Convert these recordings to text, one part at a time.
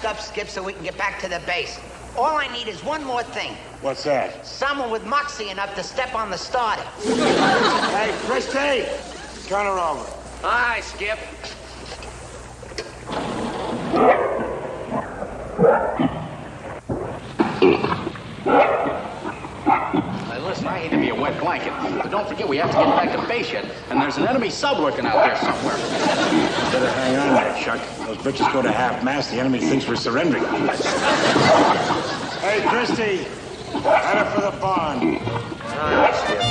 patched up, Skip, so we can get back to the base. All I need is one more thing. What's that? Someone with moxie enough to step on the starter. Hey, Christy! Turn her over. Hi, Skip. Listen, I hate to be a wet blanket, but don't forget we have to get back to base yet, and there's an enemy sub lurking out there somewhere. Better hang on there, Chuck. Those bitches go to half-mast. The enemy thinks we're surrendering. Hey, Christy, head up for the barn. All right, Skip.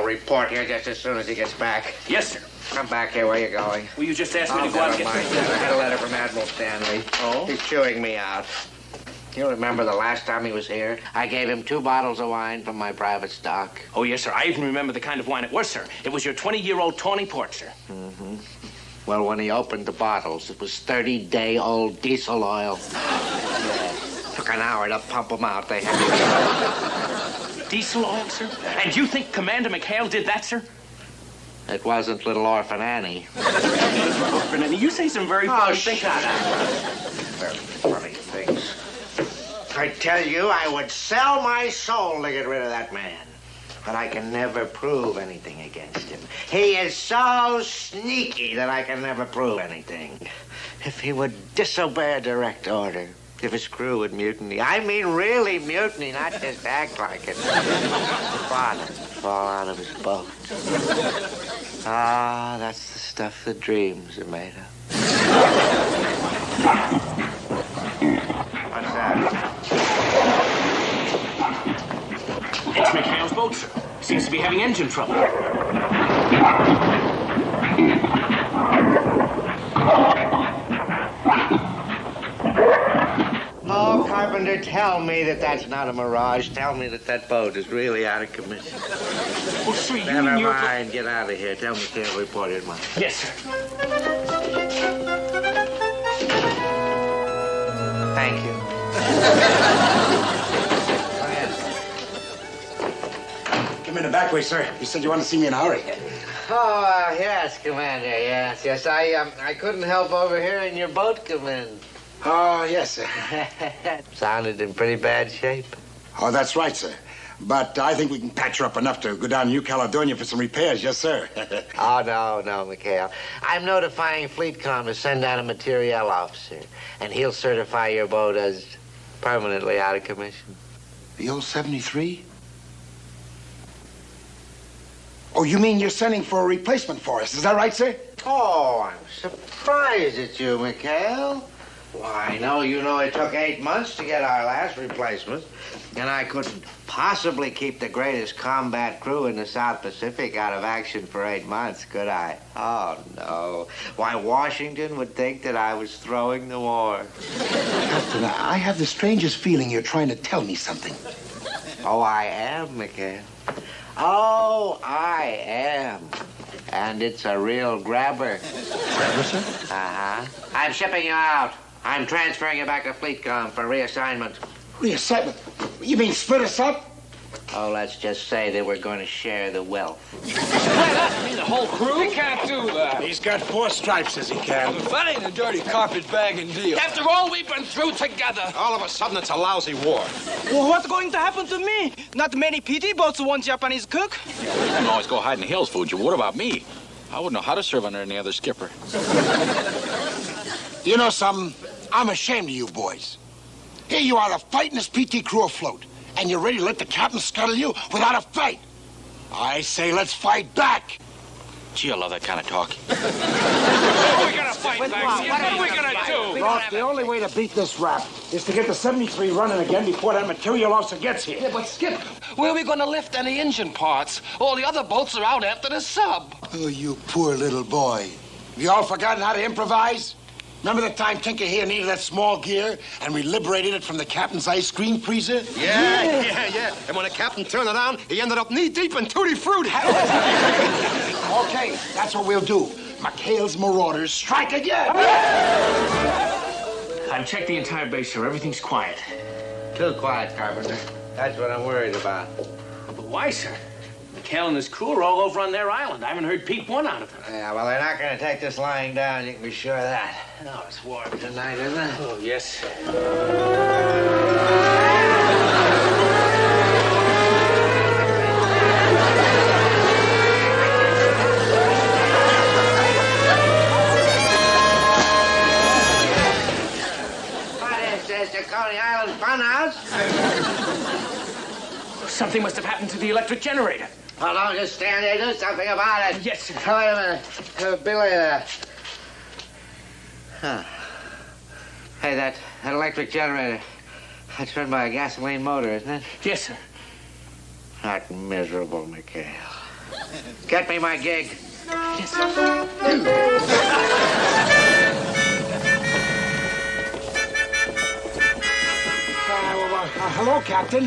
Report here just as soon as he gets back. Yes, sir. Come back here. Where you going? Well, you just asked me to go out and get... I had a letter from Admiral Stanley. Oh? He's chewing me out. You remember the last time he was here? I gave him 2 bottles of wine from my private stock. Oh, yes, sir. I even remember the kind of wine it was, sir. It was your 20-year-old Tawny Port, sir. Mm-hmm. Well, when he opened the bottles, it was 30-day-old diesel oil. Yeah. Took an hour to pump them out. They had Diesel oil, sir? And you think Commander McHale did that, sir? It wasn't little Orphan Annie. Orphan Annie, you say some very funny things. Shut up. Very funny things. I tell you, I would sell my soul to get rid of that man. But I can never prove anything against him. He is so sneaky that I can never prove anything. If he would disobey a direct order, if his crew would mutiny, I mean really mutiny, not just act like it. The bottom would fall out of his boat. Ah, that's the stuff that dreams are made of. What's that? It's McHale's boat, sir. Seems to be having engine trouble. Oh, Carpenter, tell me that that's not a mirage. Tell me that that boat is really out of commission. Well, sir, you Never and your... mind. Get out of here. Tell McHale reported mine. Yes, sir. Thank you. Come in the back way, sir. You said you wanted to see me in a hurry. Oh, yes, Commander. Yes. I couldn't help overhearing your boat come in. Oh, yes, sir. Sounded in pretty bad shape. Oh, that's right, sir. But I think we can patch her up enough to go down to New Caledonia for some repairs, yes, sir. Oh, no, McHale. I'm notifying FleetCom to send out a materiel officer, and he'll certify your boat as permanently out of commission. The old 73? Oh, you mean you're sending for a replacement for us? Is that right, sir? Oh, I'm surprised at you, McHale. Why, no, you know it took 8 months to get our last replacement, and I couldn't possibly keep the greatest combat crew in the South Pacific out of action for 8 months, could I? Oh, no. Why, Washington would think that I was throwing the war. Captain, I have the strangest feeling you're trying to tell me something. Oh, I am, McHale. Oh, I am. And it's a real grabber. Grabber, sir? Uh-huh. I'm shipping you out. I'm transferring you back to FleetCom for reassignment. Reassignment? You mean split us up? Oh, let's just say that we're going to share the wealth. You mean the whole crew? He can't do that. He's got 4 stripes, says he can. That ain't a dirty carpetbagging deal. After all we've been through together. All of a sudden, it's a lousy war. Well, what's going to happen to me? Not many PT boats want Japanese cook. You can always go hide in the hills, Fuji. What about me? I wouldn't know how to serve under any other skipper. You know something? I'm ashamed of you boys. Here you are, the fightingest PT crew afloat, and you're ready to let the captain scuttle you without a fight. I say let's fight back. Gee, I love that kind of talk. What are we gonna fight back? What are we gonna do? Ross, the only way to beat this rap is to get the 73 running again before that material officer gets here. Yeah, but Skip, where are we gonna lift any engine parts? All the other boats are out after the sub. Oh, you poor little boy. Have you all forgotten how to improvise? Remember the time Tinker here needed that small gear and we liberated it from the captain's ice cream freezer? Yeah. And when the captain turned it on, he ended up knee-deep in Tutti Frutti. Okay, that's what we'll do. McHale's Marauders strike again! I've checked the entire base, sir. Everything's quiet. Too quiet, Carpenter. That's what I'm worried about. But why, sir? McHale and his crew are all over on their island. I haven't heard peep one out of them. Yeah, well, they're not going to take this lying down. You can be sure of that. Oh, it's warm tonight, isn't it? Oh, yes. What is this, the Coney Island Funhouse? Something must have happened to the electric generator. Well, don't just stand there. Do something about it. Yes, sir. Oh, wait a minute. Billy, Huh. Hey, that electric generator, that's run by a gasoline motor, isn't it? Yes, sir. That miserable McHale. Get me my gig. Yes, sir. Hello, Captain.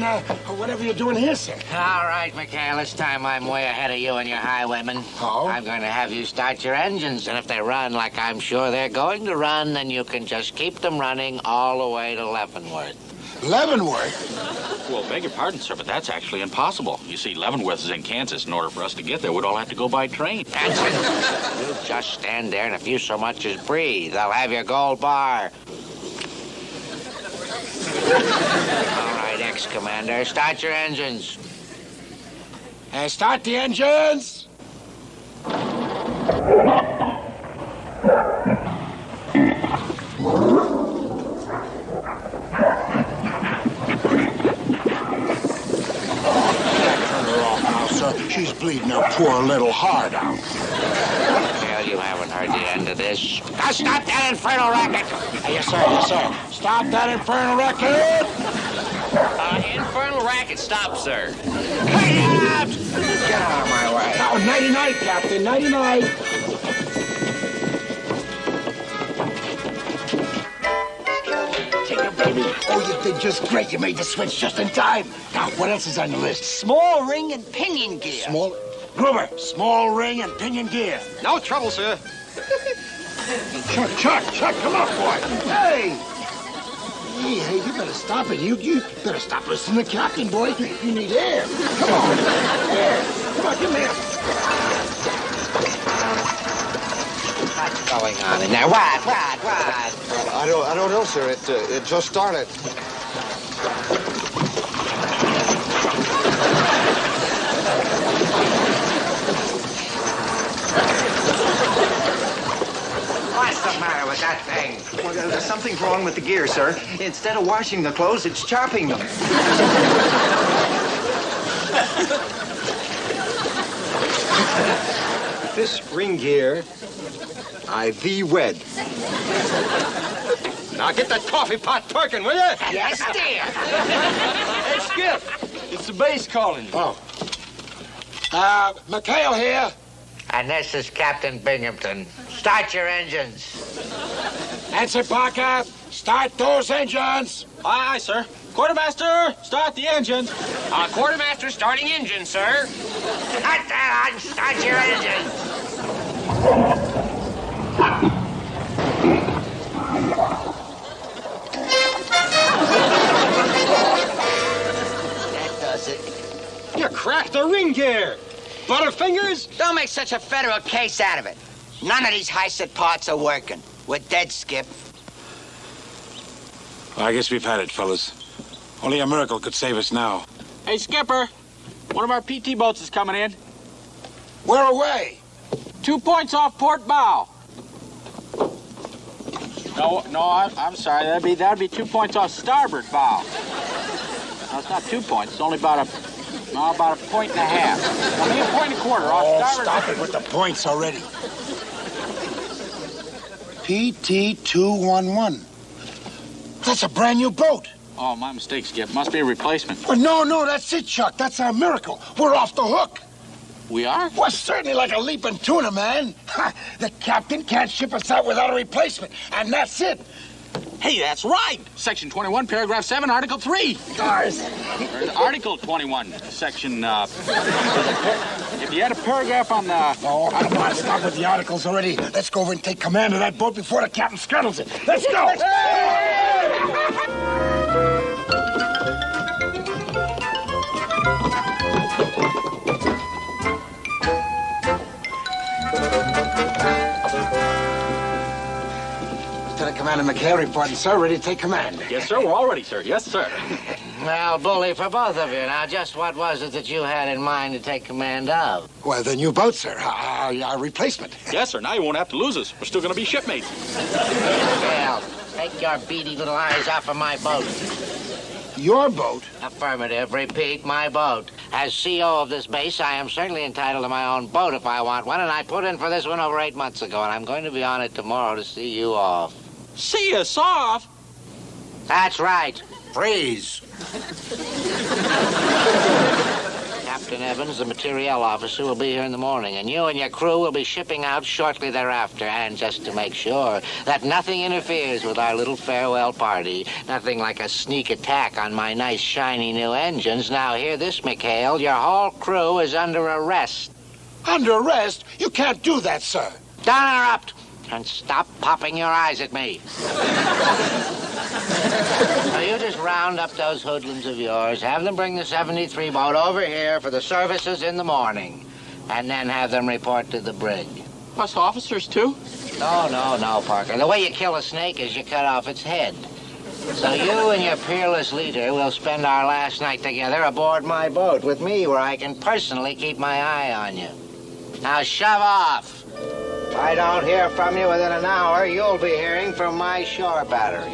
Whatever you're doing here, sir. All right, McHale, this time I'm way ahead of you and your highwaymen. Oh? I'm going to have you start your engines, and if they run like I'm sure they're going to run, then you can just keep them running all the way to Leavenworth. Leavenworth? Well, beg your pardon, sir, but that's actually impossible. You see, Leavenworth is in Kansas. In order for us to get there, we'd all have to go by train. That's it. You just stand there, and if you so much as breathe, I'll have your gold bar. All right, ex-commander, start your engines. Start the engines. She's bleeding her poor little heart out. Well, you haven't heard the end of this. Now stop that infernal racket! Yes, sir. Stop that infernal racket! Infernal racket, stop, sir. Get out of my way. Oh, nighty-night, Captain, nighty-night. Take her, baby. Oh, you did just great. You made the switch just in time. Now, what else is on the list? Small ring and pinion gear. Small... Gruber, small ring and pinion gear. No trouble, sir. Chuck, come on, boy. Hey, you better stop it. You better stop listening to Captain, boy. You need air. Come on. Air. Come on, give me air. What's going on in there? What? I don't know, sir. It just started. What's the matter with that thing? Well, there's something wrong with the gear, sir. Instead of washing the clothes, it's chopping them. This ring gear, I thee wed. Now get that coffee pot perking, will you? Yes, dear. Hey, Skip, it's the bass calling. Oh. McHale here. And this is Captain Binghamton. Start your engines. Answer, Parker. Start those engines. Aye, aye, sir. Quartermaster, start the engine. Quartermaster starting engine, sir. Cut that on. Start your engines. That does it. You cracked the ring gear. Butterfingers? Don't make such a federal case out of it. None of these high-set parts are working. We're dead, Skip. Well, I guess we've had it, fellas. Only a miracle could save us now. Hey, Skipper, one of our PT boats is coming in. We're away. 2 points off port bow. No, I'm sorry. That'd be 2 points off starboard bow. No, it's not 2 points. It's only about a point and a half. Well, maybe a point and a quarter. Stop it with the points already. PT-211. That's a brand new boat. Oh, my mistake, Skip. Must be a replacement. But no, that's it, Chuck. That's our miracle. We're off the hook. We are? We're certainly like a leaping tuna, man. The captain can't ship us out without a replacement, and that's it. Hey, that's right. Section 21, paragraph 7, article 3. Stars. Article 21, section, if you had a paragraph on the... Oh, I don't want to stop with the articles already. Let's go over and take command of that boat before the captain scuttles it. Let's go! Lieutenant Commander McHale reporting, sir. Ready to take command. Yes, sir. We're all ready, sir. Yes, sir. Well, Bully, for both of you, now, just what was it that you had in mind to take command of? Well, the new boat, sir. Our replacement. Yes, sir. Now you won't have to lose us. We're still going to be shipmates. Well, take your beady little eyes off of my boat. Your boat? Affirmative. Repeat, my boat. As CO of this base, I am certainly entitled to my own boat if I want one, and I put in for this one over 8 months ago, and I'm going to be on it tomorrow to see you off. See us off? That's right. Freeze. Captain Evans, the materiel officer, will be here in the morning, and you and your crew will be shipping out shortly thereafter. And just to make sure that nothing interferes with our little farewell party, nothing like a sneak attack on my nice, shiny new engines. Now, hear this, McHale. Your whole crew is under arrest. Under arrest? You can't do that, sir. Don't interrupt, and stop popping your eyes at me. Now, you just round up those hoodlums of yours, have them bring the 73 boat over here for the services in the morning, and then have them report to the brig. Us officers, too? No, Parker. The way you kill a snake is you cut off its head. So you and your peerless leader will spend our last night together aboard my boat with me, where I can personally keep my eye on you. Now, shove off. If I don't hear from you within an hour, you'll be hearing from my shore battery.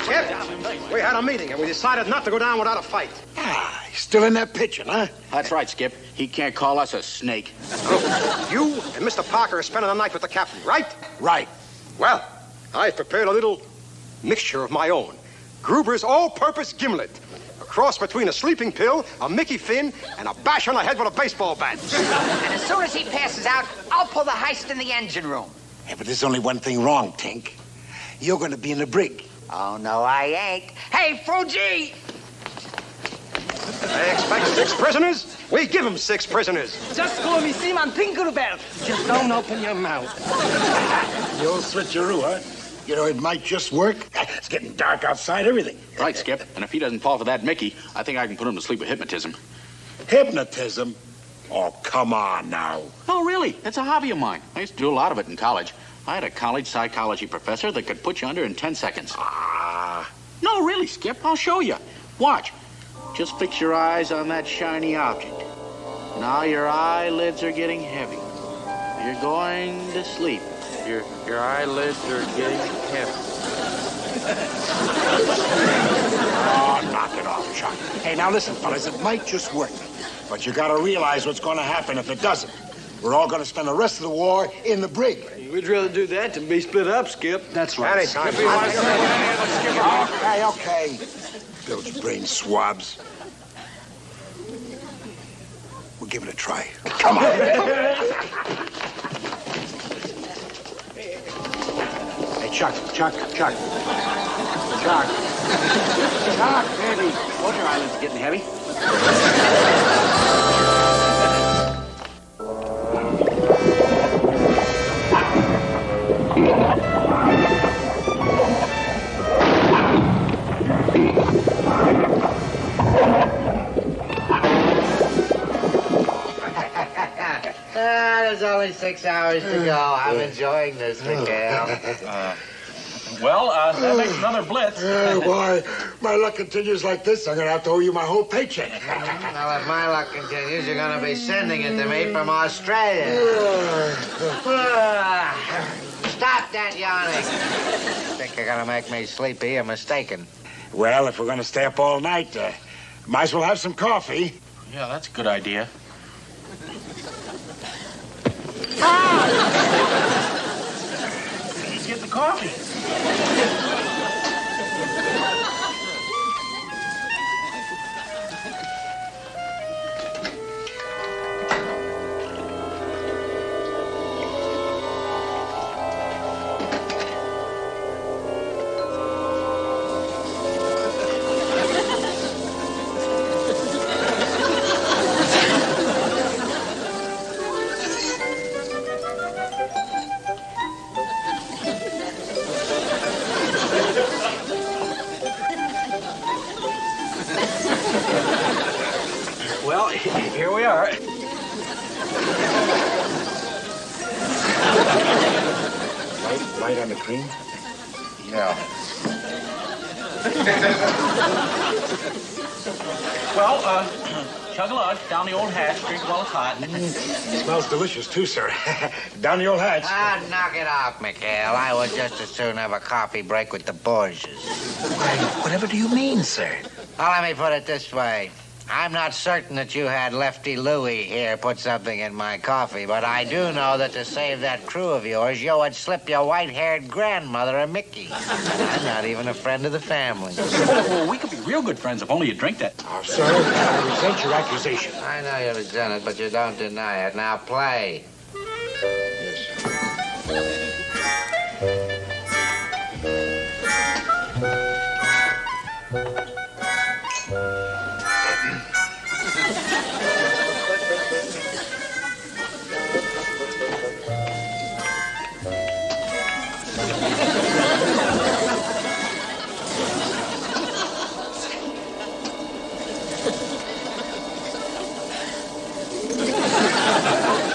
Skip, we had a meeting, and we decided not to go down without a fight. He's still in that pitching, huh? That's right, Skip. He can't call us a snake. You and Mr. Parker are spending the night with the captain, right? Right. Well, I've prepared a little mixture of my own. Gruber's all-purpose gimlet. A cross between a sleeping pill, a Mickey Finn, and a bash on the head with a baseball bat. And as soon as he passes out, I'll pull the heist in the engine room. Yeah, but there's only one thing wrong, Tink. You're going to be in the brig. Oh, no, I ain't. Hey, Fuji! They expect 6 prisoners. We give them 6 prisoners. Just call me Seaman Tinkerbell. Just don't open your mouth. The old switcheroo, huh? You know, it might just work. It's getting dark outside, everything. Right, Skip. And if he doesn't fall for that Mickey, I think I can put him to sleep with hypnotism. Hypnotism? Oh, come on now. Oh, really? It's a hobby of mine. I used to do a lot of it in college. I had a college psychology professor that could put you under in 10 seconds. No, really, Skip. I'll show you. Watch. Just fix your eyes on that shiny object. Now your eyelids are getting heavy. You're going to sleep. Your eyelids are getting heavy. Oh, knock it off, Chuck. Hey, now listen, fellas, it might just work. But you gotta realize what's gonna happen if it doesn't. We're all gonna spend the rest of the war in the brig. We'd rather do that than be split up, Skip. That's right. Okay. Bilge brain swabs. We'll give it a try. Come on. Hey, Chuck, Baby. Both your eyelids are getting heavy. There's only 6 hours to go. I'm enjoying this, McHale. That makes another blitz. Boy, my luck continues like this, I'm gonna have to owe you my whole paycheck. Well, if my luck continues, you're going to be sending it to me from Australia. Stop that yawning. Think you're gonna make me sleepy? You're mistaken. Well, if we're going to stay up all night, might as well have some coffee. Yeah, that's a good idea. Let's get the coffee. Well, here we are. Light on the cream? Yeah. Well, chug a lug down the old hatch, drink while it's hot. Smells delicious, too, sir. Down the old hatch. Ah, knock it off, Mikhail. I would just as soon have a coffee break with the Borgias. Whatever do you mean, sir? Well, let me put it this way. I'm not certain that you had Lefty Louie here put something in my coffee, but I do know that to save that crew of yours, you would slip your white-haired grandmother a Mickey. I'm not even a friend of the family. Oh, we could be real good friends if only you drink that. Oh, sir, I resent your accusation. I know you resent it, but you don't deny it. Now play. Yes, sir.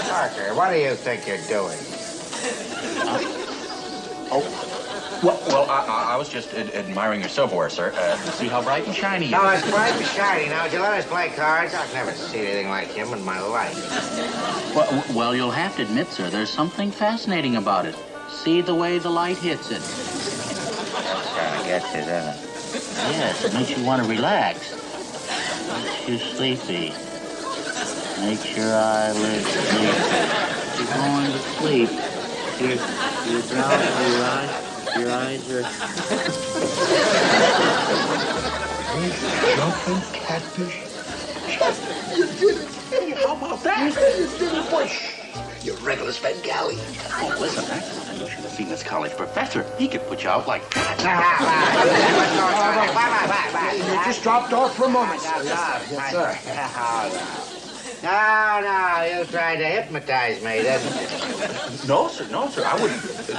Parker, what do you think you're doing? Well, I was just admiring your silverware, sir. See how bright and shiny it is. No, it's bright and shiny. Now, would you let us play cards? I've never seen anything like him in my life. Well, you'll have to admit, sir, there's something fascinating about it. See the way the light hits it. That's trying to get you, doesn't it? Yes, it makes you want to relax. Makes you sleepy. Makes your eyelids sleepy. You're going to sleep. You're drowsy, your eyes are... Jumping catfish? You did it! Hey, how about that? You did it, boy. You regular Svengali. Oh, listen, you should have seen this college professor. He could put you out like that. You just dropped off for a moment, sir. Yes, sir. No, you tried to hypnotize me, didn't you? No, sir, I wouldn't. Sit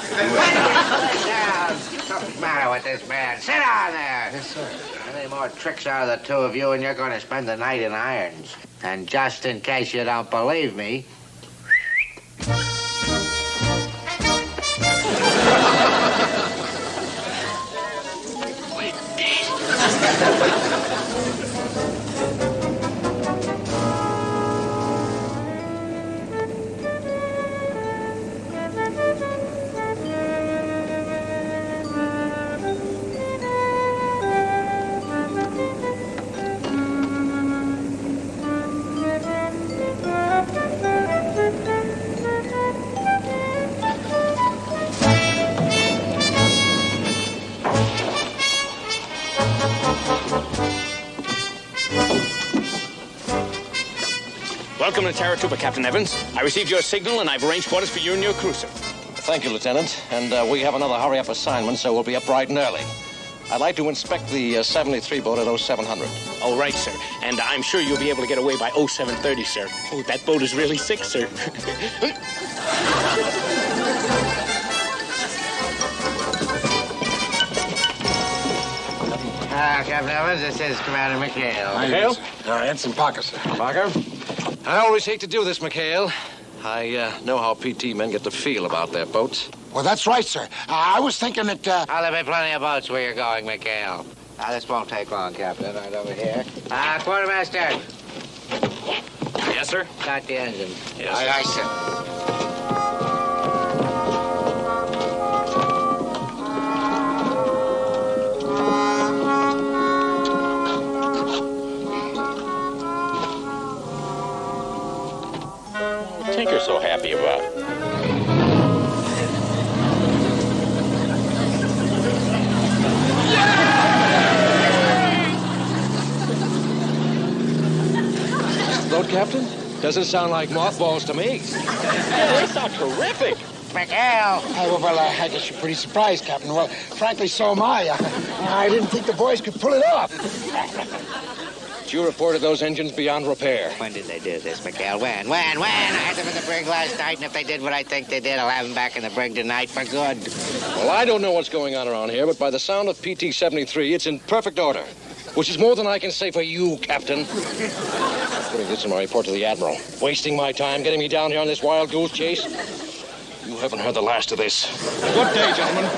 down. Something's the matter with this man. Sit down there. Yes, sir. Any more tricks out of the two of you, and you're going to spend the night in irons. And just in case you don't believe me... Welcome to Taratuba, Captain Evans. I received your signal, and I've arranged quarters for you and your cruiser. Thank you, Lieutenant. And we have another hurry-up assignment, so we'll be up bright and early. I'd like to inspect the 73 boat at 0700. All right, sir. And I'm sure you'll be able to get away by 0730, sir. Oh, that boat is really sick, sir. Captain Evans, this is Commander Mikhail. Mikhail? Ensign Parker, sir. Parker? I always hate to do this, Mikhail. I know how PT men get to feel about their boats. Well, that's right, sir. I was thinking that, There'll be plenty of boats where you're going, Mikhail. This won't take long, Captain. Right over here. Quartermaster. Yes, sir? Start the engine. Yes, Aye, sir. so happy about? Boat captain? Doesn't sound like mothballs to me. They sound terrific. Miguel. Well, I guess you're pretty surprised, Captain. Well, frankly, so am I. I didn't think the boys could pull it off. You reported those engines beyond repair. When did they do this, Miguel? When? I had them in the brig last night, and if they did what I think they did, I'll have them back in the brig tonight for good. Well, I don't know what's going on around here, but by the sound of PT-73, it's in perfect order, which is more than I can say for you, Captain. I'm putting this in my report to the Admiral. Wasting my time getting me down here on this wild goose chase. You haven't heard the last of this. Good day, gentlemen.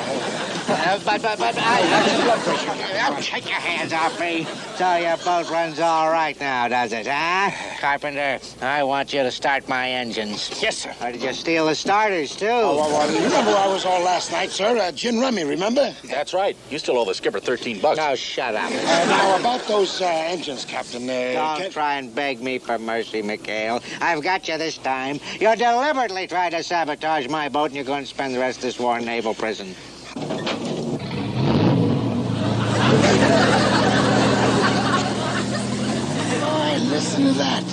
But blood pressure. Take your hands off me. So your boat runs all right now, does it, huh? Carpenter, I want you to start my engines. Yes, sir. Or did you steal the starters, too? Well, you remember where I was all last night, sir? Gin rummy, remember? That's right. You still owe the skipper $13. No, shut up. Now, about those engines, Captain. Don't try and beg me for mercy, Mikhail. I've got you this time. You're deliberately trying to sabotage my boat, and you're going to spend the rest of this war in naval prison. Listen to that.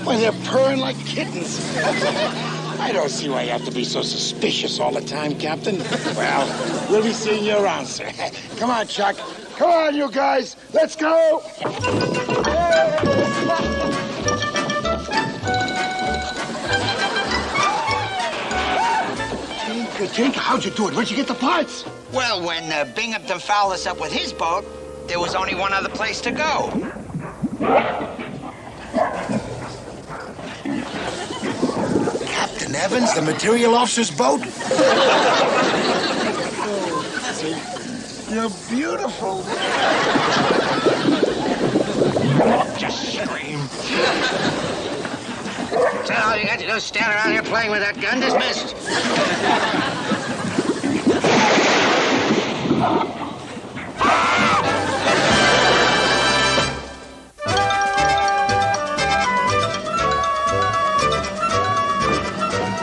Why, they're purring like kittens. I don't see why you have to be so suspicious all the time, Captain. Well, we'll be seeing you around, sir. Come on, Chuck. Come on, you guys. Let's go. Tink, how'd you do it? Where'd you get the parts? Well, when Binghamton fouled us up with his boat, there was only one other place to go. Captain Evans, the material officer's boat? You're beautiful. Just scream. So all you got to do is stand around here playing with that gun. Dismissed.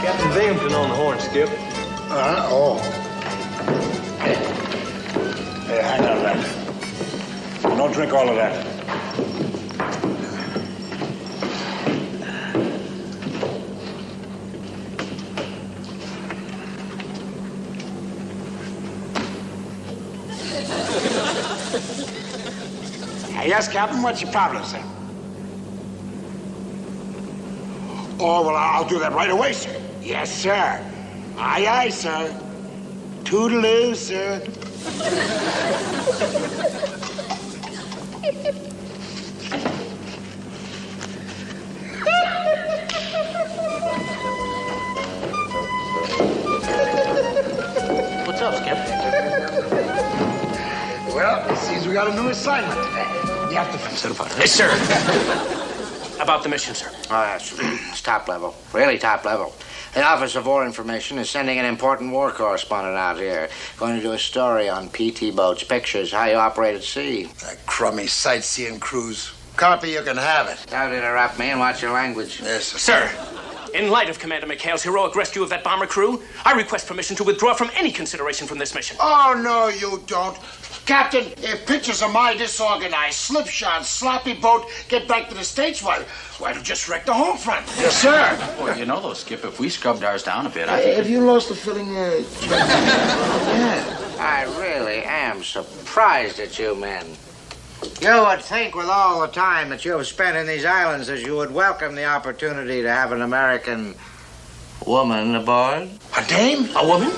Captain Binghamton on the horn, Skip. Oh. Hey, hang on that. Don't drink all of that. Yes, Captain, what's your problem, sir? Oh, well, I'll do that right away, sir. Yes, sir. Aye, aye, sir. Toodaloo, sir. What's up, Skip? Well, it seems we got a new assignment today. You have to... Set up. Yes, sir. About the mission, sir. Oh, yes. It's top level. Really top level. The Office of War Information is sending an important war correspondent out here. Going to do a story on PT boats, pictures, how you operate at sea. That crummy sightseeing cruise. Copy, you can have it. Don't interrupt me and watch your language. Yes, sir. Sir, in light of Commander McHale's heroic rescue of that bomber crew, I request permission to withdraw from any consideration from this mission. Oh, no, you don't. Captain, if pictures of my disorganized, slipshod, sloppy boat get back to the States, why, it'll just wreck the home front. Yes, sir. Well, you know, though, Skip, if we scrubbed ours down a bit, I think... Have you lost the feeling, Yeah. I really am surprised at you men. You would think with all the time that you have spent in these islands that you would welcome the opportunity to have an American woman aboard. A dame? A woman?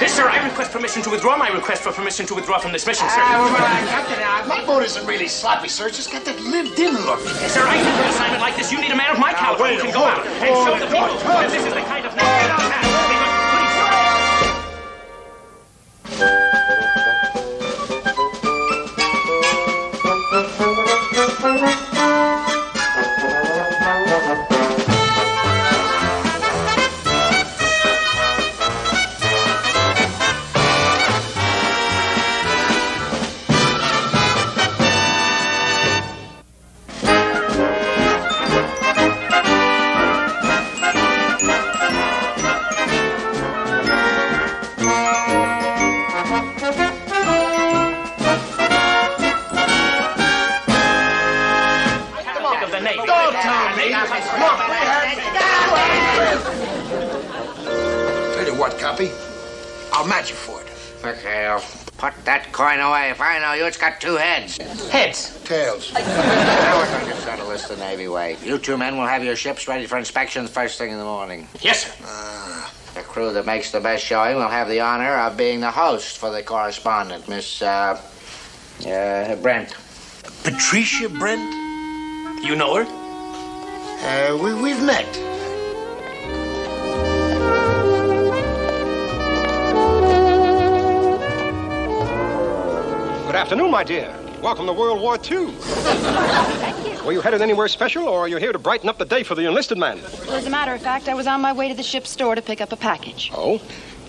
Yes, sir, I request permission to withdraw my request for permission to withdraw from this mission, sir. Captain, my boat isn't really sloppy, sir. It's just got that lived-in look. Yes, sir, I think for an assignment like this, you need a man of my caliber who can go out and show the people that this is the kind of man you don't have. copy. I'll match you for it. Okay, I'll put that coin away. If I know you, it's got 2 heads. Heads. Tails. Now we're going to settle this the Navy way. You 2 men will have your ships ready for inspection first thing in the morning. Yes, sir. The crew that makes the best showing will have the honor of being the host for the correspondent, Miss, Brent. Patricia Brent? You know her? We've met. Good afternoon, my dear. Welcome to World War II. Thank you. Were you headed anywhere special, or are you here to brighten up the day for the enlisted man? Well, as a matter of fact, I was on my way to the ship's store to pick up a package. Oh?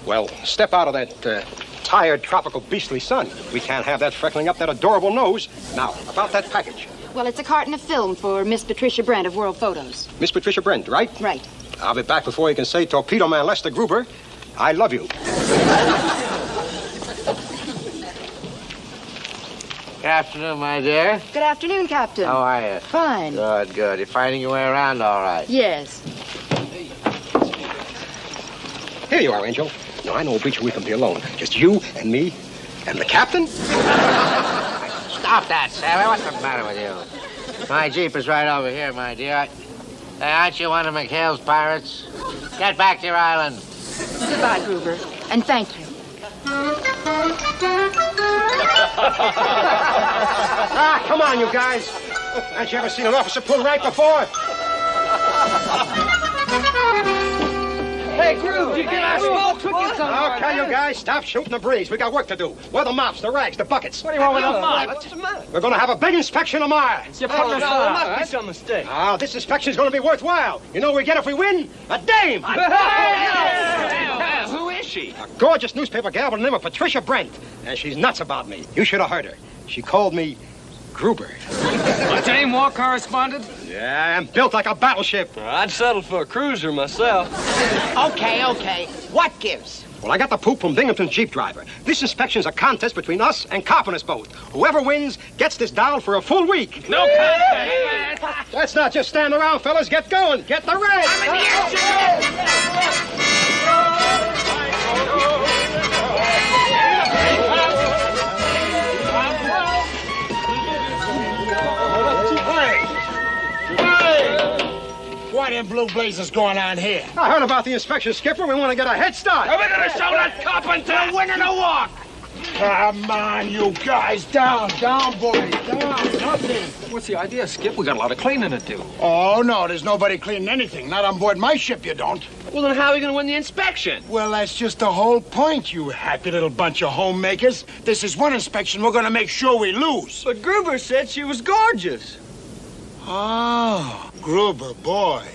Well, step out of that tired, tropical, beastly sun. We can't have that freckling up that adorable nose. Now, about that package. Well, it's a carton of film for Miss Patricia Brent of World Photos. Miss Patricia Brent, right? Right. I'll be back before you can say, Torpedo Man Lester Gruber, I love you. Good afternoon, my dear. Good afternoon, Captain. How are you? Fine. Good, good. You finding your way around all right? Yes. Here you are, Angel. No, I know, Beecher, we can be alone. Just you and me and the captain. Stop that, Sailor. What's the matter with you? My Jeep is right over here, my dear. Hey, aren't you one of McHale's pirates? Get back to your island. Goodbye, Gruber. And thank you. Come on, you guys. Haven't you ever seen an officer pull rank before? Hey, Groove, you get our small cookies on. Okay, you guys, stop shooting the breeze. We got work to do. Where the mops, the rags, the buckets? What do you want with the mop? What's the matter? We're going to have a big inspection tomorrow. There must be some mistake. Oh, this inspection's going to be worthwhile. You know what we get if we win? A dame! Who is she? A gorgeous newspaper gal by the name of Patricia Brent. And she's nuts about me. You should have heard her. She called me Gruber. A Dame war correspondent? Yeah, I'm built like a battleship. I'd settle for a cruiser myself. Okay. What gives? Well, I got the poop from Binghamton's Jeep driver. This inspection's a contest between us and Carpenter's boat. Whoever wins gets this doll for a full week. No contest. Let's not just stand around, fellas. Get going. Get the red. What in blue blazes going on here? I heard about the inspection, Skipper. We want to get a head start. We're going to show that Carpenter winning a walk. Come on, you guys. Down, boys. Down. Nothing. What's the idea, Skip? We got a lot of cleaning to do. Oh, no, there's nobody cleaning anything. Not on board my ship, you don't. Well, then how are we going to win the inspection? Well, that's just the whole point, you happy little bunch of homemakers. This is one inspection we're going to make sure we lose. But Gruber said she was gorgeous. Oh, Gruber, boy.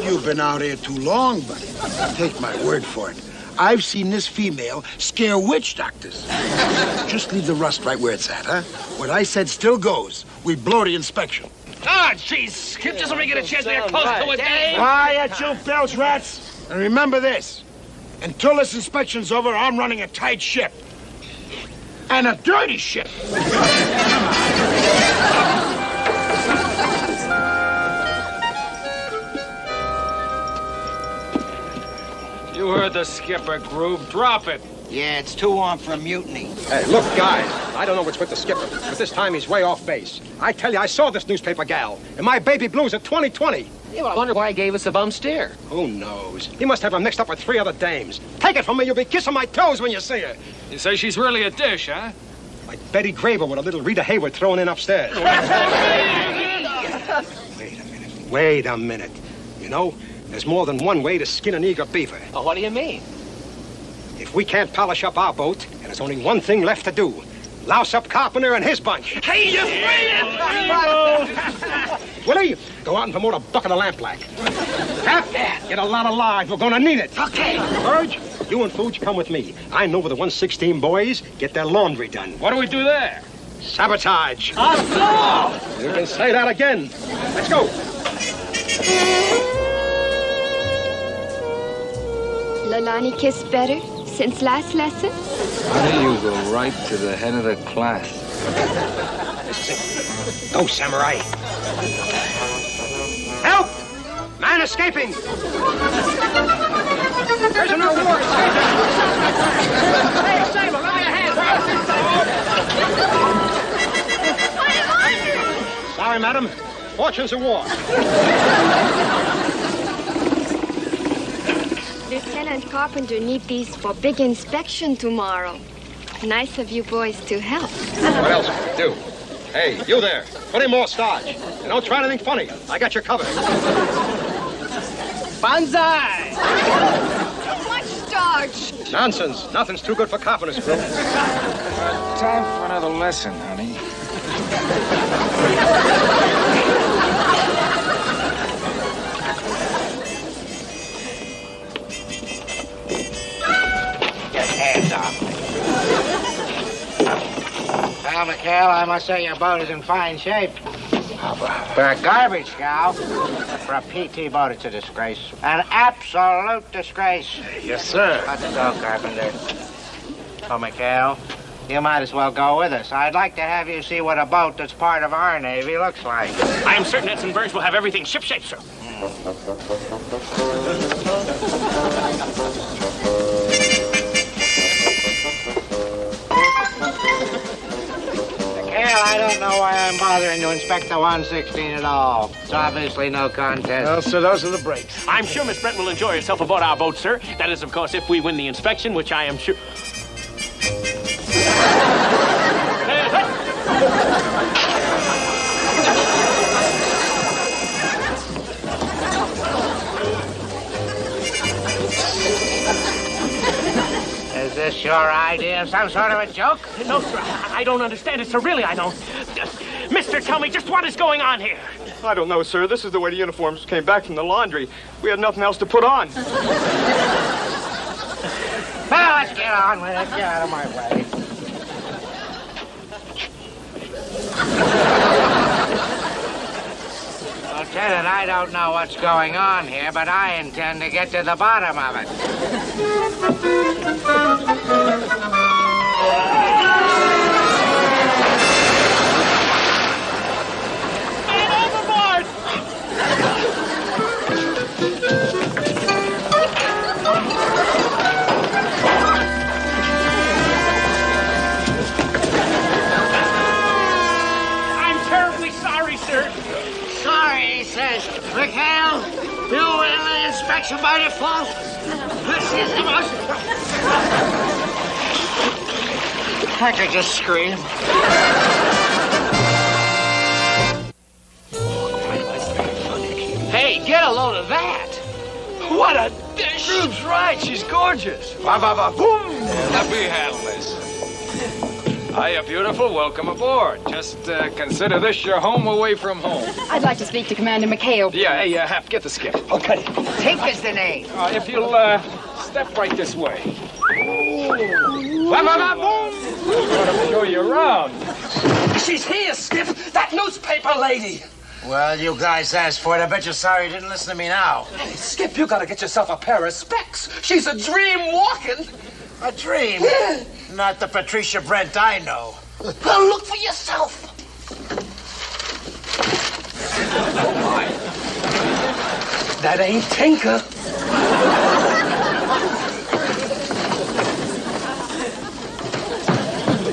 You've been out here too long, buddy. Take my word for it. I've seen this female scare witch doctors. Just leave the rust right where it's at, huh? What I said still goes. We blow the inspection. Ah, jeez, Skip, just let me get a chance to get close to a dame. Quiet, you belch rats. And remember this. Until this inspection's over, I'm running a tight ship. And a dirty ship. You heard the skipper, Groove. Drop it. Yeah, it's too warm for a mutiny. Hey, look, guys. I don't know what's with the skipper, but this time he's way off base. I tell you, I saw this newspaper gal, and my baby blues at 2020. Yeah, well, I wonder why he gave us a bum stare. Who knows? He must have her mixed up with 3 other dames. Take it from me, you'll be kissing my toes when you see her. You say she's really a dish, huh? Like Betty Graver with a little Rita Hayworth thrown in upstairs. Wait a minute. You know, there's more than one way to skin an eager beaver. Oh, what do you mean? If we can't polish up our boat, and there's only one thing left to do. Louse up Carpenter and his bunch. Hey, you Willie, go out and promote a bucket of lampblack. Cap, get a lot of live. We're going to need it. Okay. Burge, you and Fooge come with me. I know where the 116 boys get their laundry done. What do we do there? Sabotage. Oh, You can say that again. Let's go. Lolani kissed better since last lesson? Why don't you go right to the head of the class? This is it. Go, Samurai. Help! Man escaping! There's another one. Hey, Simon, let me a hand. Sorry, madam. Fortunes of war. Lieutenant Carpenter need these for big inspection tomorrow. Nice of you boys to help. What else can we do? Hey, you there. Put in more starch. And don't try anything funny. I got your cover. Banzai! Too much starch. Nonsense. Nothing's too good for carpenter's crew. Time for another lesson, honey. Get hands off me. Well, McHale, I must say your boat is in fine shape. For a garbage cow, for a PT boat, it's a disgrace. An absolute disgrace. Yes, sir. Let's go, Carpenter. Oh, McHale, you might as well go with us. I'd like to have you see what a boat that's part of our Navy looks like. I am certain Ensign Burns will have everything shipshape, sir. Hell, I don't know why I'm bothering to inspect the 116 at all. It's obviously no contest. Well, so those are the breaks. I'm sure Miss Brent will enjoy herself aboard our boat, sir. That is, of course, if we win the inspection, which I am sure... Is this your idea of some sort of a joke? No, sir, I don't understand it, sir. Really, I don't. Mister, tell me just what is going on here. I don't know, sir. This is the way the uniforms came back from the laundry. We had nothing else to put on. Well, let's get on with it. Get out of my way. Lieutenant, I don't know what's going on here, but I intend to get to the bottom of it. Man overboard! I'm terribly sorry, sir. Sorry, he says. McHale, you win the inspection by default. This is the most... I could just scream. Hey, get a load of that. What a dish. Rube's right. She's gorgeous. Ba ba ba boom. Let me handle this. Hiya, beautiful. Welcome aboard. Just consider this your home away from home. I'd like to speak to Commander McHale. Yeah, hey, Hap, get the skip. Okay. Tink is the name. If you'll step right this way. Ba ba ba boom. I'm gonna show you around. She's here, Skip. That newspaper lady. Well, you guys asked for it. I bet you're sorry you didn't listen to me now. Hey, Skip, you gotta get yourself a pair of specs. She's a dream walking. A dream? Yeah. Not the Patricia Brent I know. Well, look for yourself. Oh, my. That ain't Tinker.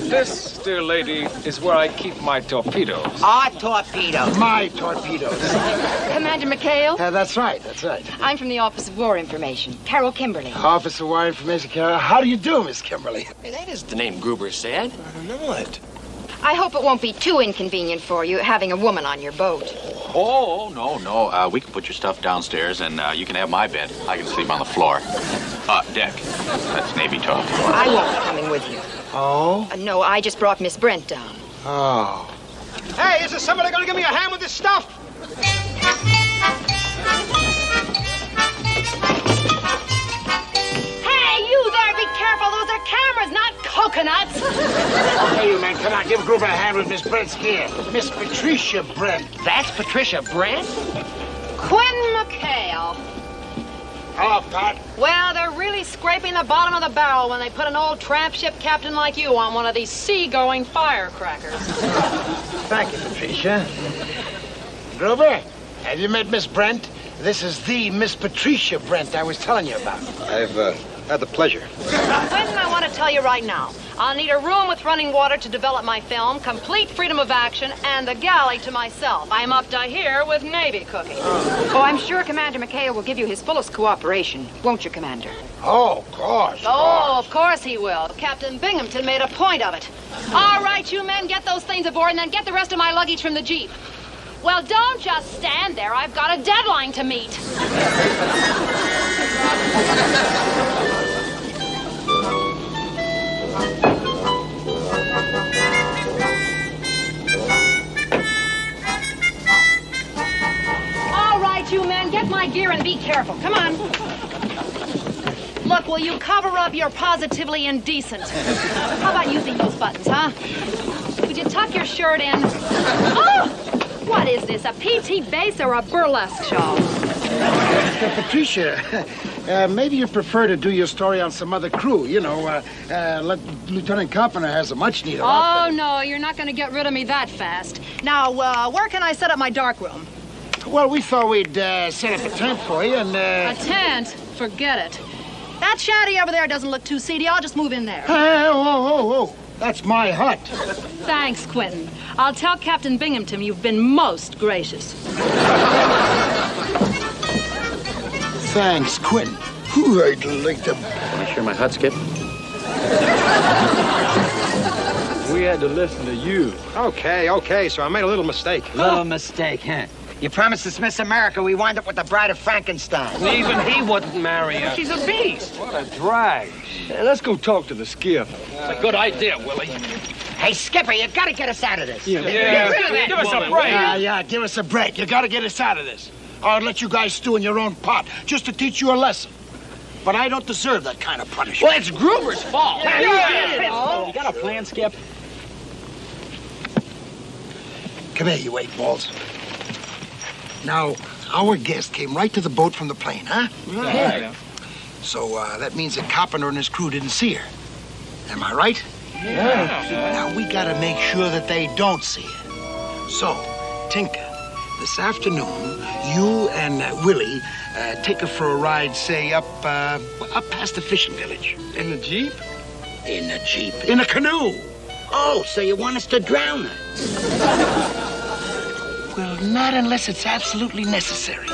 This, dear lady, is where I keep my torpedoes. Our torpedoes. My torpedoes. Commander McHale? That's right, that's right. I'm from the Office of War Information. Carol Kimberly. Office of War Information, Carol. How do you do, Miss Kimberly? Hey, that is the name Gruber said. I don't know it. I hope it won't be too inconvenient for you having a woman on your boat. Oh, no. We can put your stuff downstairs, and you can have my bed. I can sleep on the floor. Deck. That's Navy talk. I won't be coming with you. Oh? No, I just brought Miss Brent down. Oh. Hey, is there somebody going to give me a hand with this stuff? Hey, you there, be careful. Those are cameras, not coconuts. Hey, you man, come on, give Gruber a hand with Miss Brent's gear. Miss Patricia Brent. That's Patricia Brent? Quinn McHale. Hello, Pat. Well, they're really scraping the bottom of the barrel when they put an old tramp ship captain like you on one of these sea-going firecrackers. Thank you, Patricia. Gruber, have you met Miss Brent? This is the Miss Patricia Brent I was telling you about. I've had the pleasure. Quentin, I want to tell you right now. I'll need a room with running water to develop my film, complete freedom of action, and the galley to myself. I'm up to here with Navy cooking. Oh, I'm sure Commander McHale will give you his fullest cooperation. Won't you, Commander? Oh, of course. Oh, of course he will. Captain Binghamton made a point of it. All right, you men, get those things aboard and then get the rest of my luggage from the Jeep. Well, don't just stand there. I've got a deadline to meet. All right, you men, get my gear and be careful. Come on. Look, will you cover up? You're positively indecent. How about using those buttons, huh? Would you tuck your shirt in? Oh! What is this, a PT base or a burlesque show? Patricia, maybe you prefer to do your story on some other crew. You know, Lieutenant Carpenter has a much-needed outfit. Oh, no, you're not going to get rid of me that fast. Now, where can I set up my darkroom? Well, we thought we'd set up a tent for you and... A tent? Forget it. That shanty over there doesn't look too seedy. I'll just move in there. Hey, whoa. That's my hut. Thanks, Quentin. I'll tell Captain Binghamton you've been most gracious. Thanks, Quentin. Ooh, I'd like to... Want to share my hut, Skip? We had to listen to you. Okay, so I made a little mistake. Little mistake, huh? You promised us Miss America, we wind up with the Bride of Frankenstein. Even he wouldn't marry her. She's a beast. What a drag. Let's go talk to the skiff. It's a good idea, Willie. Hey, Skipper, you gotta get us out of this. Yeah. Give us a break. Yeah, give us a break. You gotta get us out of this. I'll let you guys stew in your own pot, just to teach you a lesson. But I don't deserve that kind of punishment. Well, it's Gruber's fault. You got a plan, Skip? Come here, you eight balls. Now, our guest came right to the boat from the plane, huh? Yeah. So that means that Carpenter and his crew didn't see her. Am I right? Yeah. Now, we gotta make sure that they don't see her. So, Tinker, this afternoon, you and Willie take her for a ride, say, up past the fishing village. In the Jeep? In a Jeep. In a canoe. Oh, so you want us to drown her? Well, not unless it's absolutely necessary.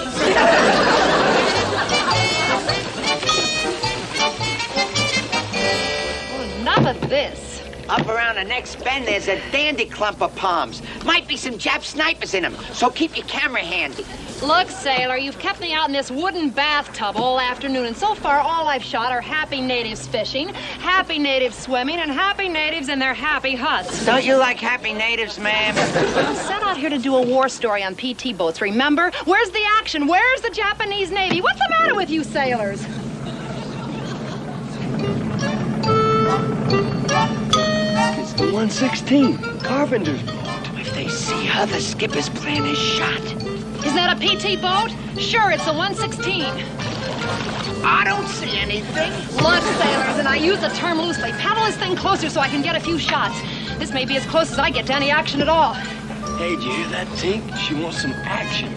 Enough of this. Up around the next bend, there's a dandy clump of palms. Might be some Jap snipers in them, so keep your camera handy. Look, sailor, you've kept me out in this wooden bathtub all afternoon, and so far all I've shot are happy natives fishing, happy natives swimming, and happy natives in their happy huts. Don't you like happy natives, ma'am? I set out here to do a war story on PT boats, remember? Where's the action? Where's the Japanese Navy? What's the matter with you sailors? It's the 116. Carpenter's boat. If they see her, the skipper's plan is shot. Isn't that a PT boat? Sure, it's a 116. I don't see anything. Look, sailors, and I use the term loosely. Paddle this thing closer so I can get a few shots. This may be as close as I get to any action at all. Hey, did you hear that, Tink? She wants some action.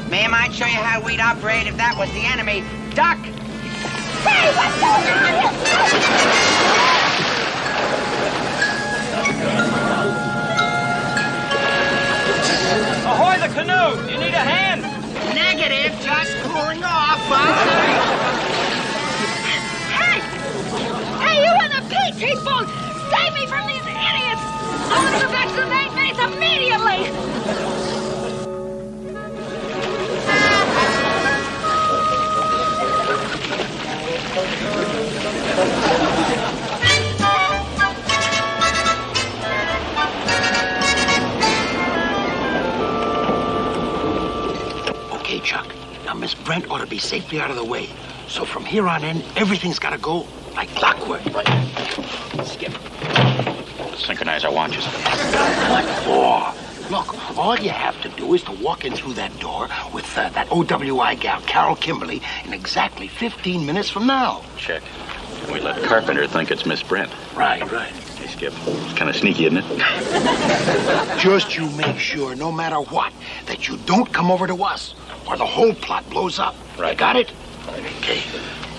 Ma'am, I'd show you how we'd operate if that was the enemy. Duck! Hey, what's going on here? Ahoy the canoe! You need a hand? Negative, just cooling off, Hey, you in the PT boat! Save me from these idiots! I want to vaccinate mates immediately! Okay, Chuck. Now, Miss Brent ought to be safely out of the way. So from here on in, everything's got to go like clockwork. Skip. Synchronize our watches. What for? Look, all you have to do is to walk in through that door with that OWI gal, Carol Kimberly, in exactly 15 minutes from now. Check. We let Carpenter think it's Miss Brent. Right. Hey, Skip. It's kind of sneaky, isn't it? Just you make sure, no matter what, that you don't come over to us. or the whole plot blows up. Right. Got it? Okay.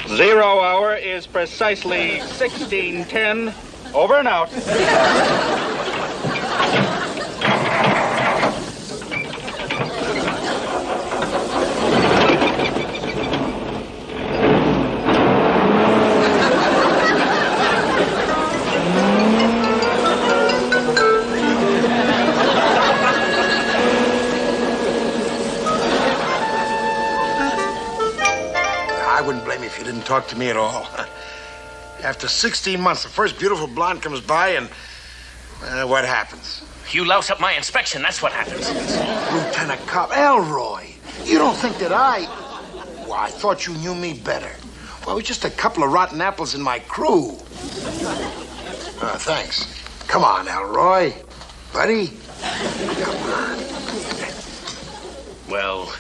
0 hour is precisely 16:10. Over and out. I wouldn't blame you if you didn't talk to me at all. After 16 months, the first beautiful blonde comes by and what happens? You louse up my inspection, that's what happens. Lieutenant Cop Elroy, you don't think that Well, I thought you knew me better. Well, we're just a couple of rotten apples in my crew. Thanks. Come on, Elroy. Buddy. Come on. Well...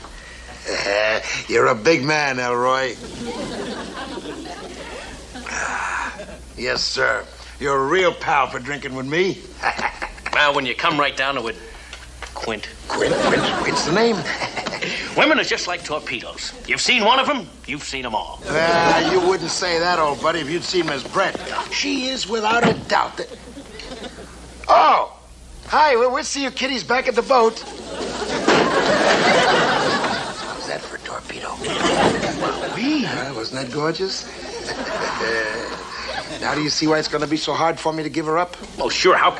You're a big man, Elroy. Yes, sir. You're a real pal for drinking with me. Well, when you come right down to it, Quint. Quint's the name. Women are just like torpedoes. You've seen one of them, you've seen them all. You wouldn't say that, old buddy, if you'd seen Miss Brent. She is, without a doubt, that... Oh! Hi, we'll see you kiddies back at the boat. How's that for a torpedo? Wasn't that gorgeous? Now do you see why it's going to be so hard for me to give her up? Oh, sure, how...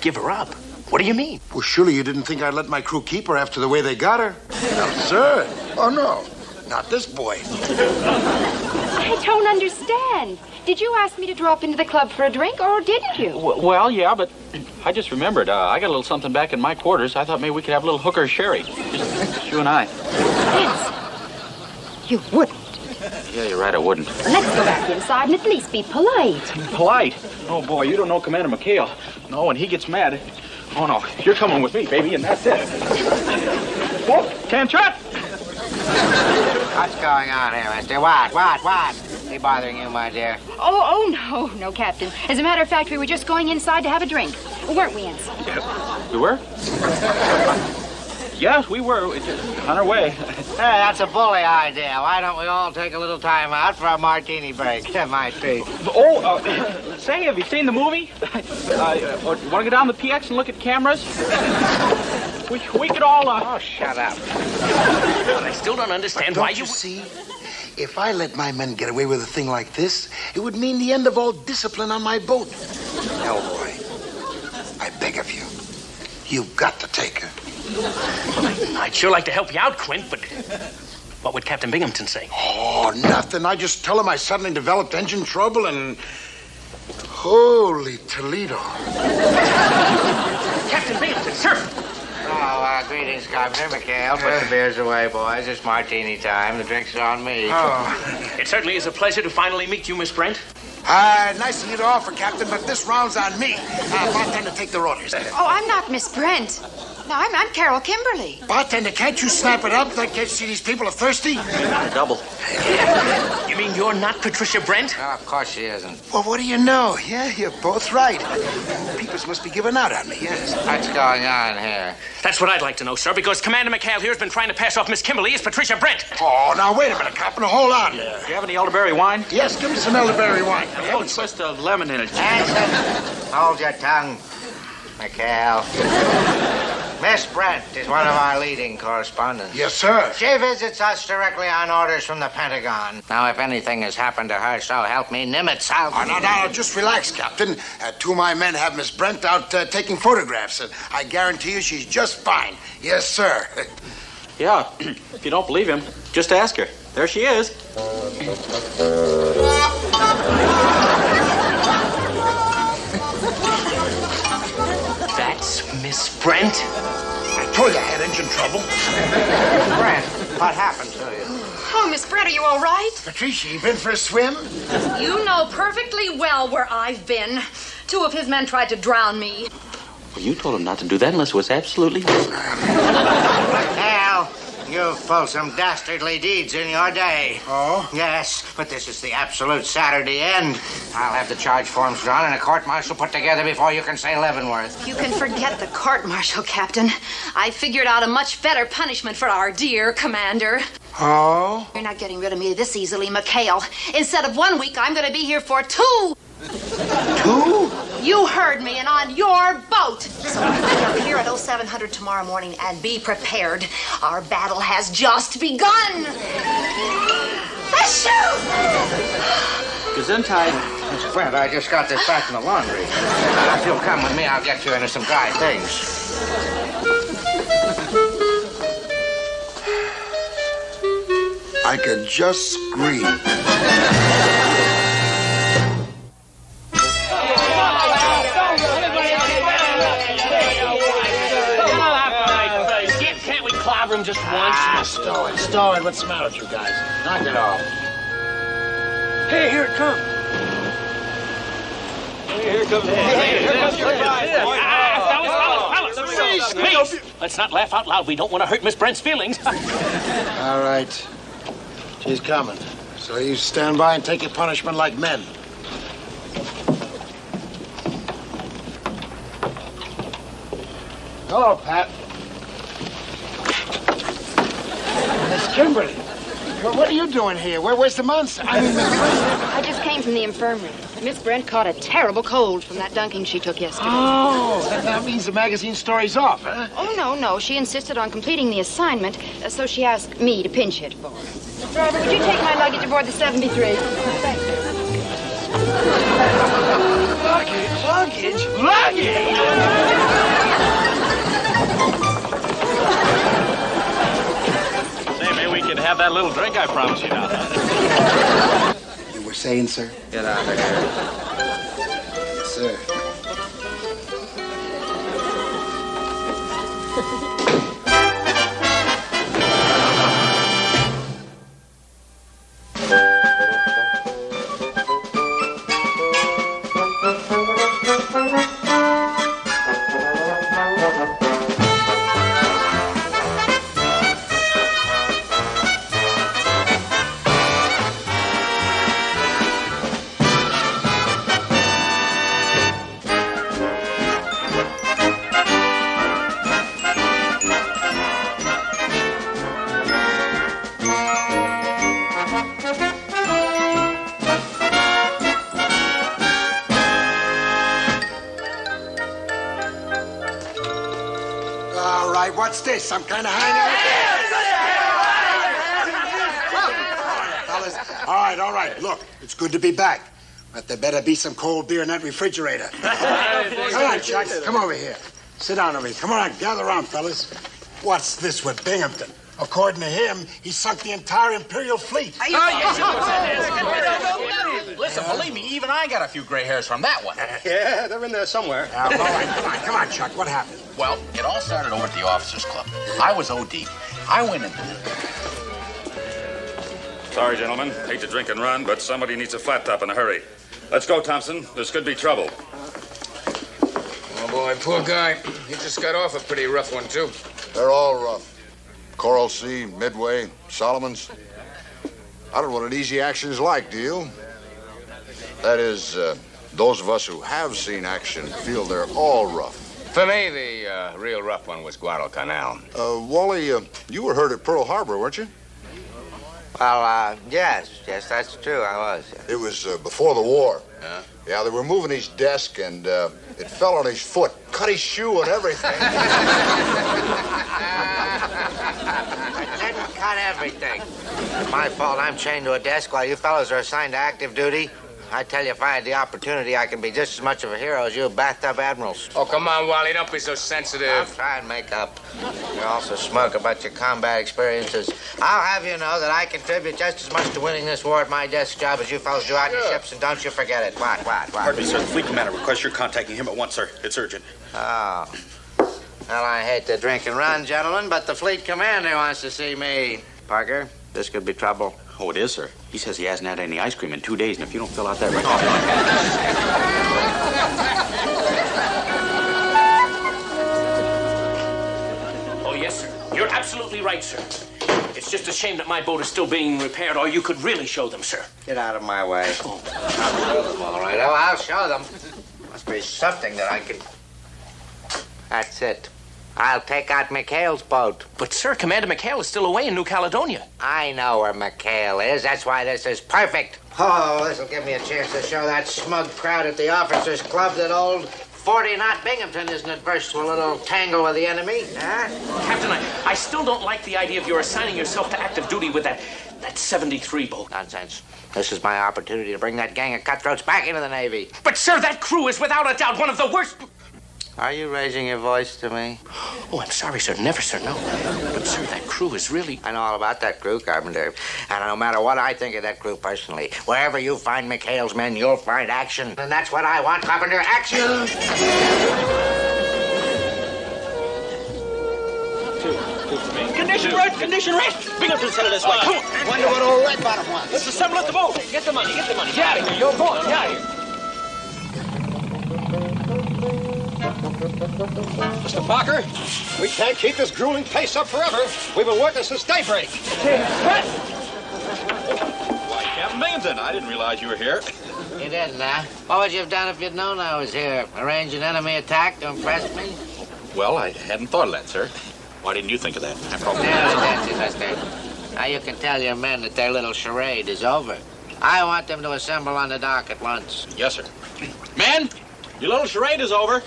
Give her up? What do you mean? Well, surely you didn't think I'd let my crew keep her after the way they got her? No, sir. Oh, no. Not this boy. I don't understand. Did you ask me to drop into the club for a drink, or didn't you? Well, yeah, but I just remembered. I got a little something back in my quarters. I thought maybe we could have a little hooker sherry. Just you and I. Yes. You wouldn't. Yeah, you're right, I wouldn't. Let's go back inside and at least be polite. Polite? Oh, boy, you don't know Commander McHale. No, when he gets mad... Oh, no, you're coming with me, baby, and that's it. Whoa, can't trot! What's going on here, mister? What? Is he bothering you, my dear? Oh, no, Captain. As a matter of fact, we were just going inside to have a drink. Weren't we, Ensign? Yeah. We were? Yes, we were. On our way. Hey, that's a bully idea. Why don't we all take a little time out for a martini break? My treat. Say, have you seen the movie? Want to go down the PX and look at cameras? We could all... Oh, shut up. But I still don't understand why you see? If I let my men get away with a thing like this, it would mean the end of all discipline on my boat. Elroy, I beg of you, you've got to take her. I'd sure like to help you out, Quint, but what would Captain Binghamton say? Oh, nothing. I just tell him I suddenly developed engine trouble and... Holy Toledo. Captain Binghamton, sir! Oh, greetings, Governor McHale. Put the beers away, boys. It's martini time. The drinks are on me. Oh. It certainly is a pleasure to finally meet you, Miss Brent. Nice of you to offer, Captain, but this round's on me. Bartender, take the orders. Oh, I'm not Miss Brent. No, I'm Carol Kimberly. Bartender, can't you snap it up? Can't you see these people are thirsty? Double. You mean you're not Patricia Brent? Oh, of course she isn't. Well, what do you know? Yeah, you're both right. People must be giving out on me, yes. What's going on here? That's what I'd like to know, sir, because Commander McHale here has been trying to pass off Miss Kimberly as Patricia Brent. Oh, now, wait a minute, Captain. Hold on. Do you have any elderberry wine? Yes, give me some elderberry wine. Oh, it's just a lemon in it. Hanson, hold your tongue, McHale. Miss Brent is one of our leading correspondents. Yes, sir. She visits us directly on orders from the Pentagon. Now, if anything has happened to her, so help me Nimitz, No, just relax, Captain. Two of my men have Miss Brent out taking photographs, and I guarantee you she's just fine. Yes, sir. Yeah, if you don't believe him, just ask her. There she is. That's Miss Brent? I told you I had engine trouble. Brent, what happened to you? Oh, Miss Brent, are you all right? Patricia, you been for a swim? You know perfectly well where I've been. 2 of his men tried to drown me. Well, you told him not to do that unless it was absolutely... Hell, You've pulled some dastardly deeds in your day. Oh? Yes, but this is the absolute Saturday end. I'll have the charge forms drawn and a court-martial put together before you can say Leavenworth. You can forget the court-martial, Captain. I figured out a much better punishment for our dear commander. Oh? You're not getting rid of me this easily, McHale. Instead of 1 week, I'm going to be here for 2. 2? You heard me, and on your boat. So be here at 0700 tomorrow morning, and be prepared. Our battle has just begun. Let's shoot! Gesundheit. Miss Brent, I just got this back from the laundry. If you'll come with me, I'll get you into some dry things. I could just scream. Can't we clobber him just once? Stow it. What's the matter with you guys? Knock it off. Hey, here it comes. Here comes Fellas, please. Let's not laugh out loud. We don't want to hurt Miss Brent's feelings. All right. She's coming. So you stand by and take your punishment like men. Hello, Pat. Miss Kimberly. What are you doing here? Where's the monster? I mean, Miss Brent. I just came from the infirmary. Miss Brent caught a terrible cold from that dunking she took yesterday. Oh, that means the magazine story's off, huh? Oh, no. She insisted on completing the assignment, so she asked me to pinch hit for her. Driver, would you take my luggage aboard the 73? Thank you. Luggage? Say, maybe we could have that little drink I promised you now. You were saying, sir? Get out of here. Yes, sir. All right, what's this? Some kind of hangout? Fellas, all right. Look, it's good to be back. But there better be some cold beer in that refrigerator. Come on, Chuck. Come over here. Sit down over here. Come on, gather around, fellas. What's this with Binghamton? According to him, he sunk the entire Imperial fleet. Listen, believe me, even I got a few gray hairs from that one. Yeah, they're in there somewhere. All right, come on, Chuck. What happened? Well, it all started over at the Officers Club. I was OD. I went in. Sorry, gentlemen. Hate to drink and run, but somebody needs a flat top in a hurry. Let's go, Thompson. This could be trouble. Oh, boy, poor guy. He just got off a pretty rough one, too. They're all rough. Coral Sea, Midway, Solomons. I don't know what an easy action is like, do you? That is, those of us who have seen action feel they're all rough. For me, the real rough one was Guadalcanal. Wally, you were hurt at Pearl Harbor, weren't you? Well, yes, that's true, I was. It was before the war. Yeah, they were moving his desk, and it fell on his foot. Cut his shoe and everything. I didn't cut everything. My fault. I'm chained to a desk while you fellows are assigned to active duty. I tell you, if I had the opportunity, I could be just as much of a hero as you bathtub admirals. Oh, come on, Wally, don't be so sensitive. I'll try and make up. You're also smug about your combat experiences. I'll have you know that I contribute just as much to winning this war at my desk job as you fellows do out in your ships, and don't you forget it. What? Pardon me, sir. The fleet commander requests you're contacting him at once, sir. It's urgent. Oh. Well, I hate to drink and run, gentlemen, but the fleet commander wants to see me. Parker, this could be trouble. Oh, it is, sir. He says he hasn't had any ice cream in 2 days, and if you don't fill out that record... Oh, yes, sir. You're absolutely right, sir. It's just a shame that my boat is still being repaired, or you could really show them, sir. Get out of my way. I'll show them, all right. Oh, I'll show them. Must be something that I can... That's it. I'll take out McHale's boat. But, sir, Commander McHale is still away in New Caledonia. I know where McHale is. That's why this is perfect. Oh, this'll give me a chance to show that smug crowd at the officers' club that old 40-knot Binghamton isn't adverse to a little tangle with the enemy, huh? Captain, I still don't like the idea of your assigning yourself to active duty with that 73 boat. Nonsense. This is my opportunity to bring that gang of cutthroats back into the Navy. But, sir, that crew is without a doubt one of the worst... Are you raising your voice to me? Oh, I'm sorry, sir. Never, sir, no. But, sir, that crew is really... I know all about that crew, Carpenter. And no matter what I think of that crew personally, wherever you find McHale's men, you'll find action. And that's what I want, Carpenter. Action! Condition right, condition rest. Binghamton's headed this way. Come on. Wonder what old Red Bottom wants. Let's assemble at the boat. Get the money, get the money. Get out of here. You're going. Get out of here. Mr. Parker, we can't keep this grueling pace up forever. We've been working since daybreak. Why, Captain Binghamton, I didn't realize you were here. You didn't, huh? What would you have done if you'd known I was here? Arrange an enemy attack to impress me? Well, I hadn't thought of that, sir. Why didn't you think of that? That's it, mister. Now you can tell your men that their little charade is over. I want them to assemble on the dock at once. Yes, sir. Men, your little charade is over.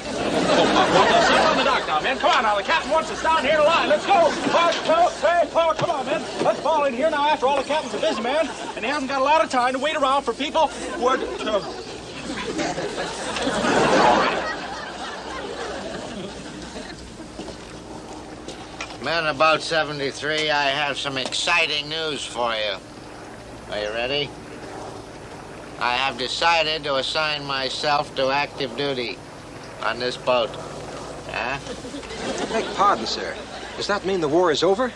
Assemble on the dock now, men. Come on now. The captain wants us down here in a line. Let's go. March, two, three, four. Come on, men. Let's fall in here now. After all, the captain's a busy man, and he hasn't got a lot of time to wait around for people who are... Men of Boat 73, I have some exciting news for you. Are you ready? I have decided to assign myself to active duty on this boat. Huh? Beg pardon, sir. Does that mean the war is over?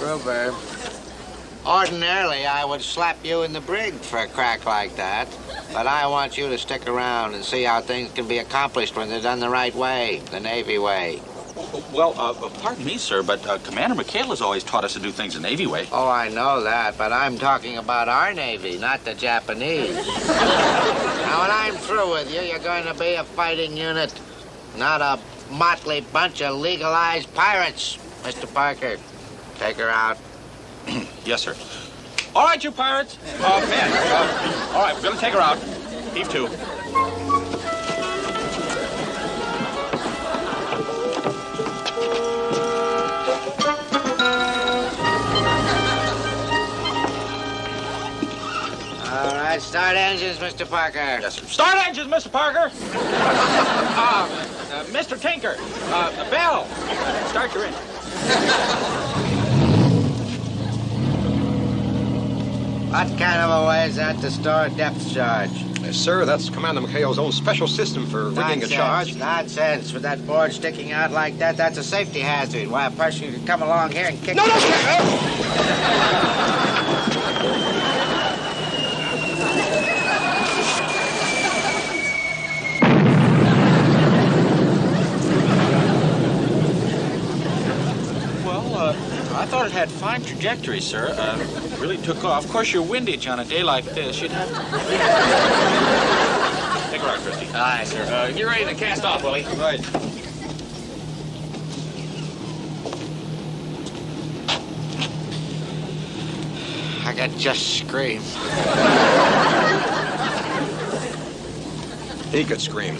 Gruber, ordinarily I would slap you in the brig for a crack like that. But I want you to stick around and see how things can be accomplished when they're done the right way, the Navy way. Well, pardon me, sir, but Commander McHale has always taught us to do things the Navy way. Oh, I know that, but I'm talking about our Navy, not the Japanese. Now, when I'm through with you, you're going to be a fighting unit, not a motley bunch of legalized pirates, Mr. Parker. Take her out. Yes, sir. All right, you pirates. Men. All right, we're going to take her out. Heave to. All right, start engines, Mr. Parker. Yes, sir. Start engines, Mr. Parker. Mr. Tinker. Bell. Start your engine. What kind of a way is that to store a depth charge? Yes, sir, that's Commander McHale's own special system for rigging a charge. Nonsense. With that board sticking out like that, that's a safety hazard. Why, a person could come along here and kick... No, no, sir! I thought it had fine trajectory, sir. Really took off. Of course, your windage on a day like this, you'd have to... Take her out, Christy. Aye, sir. Get ready to cast off, Willie. Right. I could just scream. He could scream.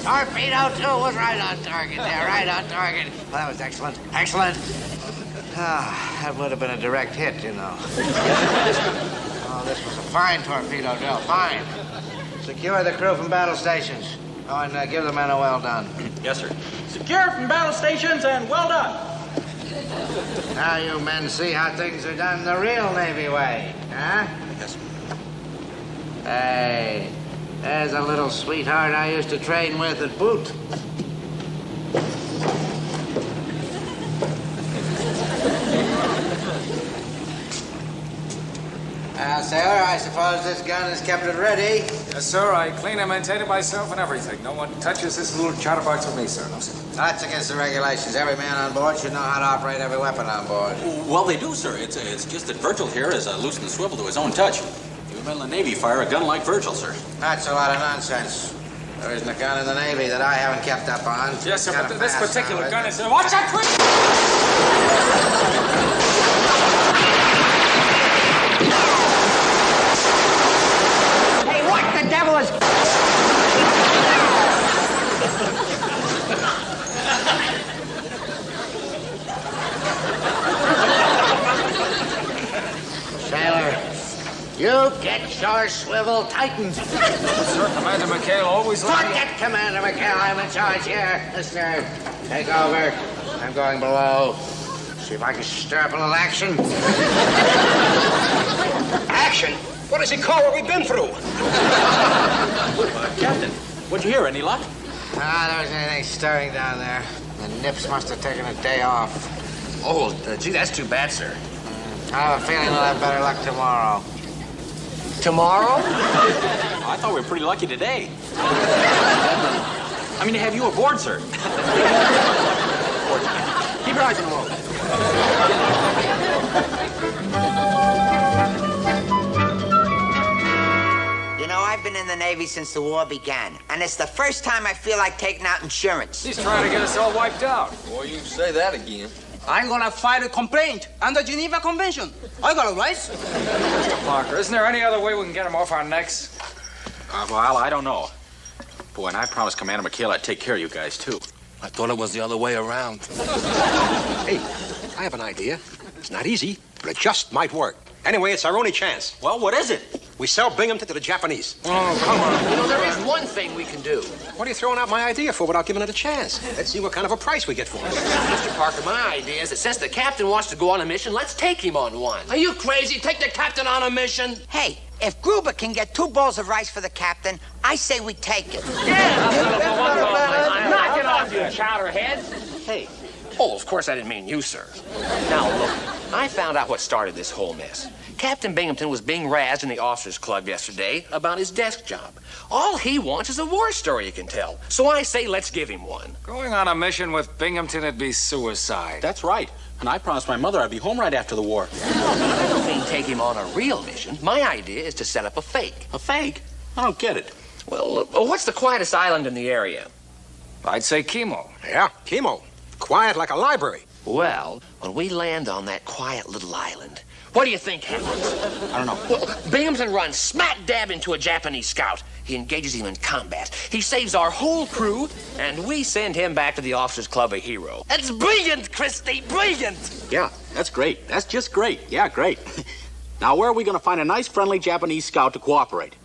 Torpedo 2 was right on target there, right on target. Well, that was excellent, excellent. Ah, that would have been a direct hit, you know. Oh, this was a fine torpedo drill, fine. Secure the crew from battle stations. Oh, and give the men a well done. Yes, sir. Secure from battle stations and well done. Now you men see how things are done the real Navy way, huh? Yes, sir. Hey, there's a little sweetheart I used to train with at Boot. I suppose this gun is kept at ready. Yes, sir. I clean and maintain it myself and everything. No one touches this little chatterbox with me, sir. No, sir. That's against the regulations. Every man on board should know how to operate every weapon on board. Well, they do, sir. It's just that Virgil here is loose in the swivel to his own touch. Few men in the Navy fire a gun like Virgil, sir. That's a lot of nonsense. There isn't a gun in the Navy that I haven't kept up on. Yes, sir, but this Gotta particular pass gun on is... Watch that, Hey, what the devil is... Sailor, you get your swivel tightened. Sir, Commander McHale always... Forget Commander McHale. I'm in charge here. Listener, take over. I'm going below. See if I can stir up a little action. Action? What does he call what we've been through? Captain, what'd you hear? Any luck? There wasn't anything stirring down there. The nips must have taken a day off. Oh, gee, that's too bad, sir. I have a feeling we'll have better luck tomorrow. Tomorrow? I thought we were pretty lucky today. I mean, to have you aboard, sir. Keep your eyes on the road. You know, I've been in the Navy since the war began, and it's the first time I feel like taking out insurance. He's trying to get us all wiped out. Boy, you say that again. I'm gonna file a complaint under Geneva Convention. I got a right. Mr. Parker, isn't there any other way we can get him off our necks? Well, I don't know. Boy, and I promised Commander McHale I'd take care of you guys, too. I thought it was the other way around. Hey, I have an idea. It's not easy, but it just might work. Anyway, it's our only chance. Well, what is it? We sell Binghamton to the Japanese. Oh, come on. You know, there is one thing we can do. What are you throwing out my idea for without giving it a chance? Let's see what kind of a price we get for it. Mr. Parker, my idea is that since the captain wants to go on a mission, let's take him on one. Are you crazy? Take the captain on a mission? Hey, if Gruber can get 2 bowls of rice for the captain, I say we take it. Knock it off, you chowderhead. Hey. Oh, of course I didn't mean you, sir. Now, look, I found out what started this whole mess. Captain Binghamton was being razzed in the officers' club yesterday about his desk job. All he wants is a war story he can tell. So I say let's give him one. Going on a mission with Binghamton would be suicide. That's right. And I promised my mother I'd be home right after the war. I don't mean take him on a real mission. My idea is to set up a fake. A fake? I don't get it. Well, what's the quietest island in the area? I'd say Chemo. Yeah, Chemo. Quiet like a library. Well, when we land on that quiet little island, what do you think happens? I don't know. Well, Binghamton runs smack dab into a Japanese scout. He engages him in combat. He saves our whole crew, and we send him back to the officers' club a hero. That's brilliant, Christy, brilliant! Yeah, that's great. That's just great. Yeah, great. Now, where are we going to find a nice, friendly Japanese scout to cooperate?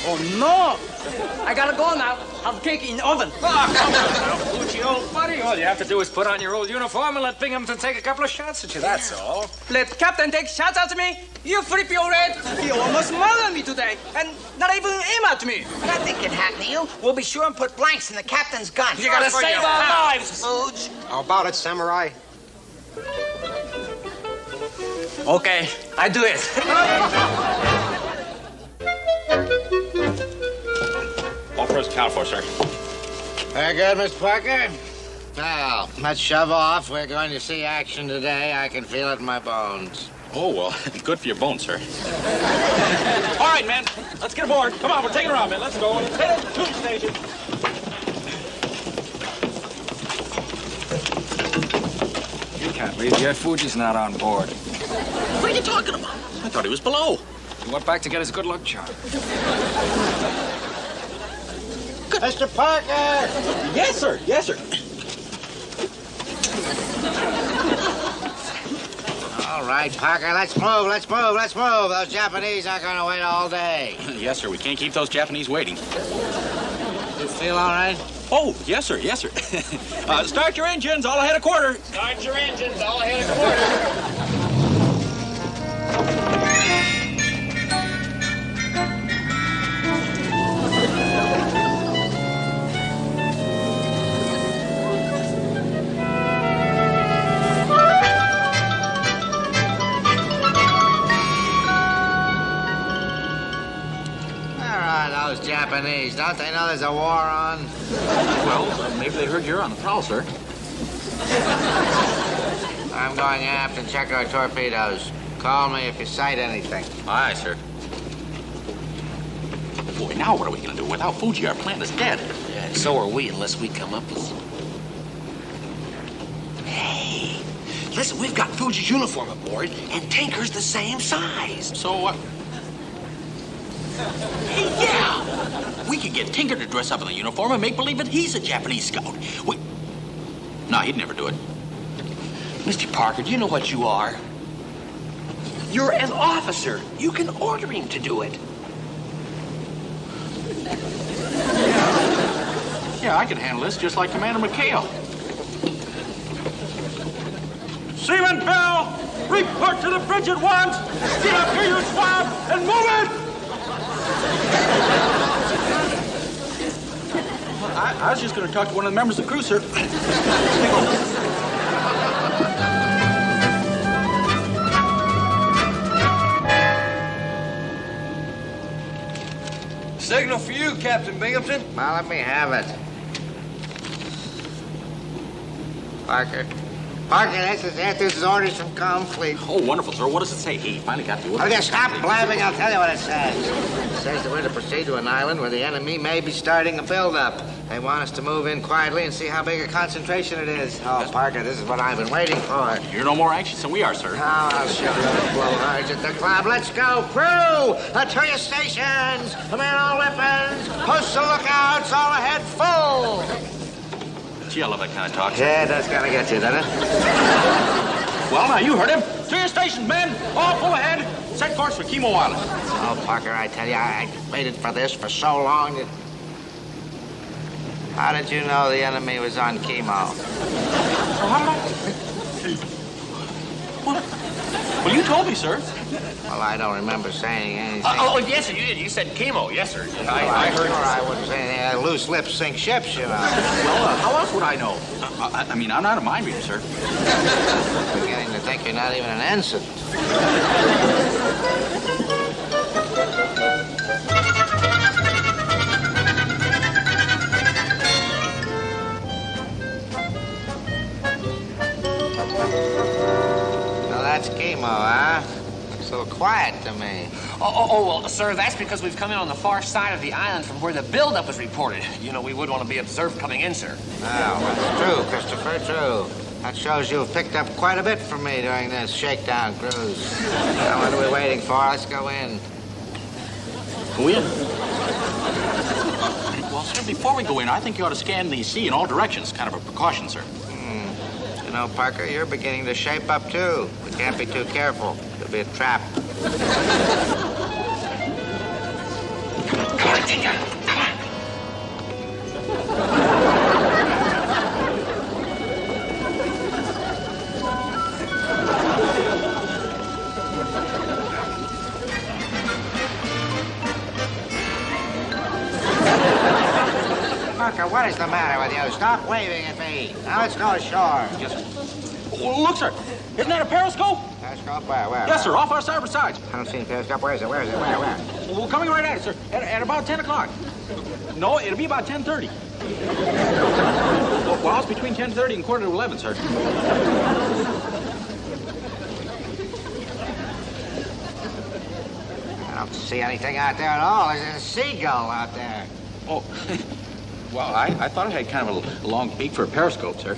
Oh, no. I gotta go now. Have cake in the oven. Oh, come on now, Poochie, old buddy. All you have to do is put on your old uniform and let Binghamton take a couple of shots at you, that's all. Let Captain take shots at me. You flip your red. He almost murdered me today, and not even aim at me. Nothing can happen to you. We'll be sure and put blanks in the captain's gun. You gotta save our lives. Booge. How about it, Samurai? Okay, I do it. All first count for, sir. Very good, Mr. Parker. Now, let's shove off. We're going to see action today. I can feel it in my bones. Oh, well, good for your bones, sir. All right, men, let's get aboard. Come on, we're taking her out, man. Let's go. Let's head to the station. You can't leave yet. Fuji's not on board. What are you talking about? I thought he was below. He went back to get his good luck charm. Mr. Parker! Yes, sir. Yes, sir. All right, Parker, let's move, let's move, let's move. Those Japanese aren't going to wait all day. Yes, sir. We can't keep those Japanese waiting. You feel all right? Oh, yes, sir. Yes, sir. Start your engines. All ahead a quarter. Start your engines, all ahead a quarter. are those Japanese? Don't they know there's a war on? Well, maybe they heard you're on the prowl, sir. I'm going aft and check our torpedoes. Call me if you sight anything. Aye, sir. Boy, now what are we going to do? Without Fuji, our plan is dead. Yeah, and so are we, unless we come up with... Hey, listen, we've got Fuji's uniform aboard, and Tinker's the same size. So what? Hey, yeah! We could get Tinker to dress up in the uniform and make believe that he's a Japanese scout. No, he'd never do it. Mr. Parker, do you know what you are? You're an officer. You can order him to do it. Yeah, I can handle this just like Commander McHale. Seaman Bell, report to the bridge at once. Get up here, you swab, and move it! I was just going to talk to one of the members of the crew, sir. Signal for you, Captain Binghamton. Well, let me have it. Parker. Parker, this is it. This is orders from Comfleet. Oh, wonderful, sir. What does it say? He finally got the order. Oh, just stop blabbing. I'll tell you what it says. It says that we're to proceed to an island where the enemy may be starting a build-up. They want us to move in quietly and see how big a concentration it is. Oh, Parker, this is what I've been waiting for. You're no more anxious than we are, sir. Now I'll show you the blowhards at the club. Let's go, crew! To your stations! Man all weapons! Post the lookouts! All ahead full! Gee, I love that kind of talk, sir. Yeah, that's gonna get you, doesn't it? Well, now, you heard him. To your stations, men! All full ahead! Set course for Chemo Island. Oh, Parker, I tell you, I waited for this for so long that... How did you know the enemy was on Chemo? Well, you told me, sir. Well, I don't remember saying anything. Oh, yes, sir, you did. You said chemo. Yes, sir. I heard sure I wouldn't say anything. Loose lips sink ships, you know. Well, how else would I know? I mean, I'm not a mind reader, sir. I'm beginning to think you're not even an ensign. Well, that's Chemo, huh? Looks a little quiet to me. Well, sir, that's because we've come in on the far side of the island from where the buildup was reported. You know, we would want to be observed coming in, sir. Oh, that's true, Christopher, true. That shows you've picked up quite a bit from me during this shakedown cruise. Now, what are we waiting for? Let's go in. Go in? Well, sir, before we go in, I think you ought to scan the sea in all directions. Kind of a precaution, sir. You know, Parker, you're beginning to shape up, too. We can't be too careful. It'll be a trap. Come on, Tinker. Come on. Parker, what is the matter with you? Stop waving at me. Now let's go ashore. Oh, look, sir. Isn't that a periscope? Periscope? Where? Yes, sir. Off our starboard sides. I don't see any periscope. Where is it? Where? Well, we're coming right at it, sir. At about 10 o'clock. No, it'll be about 10:30. Well, it's between 10:30 and quarter to 11, sir. I don't see anything out there at all. There's a seagull out there. Oh, well, I thought it had kind of a long beak for a periscope, sir.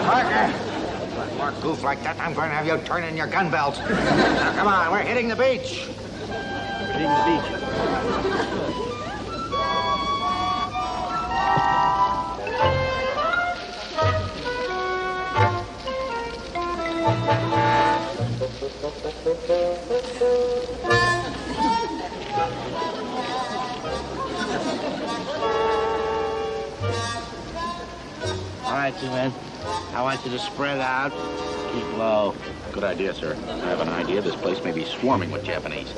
Parker, one more goof like that, I'm going to have you turning your gun belt. Now, come on, we're hitting the beach. We're hitting the beach. All right, you men. I want you to spread out. Keep low. Good idea, sir. I have an idea this place may be swarming with Japanese.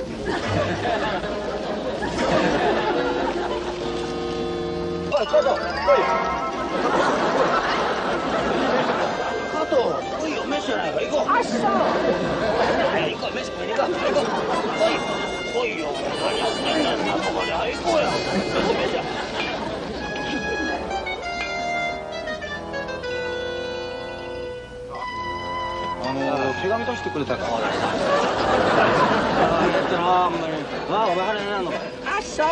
手紙出してくれたから。やったな、お前。お前、あれなのか。あ、そう。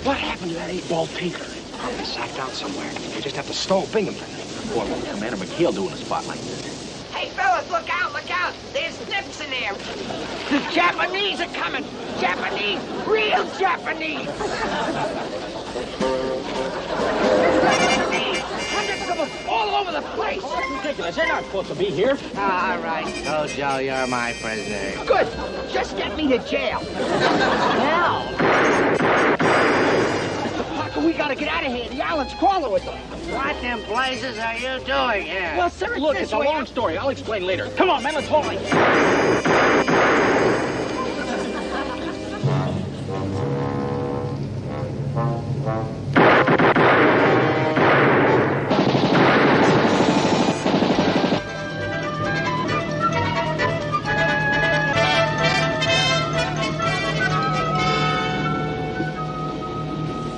What happened to that 8-ball tinker? Probably sacked out somewhere. We just have to stall Binghamton. Boy, what's Commander McHale doing a spot like this? Hey, fellas, look out, look out. There's nips in there. The Japanese are coming. Japanese, real Japanese. Hundreds of them all over the place. That's ridiculous. They're not supposed to be here. All right, so Joe, you're my prisoner. Good. Just get me to jail. Now. Mr. Parker, we gotta get out of here. The island's crawling with them. What in blazes are you doing here? Well, sir, Look, it's a long story. I'll explain later. Come on, man, let's haul it.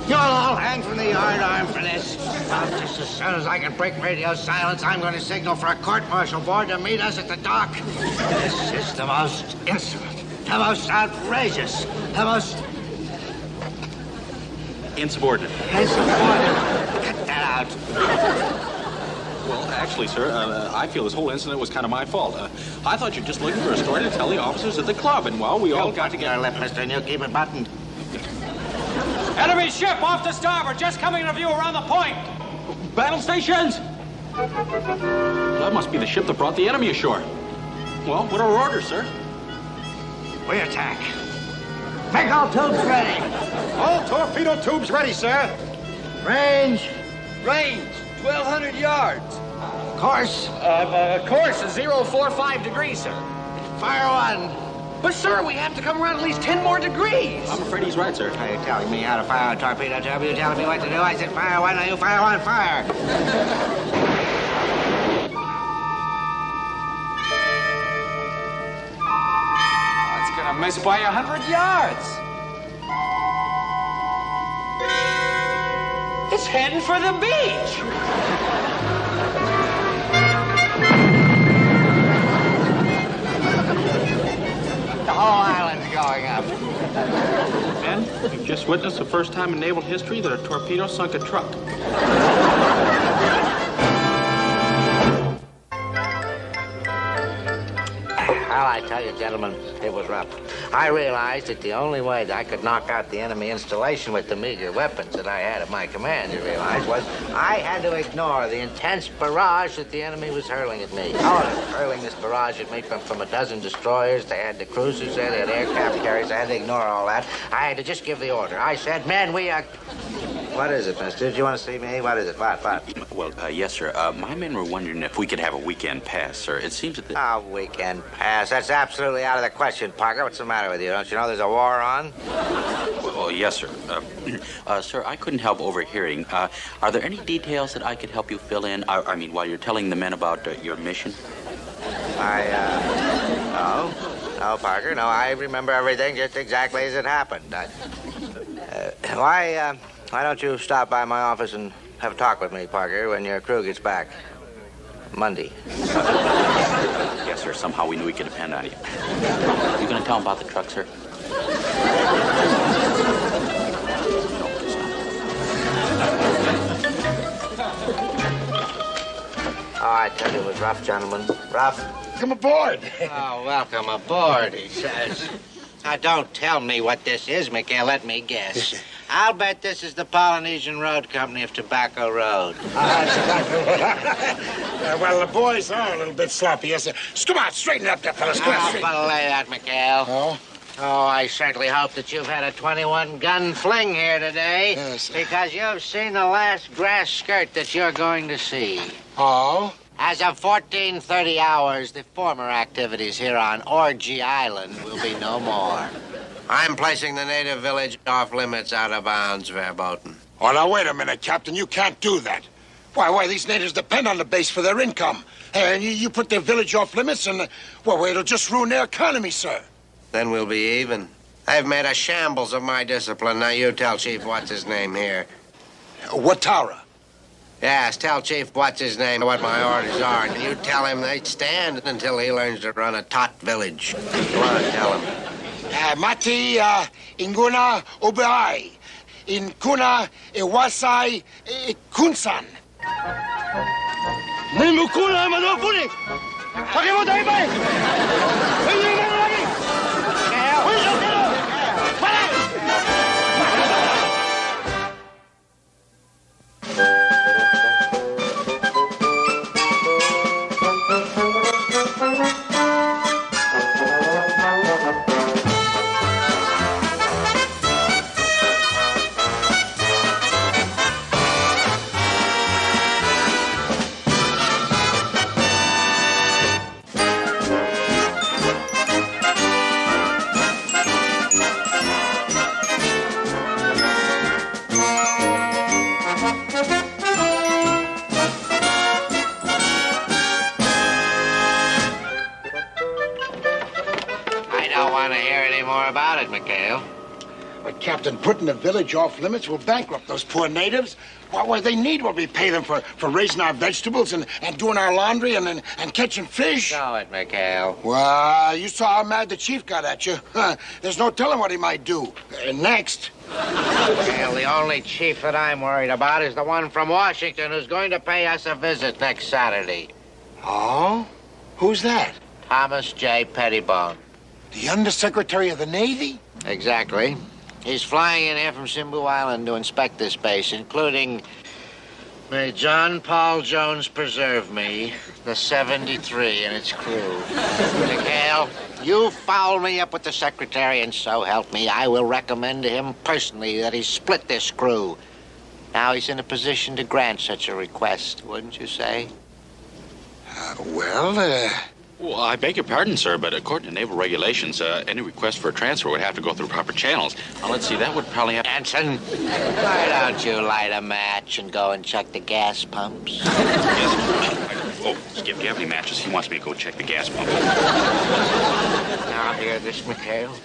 You'll all hang from the yardarm for this. Well, just as soon as I can break radio silence, I'm going to signal for a court-martial board to meet us at the dock. This is the most insolent, the most outrageous, the most... Insubordinate. Insubordinate. Cut that out. Well, actually, sir, I feel this whole incident was kind of my fault. I thought you were just looking for a story to tell the officers at the club, and, well, we all got to your lip, mister, and you keep it buttoned. Enemy ship off to starboard, just coming into view around the point. Battle stations! That must be the ship that brought the enemy ashore. Well, what are our orders, sir? We attack. Make all tubes ready. All torpedo tubes ready, sir. Range. Range, 1,200 yards. Course. Course is 045 degrees, sir. Fire one. But, sir, we have to come around at least 10 more degrees. I'm afraid he's right, sir. Are you telling me how to fire a torpedo tube? You telling me what to do? I said fire one, now you fire one, fire. Oh, it's gonna miss by 100 yards. It's heading for the beach. The whole island's going up. Men, we've just witnessed the first time in naval history that a torpedo sunk a truck. Well, I tell you, gentlemen, it was rough. I realized that the only way that I could knock out the enemy installation with the meager weapons that I had at my command, you realize, was I had to ignore the intense barrage that the enemy was hurling at me. Oh, they were hurling this barrage at me from a dozen destroyers. They had the cruisers there, they had aircraft carriers. I had to ignore all that. I had to just give the order. I said, men, we are... What is it, mister? Do you want to see me? What is it? What? Well, yes, sir. My men were wondering if we could have a weekend pass, sir. It seems that... A weekend pass? That's absolutely out of the question, Parker. What's the matter with you? Don't you know there's a war on? Well, yes, sir. Sir, I couldn't help overhearing. Are there any details that I could help you fill in? I mean, while you're telling the men about your mission? No, Parker. No, I remember everything just exactly as it happened. Why don't you stop by my office and have a talk with me, Parker, when your crew gets back? Monday. Yes, sir. Somehow we knew we could depend on you. You gonna tell him about the truck, sir? Oh, I tell you, it was rough, gentlemen. Rough. Come aboard. Oh, welcome aboard, he says. Now, don't tell me what this is, Mikhail. Let me guess. I'll bet this is the Polynesian Road Company of Tobacco Road. Well, the boys are a little bit sloppy, yes, sir. Come on, straighten up there, fellas. Come on, straighten. Belay that, Mikhail. Oh? Oh, I certainly hope that you've had a 21-gun fling here today. Yes. Because you've seen the last grass skirt that you're going to see. Oh? As of 14:30 hours, the former activities here on Orgy Island will be no more. I'm placing the native village off limits, out of bounds, Verboten. Oh, now, wait a minute, Captain. You can't do that. Why, these natives depend on the base for their income. And you put their village off limits and, well, it'll just ruin their economy, sir. Then we'll be even. I've made a shambles of my discipline. Now you tell Chief what's-his-name here. Watara. Yes, tell Chief what's-his-name what my orders are. And you tell him they stand until he learns to run a tot village. Go on, tell him. Mati inguna oberai. In kuna iwasai kunsan. Nimukuna manopuni. Pakimotay. But, Captain, putting the village off limits will bankrupt those poor natives. What they need what we pay them for raising our vegetables and doing our laundry and catching fish. Show it, Mikhail. Well, you saw how mad the chief got at you. There's no telling what he might do. Next. Mikhail, the only chief that I'm worried about is the one from Washington who's going to pay us a visit next Saturday. Oh? Who's that? Thomas J. Pettibone. The Undersecretary of the Navy? Exactly. He's flying in here from Simbu Island to inspect this base, including, may John Paul Jones preserve me, the 73 and its crew. Mikhail, you foul me up with the secretary, and so help me, I will recommend to him personally that he split this crew. Now he's in a position to grant such a request, wouldn't you say? Well, I beg your pardon, sir, but according to naval regulations, any request for a transfer would have to go through proper channels. Now, let's see, that would probably have... Anson, why don't you light a match and go and check the gas pumps? Yes. Oh, Skip, do you have any matches? He wants me to go check the gas pump. Now, hear this, Mikhail.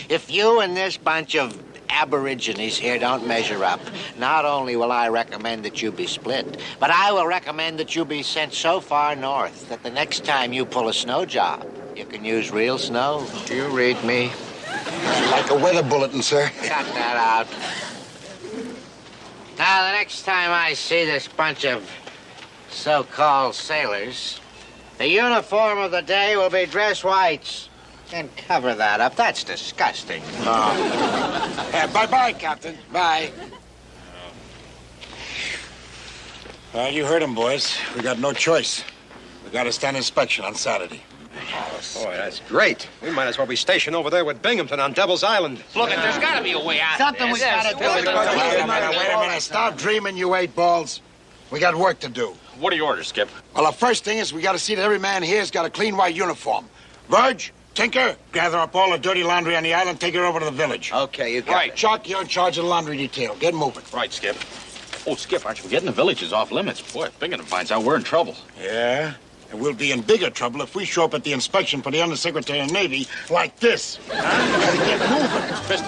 If you and this bunch of aborigines here don't measure up, not only will I recommend that you be split, but I will recommend that you be sent so far north that the next time you pull a snow job, you can use real snow. Do you read me? Like a weather bulletin, sir. Cut that out. Now, the next time I see this bunch of so-called sailors, the uniform of the day will be dress whites. And cover that up. That's disgusting. Bye-bye, Captain. Bye. Well, you heard him, boys. We got no choice. We got to stand inspection on Saturday. Boy, that's great. We might as well be stationed over there with Binghamton on Devil's Island. Look, there's got to be a way out. Something we got to do. Wait a minute. Stop dreaming, you eight balls. We got work to do. What are your orders, Skip? Well, the first thing is we got to see that every man here's got a clean white uniform. Verge, Tinker, gather up all the dirty laundry on the island, take it over to the village. Okay, you got it. Chuck, you're in charge of the laundry detail. Get moving. Right, Skip. Oh, Skip, aren't you forgetting the village is off limits? Boy, if Binghamton finds out, we're in trouble. Yeah? And we'll be in bigger trouble if we show up at the inspection for the Undersecretary of Navy like this. Huh? Gotta get moving.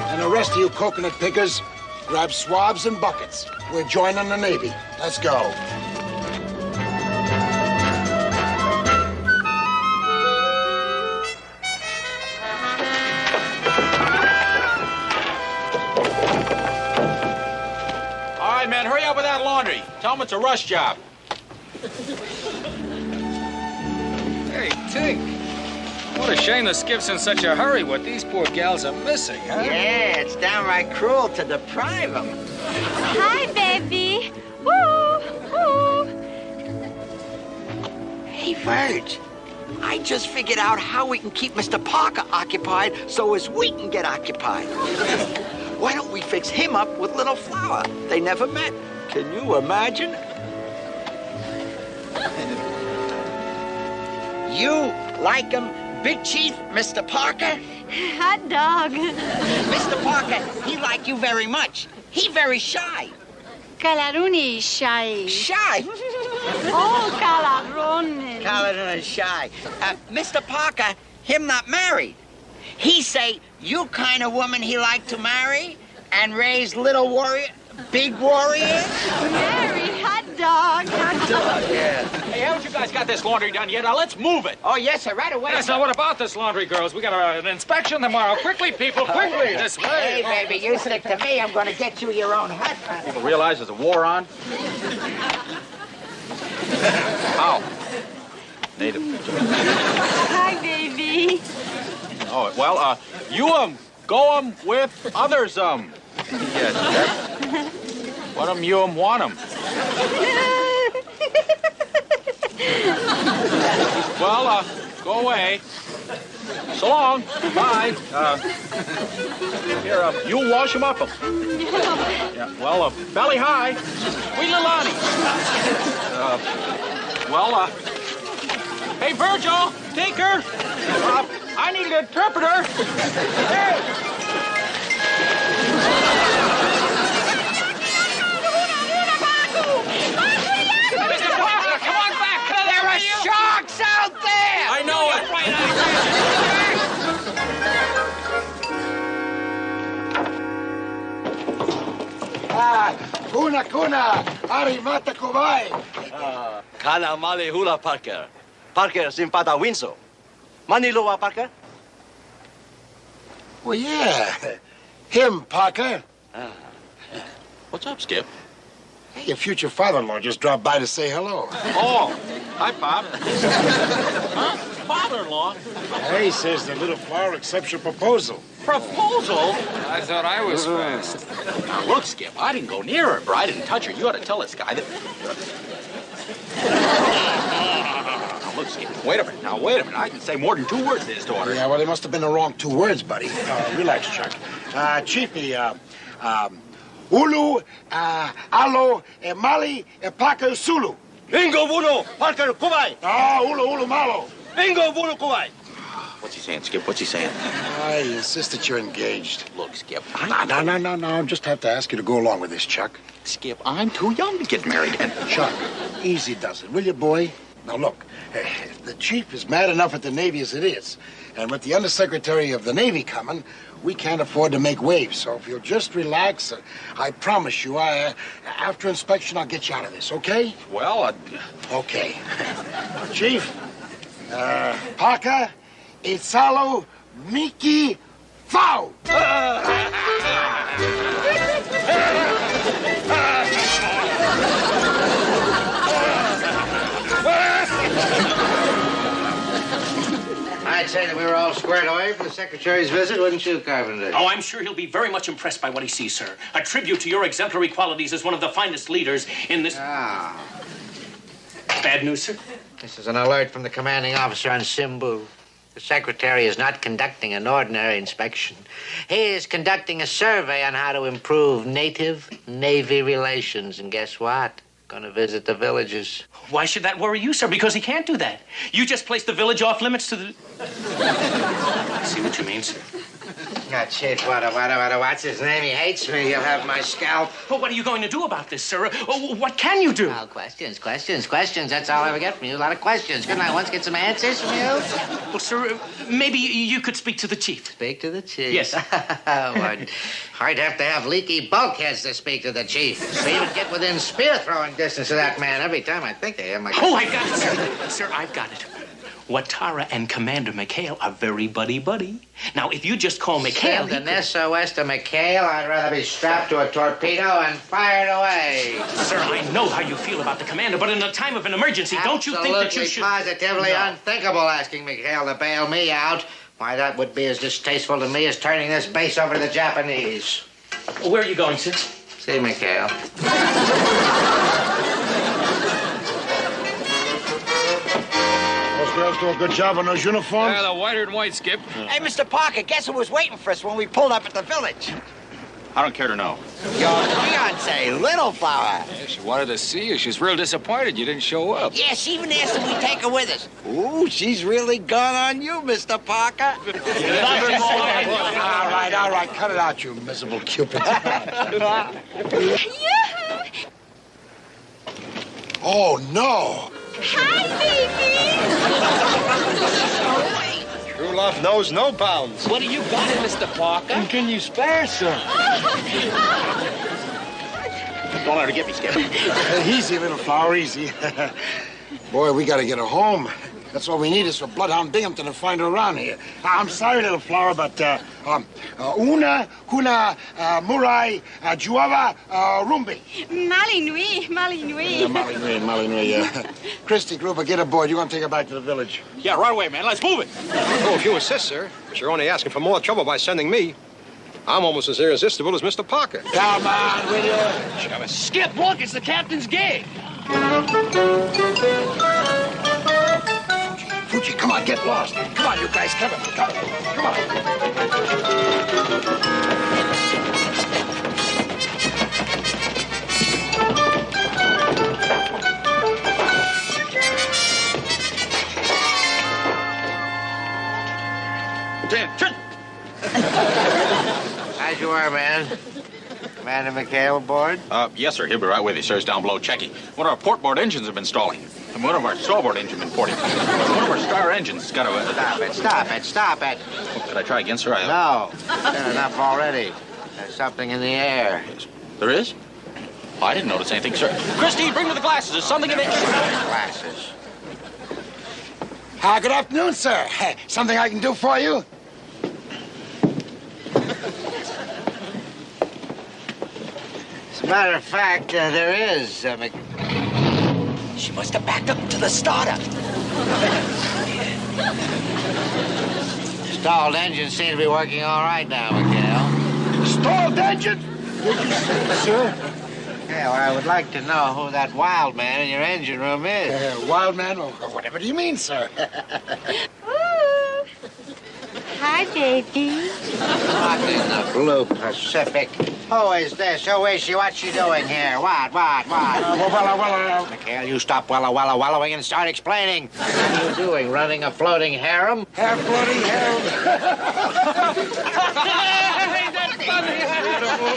And the rest of you coconut pickers, grab swabs and buckets. We're joining the Navy. Let's go. All right, man, hurry up with that laundry. Tell them it's a rush job. Hey, Tink. What a shame the Skip's in such a hurry. What these poor gals are missing, huh? Yeah, it's downright cruel to deprive them. Hi, baby. Woo! Woo! Hey, Verge, I just figured out how we can keep Mr. Parker occupied so as we can get occupied. Why don't we fix him up with Little Flower? They never met. Can you imagine? You like him, Big Chief, Mr. Parker? Hot dog. Mr. Parker, he like you very much. He very shy. Calaruni shy. Shy? Oh, Calarone. Caladon is shy. Mr. Parker, him not married. He say you kind of woman he like to marry and raise little warrior, big warriors. Mary, hot dog. Hot dog, yeah. Hey, haven't you guys got this laundry done yet? Now, let's move it. Oh, yes, sir, right away. Yes, now what about this laundry, girls? We got an inspection tomorrow. Quickly, people, quickly. This way. Hey, baby, you stick to me. I'm going to get you your own hut. People realize there's a war on? How? Native. Hi, baby. Oh, well, you, go, with others, Yes, what you, want 'em. Well, go away. So long. Bye. Here, you wash 'em up. Yeah, well, belly high. Sweet little Lonnie. Hey, Virgil, take her. I need an interpreter. Hey. Mr. Parker, come on back. There are sharks out there. I know it. Kuna, arimata kubai. Kana male hula Parker. Parker simpada winso. Maniloa Parker? Well, yeah. Him, Parker. What's up, Skip? Hey, your future father-in-law just dropped by to say hello. Oh, hi, Pop. Huh? Father-in-law? Hey, says the Little Flower accepts your proposal. Proposal? I thought I was first. Now, look, Skip, I didn't go near her, or I didn't touch her. You ought to tell this guy that... Now, look, Skip, wait a minute. I can say more than 2 words to his daughter. Yeah, well, they must have been the wrong 2 words, buddy. Relax, Chuck. Chiefy, Ulu, Alo, Mali, Parker, Sulu. Bingo Vuno, Parker Kubai. Ulu, Malo. Bingo Vuno Kubai. What's he saying, Skip? What's he saying? I insist that you're engaged. Look, Skip. No. I just have to ask you to go along with this, Chuck. Skip, I'm too young to get married. And Chuck, easy does it, will you, boy? Now, look, the chief is mad enough at the Navy as it is. And with the Undersecretary of the Navy coming, we can't afford to make waves. So if you'll just relax, I promise you, after inspection, I'll get you out of this, okay? Well, Okay. Chief, Parker, Isalo, Miki, Fau! I'd say that we were all squared away for the Secretary's visit, wouldn't you, Carpenter? Oh, I'm sure he'll be very much impressed by what he sees, sir. A tribute to your exemplary qualities as one of the finest leaders in this... Bad news, sir? This is an alert from the commanding officer on Simbu. The Secretary is not conducting an ordinary inspection. He is conducting a survey on how to improve native-Navy relations. And guess what? Gonna visit the villages. Why should that worry you, sir? Because he can't do that. You just placed the village off limits to the... I see what you mean, sir. Chief, what's his name? He hates me. He'll have my scalp. Well, what are you going to do about this, sir? What can you do? Oh, questions. That's all I ever get from you. A lot of questions. Couldn't I once get some answers from you? Well, sir, maybe you could speak to the chief. Speak to the chief? Yes. I'd have to have leaky bulkheads to speak to the chief. To even get within spear-throwing distance of that man. Every time I think of him, Oh, I got it, sir. Sir, I've got it. Watara and Commander McHale are very buddy-buddy. Now, if you just call McHale... Send an SOS to McHale. I'd rather be strapped to a torpedo and fired away. Sir, I know how you feel about the commander, but in a time of an emergency, don't you think that you should... Positively unthinkable asking McHale to bail me out. Why, that would be as distasteful to me as turning this base over to the Japanese. Where are you going, sir? See McHale. Those girls do a good job on those uniforms. Yeah, the whiter and white, Skip. Hey, Mr. Parker, guess who was waiting for us when we pulled up at the village? I don't care to know. Your fiance, Little Flower. Yeah, she wanted to see you. She's real disappointed you didn't show up. Yeah, she even asked if we take her with us. Ooh, she's really gone on you, Mr. Parker. All right. Cut it out, you miserable Cupid. Oh, no. Hi, baby. True love knows no bounds. What do you got, Mr. Parker? And can you spare, sir? Don't let her get me, Skip. Easy, Little Flower, easy. Boy, we gotta get her home. That's all we need is for Bloodhound Binghamton to find her around here. I'm sorry, Little Flower, but una, kuna, murai, juava, rumbi. Malinui. Malinui. Christy, Gruber, get aboard. You're gonna take her back to the village. Yeah, right away, man. Let's move it. Oh, if you insist, sir. But you're only asking for more trouble by sending me. I'm almost as irresistible as Mr. Parker. Come on, will you? Skip, look, it's the captain's gig. Fuji, come on, get lost. Come on, you guys, come on. As you are, man. Commander McHale aboard? Yes, sir. He'll be right with you, sir. It's down below checking. One of our portboard engines have been stalling. And one of our starboard engines been porting. One of our star engines has got a... Stop it. Oh, could I try again, sir? No. Done enough already. There's something in the air. There is? Oh, I didn't notice anything, sir. Christy, bring me the glasses. There's something in the air. Glasses. Good afternoon, sir. Something I can do for you? As a matter of fact, there is. She must have backed up to the starter. Stalled engines seem to be working all right now, McHale. Stalled engine? Sir? Yeah, well, I would like to know who that wild man in your engine room is. Wild man? Or whatever do you mean, sir? Hi, baby. What in the blue Pacific? Who is this? Who is she? What's she doing here? What? McHale, you stop wallowing and start explaining. What are you doing? Running a floating harem? Floating harem.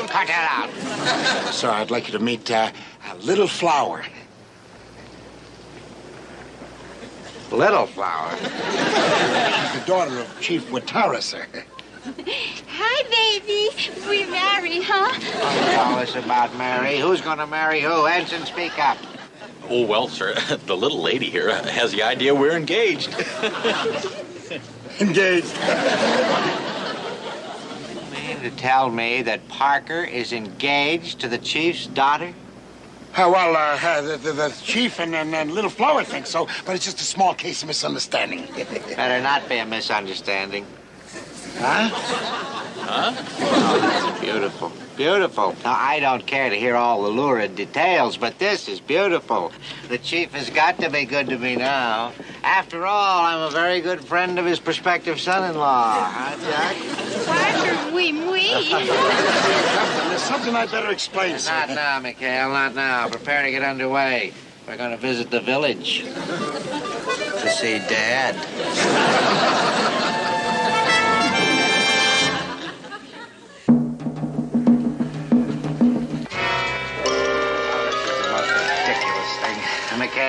Cut that out. Sir, I'd like you to meet Little Flower. Little Flower? She's the daughter of Chief Watara, sir. Hi, baby. We married, huh? All this about marry. Who's going to marry who? Ensign, speak up. Oh, well, sir, the little lady here has the idea we're engaged. Engaged. You mean to tell me that Parker is engaged to the chief's daughter? The chief and Little Flower think so, but it's just a small case of misunderstanding. Better not be a misunderstanding. Huh? Oh, that's beautiful. Beautiful. Now, I don't care to hear all the lurid details, but this is beautiful. The chief has got to be good to me now. After all, I'm a very good friend of his prospective son-in-law. Huh, Jack? Parker, oui. There's something I better explain, sir. Not now, McHale, not now. Prepare to get underway. We're going to visit the village to see Dad.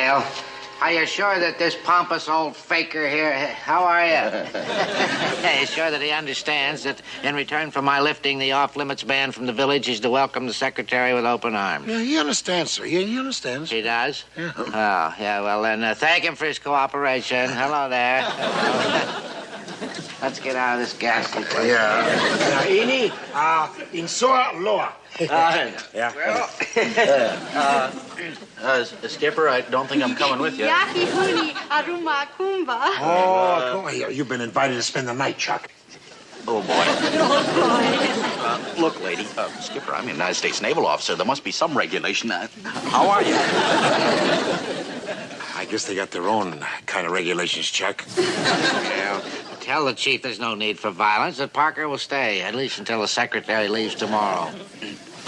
McHale. Are you sure that this pompous old faker here... How are you? Are you sure that he understands that in return for my lifting the off-limits ban from the village, he's to welcome the secretary with open arms? Yeah, he understands, sir. He understands. He does? Yeah. Oh, yeah, well, then thank him for his cooperation. Hello there. Let's get out of this ghastly place. Yeah. Ini, insoa loa. Yeah. Skipper, I don't think I'm coming with you. Yaki huni aruma kumba. Oh, you've been invited to spend the night, Chuck. Oh, boy. Look, lady, Skipper, I'm a United States naval officer. There must be some regulation. How are you? I guess they got their own kind of regulations, Chuck. Yeah. Tell the chief there's no need for violence, that Parker will stay, at least until the secretary leaves tomorrow.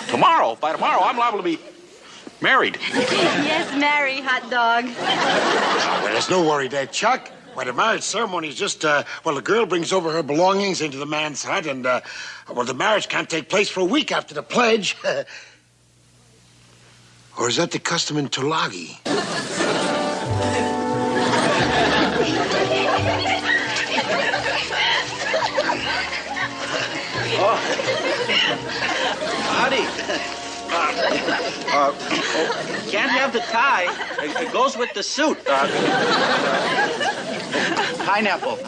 Tomorrow? By tomorrow, I'm liable to be married. Yes, marry, hot dog. Well, there's no worry there, Chuck. Well, the marriage ceremony is just, the girl brings over her belongings into the man's hut, and, the marriage can't take place for a week after the pledge. Or is that the custom in Tulagi? Howdy. Can't have the tie. It goes with the suit. Pineapple.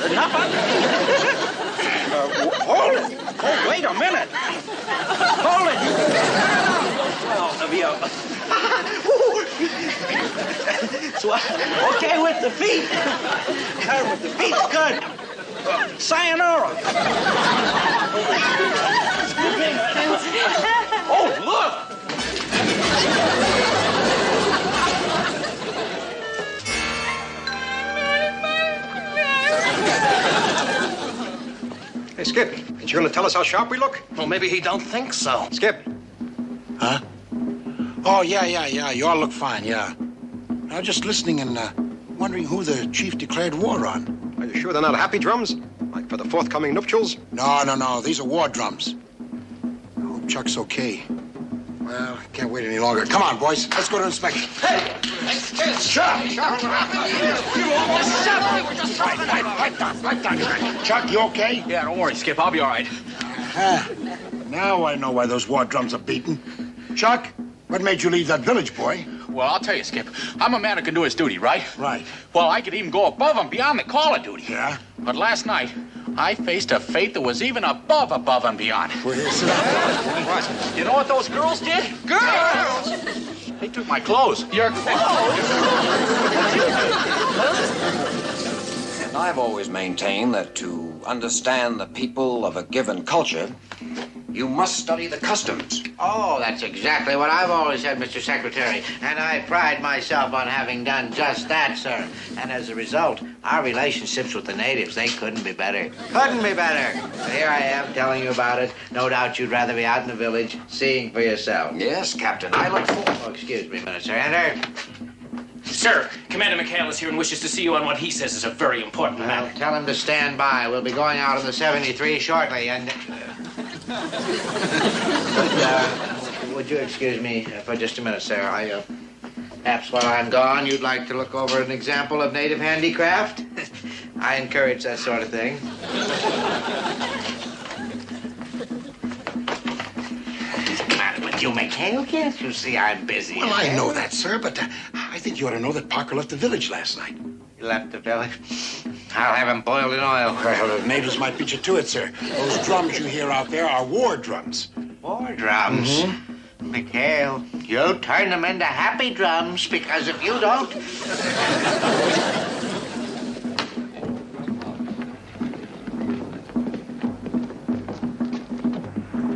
Enough of hold it. Oh, wait a minute. Hold it. So, okay with the feet. With the feet, good. Sayonara. Oh, look. Hey, Skip, ain't you gonna tell us how sharp we look? Well, maybe he don't think so. Skip. Huh? Oh, yeah. You all look fine, yeah. I was just listening and wondering who the chief declared war on. Are you sure they're not happy drums? Like for the forthcoming nuptials? No. These are war drums. I hope Chuck's okay. Well, I can't wait any longer. Come on, boys. Let's go to inspection. Hey! Chuck! You almost shot me. We're just right down. Chuck, you okay? Yeah, don't worry, Skip. I'll be all right. Now I know why those war drums are beaten. Chuck, what made you leave that village, boy? Well, I'll tell you, Skip. I'm a man who can do his duty, right? Right. Well, I could even go above and beyond the call of duty. Yeah? But last night, I faced a fate that was even above and beyond. Well, here, sit down. What? You know what those girls did? Girls! They took my clothes. Your clothes? And I've always maintained that to understand the people of a given culture, you must study the customs. Oh, that's exactly what I've always said, Mr. Secretary. And I pride myself on having done just that, sir. And as a result, our relationships with the natives, they couldn't be better. Couldn't be better. So here I am telling you about it. No doubt you'd rather be out in the village seeing for yourself. Yes, Captain. I look forward. Oh, excuse me a minute, sir. Enter. Sir, Commander McHale is here and wishes to see you on what he says is a very important matter. Tell him to stand by. We'll be going out on the 73 shortly, and... would you excuse me for just a minute, sir? Perhaps while I'm gone, you'd like to look over an example of native handicraft? I encourage that sort of thing. What's the matter with you, McHale? Can't you see I'm busy? Well, I know that, sir, but I think you ought to know that Parker left the village last night. He left the village? I'll have him boiled in oil. Well, the natives might beat you to it, sir. Those drums you hear out there are war drums. War drums? Mm-hmm. McHale, you'll turn them into happy drums, because if you don't...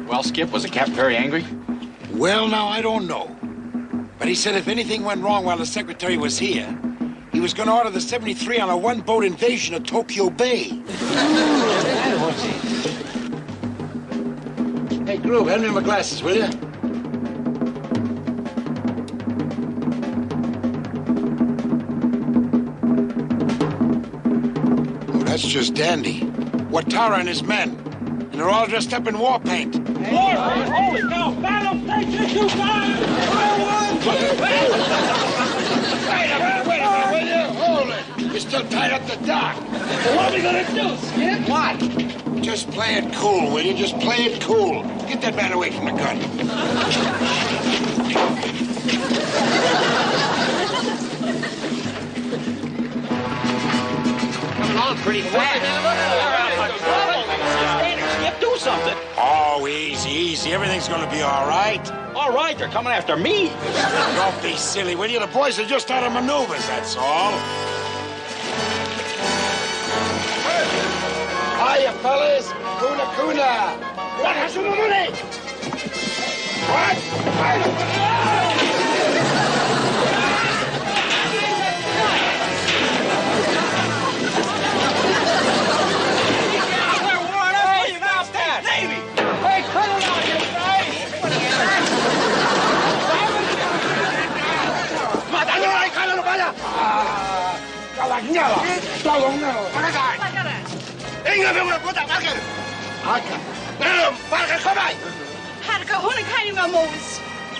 Well, Skip, was the captain very angry? Well, now, I don't know. But he said if anything went wrong while the secretary was here, he was going to order the 73 on a one-boat invasion of Tokyo Bay. Hey, Groove, hand me my glasses, will you? Oh, that's just dandy. Watara and his men. And they're all dressed up in war paint. War paint? Holy cow! Battle station 2-5! Wait a minute, will you? Hold it. You're still tied up the dock. Well, what are we gonna do, Skip? What? Just play it cool, will you? Just play it cool. Get that man away from the gun. Coming on pretty fast. Skip, do something. Oh, easy. Everything's gonna be all right. All right, they're coming after me. Don't be silly, will you? The boys are just out of maneuvers, that's all. Hiya, fellas. Kuna. What has you money? What? We're worn up. Hey, stop that. Navy. Hey, cut it out here, guys.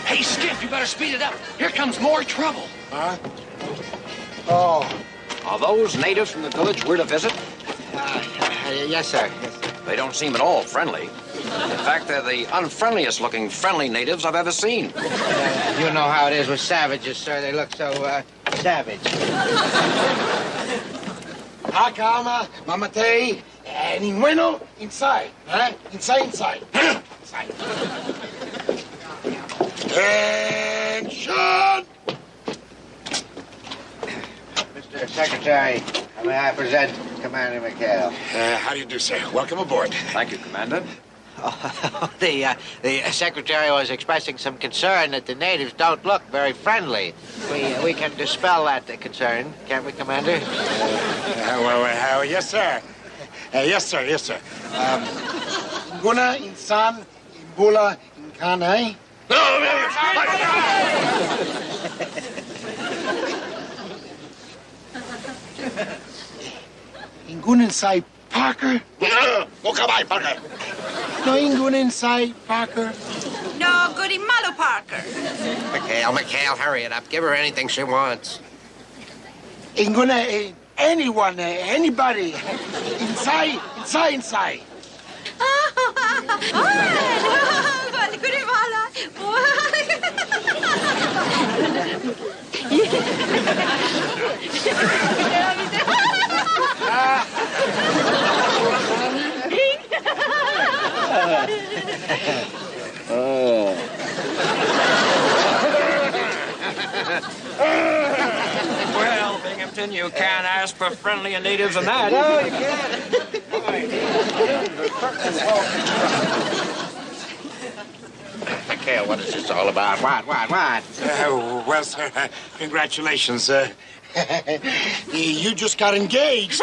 Hey, Skip, you better speed it up. Here comes more trouble. Huh? Oh. Are those natives from the village we're to visit? Yes, sir. They don't seem at all friendly. In fact, they're the unfriendliest looking friendly natives I've ever seen. You know how it is with savages, sir. They look so, savage. Akama, Mamatei, and Ingueno inside. Huh? Inside. Inside. Attention! Mr. Secretary, may I present Commander McHale? How do you do, sir? Welcome aboard. Thank you, Commander. The secretary was expressing some concern that the natives don't look very friendly. We can dispel that concern, can't we, Commander? Yes, sir. Yes, sir. Guna, Insan, Imbula, Inkanai. Ingun inside Parker? Mukabai, Parker. No Ingun inside Parker. No, goody malo, Parker. Mikhail, hurry it up. Give her anything she wants. Inguna, anyone, anybody. Inside. Goody mala. Well, Binghamton, you can't ask for friendlier natives than that. No, you can't. Mikhail, what is this all about? What? Well, sir, congratulations. You just got engaged.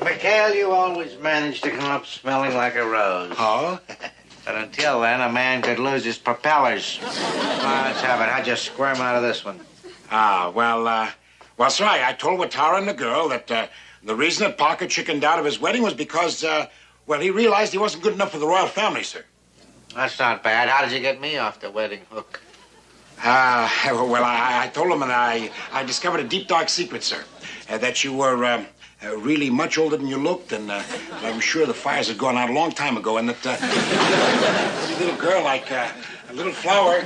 Mikhail, you always manage to come up smelling like a rose. Oh? But until then, a man could lose his propellers. Let's have it. How'd you squirm out of this one? Well, sir, I told Watara and the girl that the reason that Parker chickened out of his wedding was because, he realized he wasn't good enough for the royal family, sir. That's not bad. How did you get me off the wedding hook? I told him, and I discovered a deep, dark secret, sir. That you were really much older than you looked, and I'm sure the fires had gone out a long time ago, and that a pretty little girl like a little flower.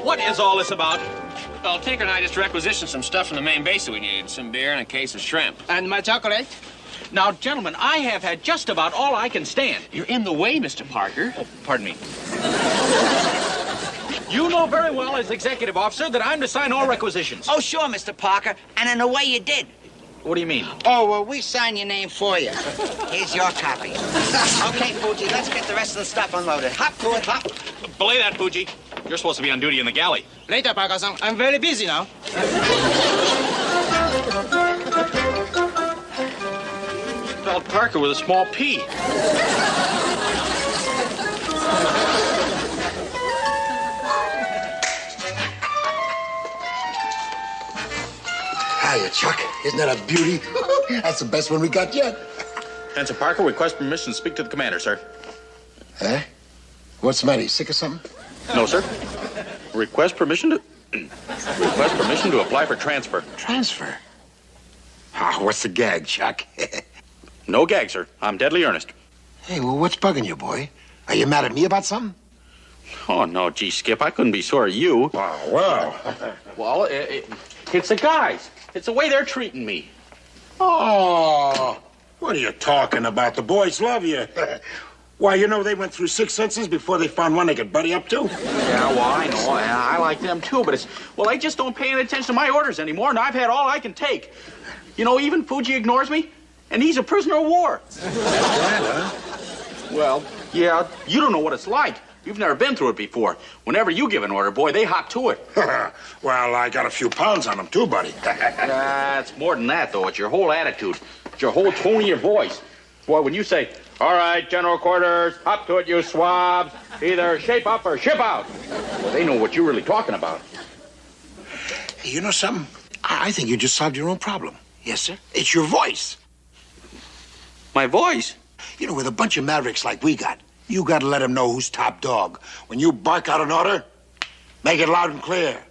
What is all this about? Well, Tinker and I just requisitioned some stuff from the main base that we needed. Some beer and a case of shrimp. And my chocolate? Now, gentlemen, I have had just about all I can stand. You're in the way, Mr. Parker. Oh, pardon me. You know very well, as executive officer, that I'm to sign all requisitions. Oh, sure, Mr. Parker. And in a way you did. What do you mean? Oh, well, we signed your name for you. Here's your copy. Okay, Fuji, let's get the rest of the stuff unloaded. Hop to it, hop. Belay that, Fuji. You're supposed to be on duty in the galley. Later, Parker-san. I'm very busy now. Spelled Parker with a small P. Hiya, Chuck. Isn't that a beauty? That's the best one we got yet. Ensign Parker, request permission to speak to the commander, sir. Huh? What's the matter? You sick or something? No, sir. Request permission to apply for transfer. Transfer? What's the gag, Chuck? No gag, sir. I'm deadly earnest. Hey, well, what's bugging you, boy? Are you mad at me about something? Oh, no, gee, Skip, I couldn't be sore at you. Oh, well. Well, it's the guys. It's the way they're treating me. Oh, what are you talking about? The boys love you. Why, you know they went through 6 senses before they found one they could buddy up to? Yeah, well, I know. I like them, too, but they just don't pay any attention to my orders anymore, and I've had all I can take. You know, even Fuji ignores me, and he's a prisoner of war. That's bad, huh? Well, yeah, you don't know what it's like. You've never been through it before. Whenever you give an order, boy, they hop to it. Well, I got a few pounds on them, too, buddy. It's more than that, though. It's your whole attitude. It's your whole tone of your voice. Boy, when you say, all right, general quarters, hop to it, you swabs. Either shape up or ship out. Well, they know what you're really talking about. Hey, you know something? I think you just solved your own problem. Yes, sir? It's your voice. My voice? You know, with a bunch of mavericks like we got, you got to let them know who's top dog. When you bark out an order, make it loud and clear.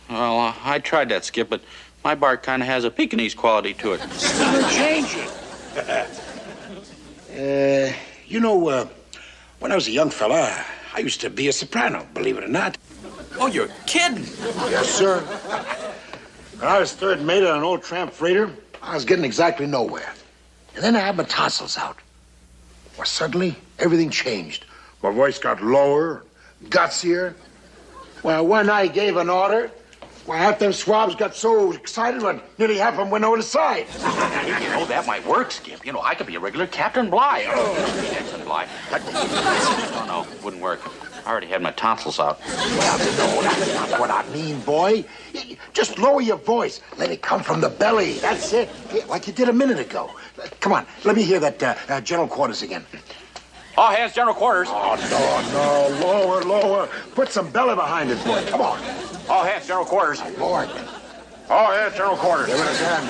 Well, I tried that, Skip, but my bark kind of has a Pekingese quality to it. Never change it. You know, when I was a young fella, I used to be a soprano, believe it or not. Oh, you're kidding. Yes, sir. When I was third mate on an old tramp freighter, I was getting exactly nowhere. And then I had my tonsils out. Well, suddenly, everything changed. My voice got lower, gutsier. Well, when I gave an order, well, half them swabs got so excited when nearly half of them went over the side. You know, that might work, Skip. You know, I could be a regular Captain Bligh. Captain Bligh. No, wouldn't work. I already had my tonsils out. Well, no, that's not what I mean, boy. Just lower your voice. Let it come from the belly. That's it. Like you did a minute ago. Come on, let me hear that general quarters again. All hands, general quarters. Oh, no. Lower. Put some belly behind it, boy. Come on. All hands, general quarters. Lord. All hands, general quarters. Give it again.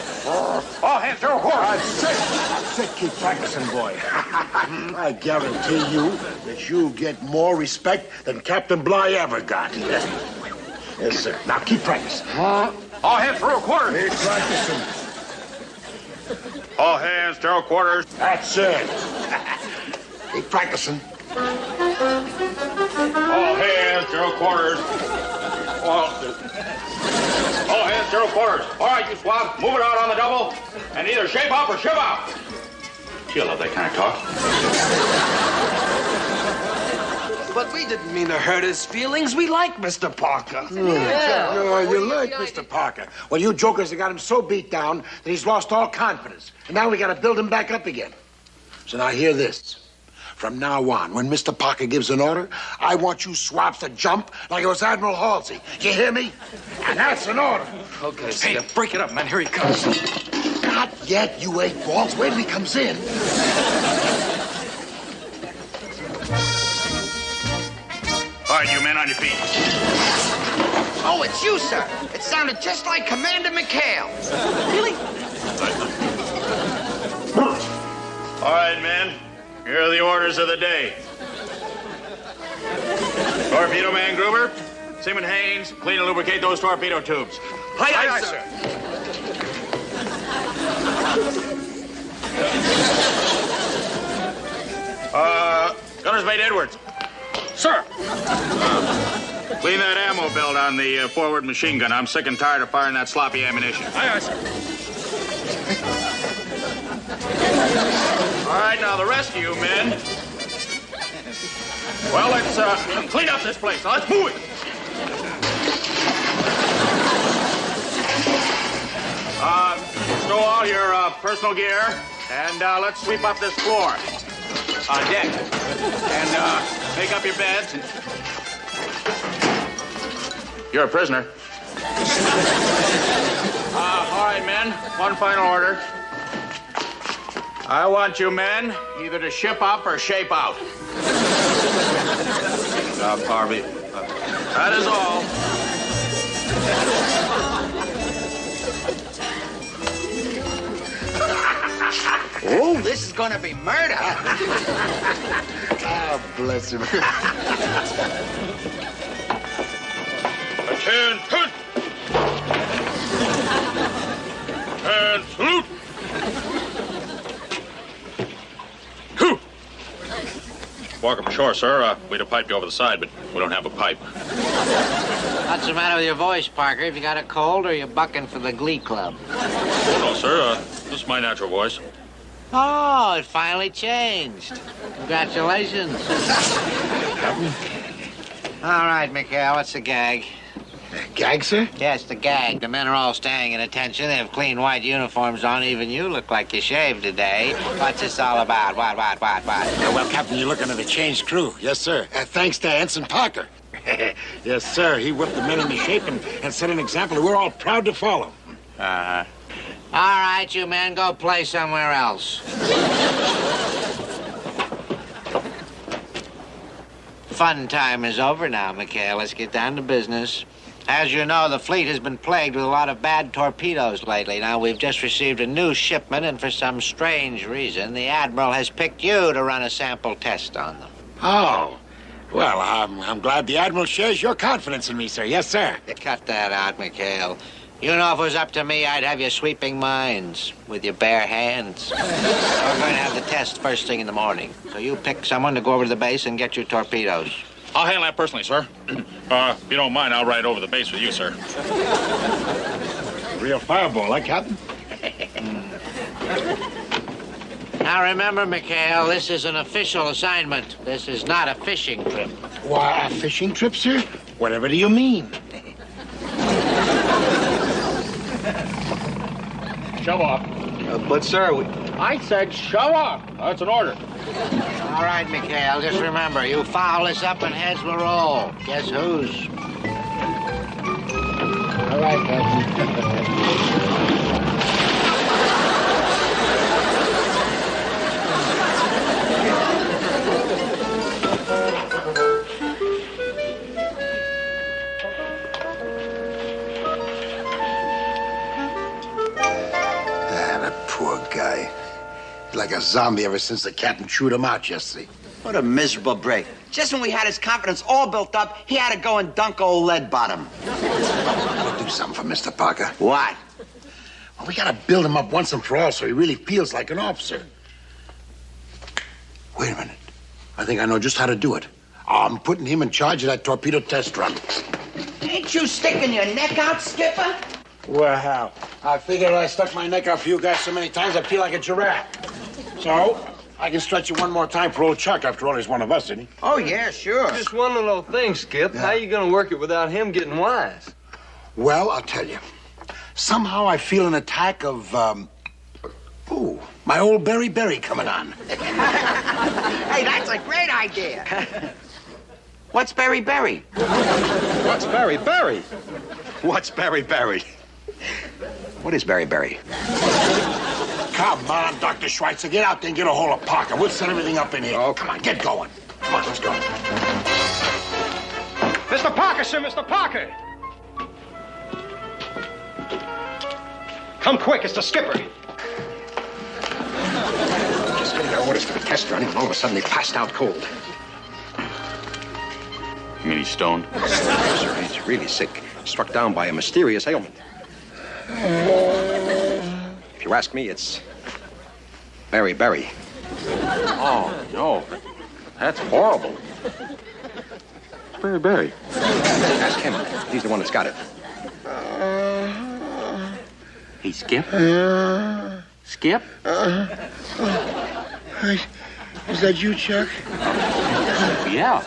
All hands, general quarters. Sit. Keep practicing, boy. I guarantee you that you get more respect than Captain Bligh ever got. Yes, sir. Now, keep practicing. All hands, general quarters. Keep practicing. All hands, general quarters. That's it. Keep practicing. All hands, general quarters. All hands, general quarters. All right, you swabs, move it out on the double, and either shape up or ship out. You love that kind of talk. But we didn't mean to hurt his feelings. We like Mr. Parker. You like Mr. Parker. Well, you jokers have got him so beat down that he's lost all confidence. And now we got to build him back up again. So now hear this. From now on, when Mr. Parker gives an order, I want you swabs to jump like it was Admiral Halsey. You hear me? And that's an order. Okay, hey, break it up, man. Here he comes. Not yet, you eight balls. Wait till he comes in. All right, you men on your feet. Oh, it's you, sir. It sounded just like Commander McHale. Really? All right, men. Here are the orders of the day. Torpedo man Gruber, Seaman Haynes, clean and lubricate those torpedo tubes. Aye, sir. Gunner's mate Edwards. Sir. Clean that ammo belt on the forward machine gun. I'm sick and tired of firing that sloppy ammunition. Aye, sir. All right, now the rest of you men. Well, let's clean up this place. Now, let's move it. Stow all your personal gear, and let's sweep up this floor, deck, and make up your beds. You're a prisoner. All right, men, one final order. I want you men either to ship up or shape out. Harvey. That is all. Oh, this is going to be murder. Oh, bless him. Attention! And salute! Whew. Welcome ashore, sir. We'd have piped you over the side, but we don't have a pipe. What's the matter with your voice, Parker? Have you got a cold or you bucking for the Glee Club? Oh, no, sir. This is my natural voice. Oh, it finally changed. Congratulations. All right, Mikhail, what's the gag? Gag, sir? Yes, the gag. The men are all staying at attention. They have clean white uniforms on. Even you look like you shaved today. What's this all about? What? Well, Captain, you're looking at a changed crew. Yes, sir. Thanks to Ensign Parker. Yes, sir. He whipped the men into shape and set an example that we're all proud to follow. Uh-huh. All right, you men, go play somewhere else. Fun time is over now, Mikhail. Let's get down to business. As you know, the fleet has been plagued with a lot of bad torpedoes lately. Now, we've just received a new shipment, and for some strange reason, the Admiral has picked you to run a sample test on them. Oh. Well, I'm glad the Admiral shares your confidence in me, sir. Yes, sir. Cut that out, Mikhail. You know, if it was up to me, I'd have you sweeping mines with your bare hands. We're going to have the test first thing in the morning. So you pick someone to go over to the base and get your torpedoes. I'll handle that personally, sir. If you don't mind, I'll ride over the base with you, sir. Real fireball, huh, Captain? Now remember, Mikhail, this is an official assignment. This is not a fishing trip. Why, a fishing trip, sir? Whatever do you mean? Shove off. But, sir, I said shove off. That's an order. All right, Mikhail, just remember, you foul this up and heads will roll. Guess whose? All right, Captain. Poor guy. Like a zombie ever since the captain chewed him out yesterday. What a miserable break. Just when we had his confidence all built up, he had to go and dunk old lead bottom. We'll do something for Mr. Parker. What? Well, we gotta build him up once and for all so he really feels like an officer. Wait a minute. I think I know just how to do it. I'm putting him in charge of that torpedo test run. Ain't you sticking your neck out, Skipper? Well, I figured I stuck my neck out for you guys so many times I feel like a giraffe. So, I can stretch it one more time for old Chuck. After all, he's one of us, isn't he? Oh, yeah, sure. Just one little thing, Skip. Yeah. How you gonna work it without him getting wise? Well, I'll tell you. Somehow I feel an attack of, my old berry coming on. Hey, that's a great idea. What's berry? What's berry? What's berry? What is berry? Come on, Dr. Schweitzer. Get out there and get a hold of Parker. We'll set everything up in here. Oh, come on, get going. Come on, let's go. Mr. Parker, sir, Mr. Parker! Come quick, it's the skipper. Just getting our orders for the test run, and all of a sudden they passed out cold. You mean he's stoned? Sir, he's really sick. Struck down by a mysterious ailment. If you ask me, it's berry. Oh, no. That's horrible. Berry. Ask him. He's the one that's got it. Hey, Skip? Skip? Is that you, Chuck? Yeah.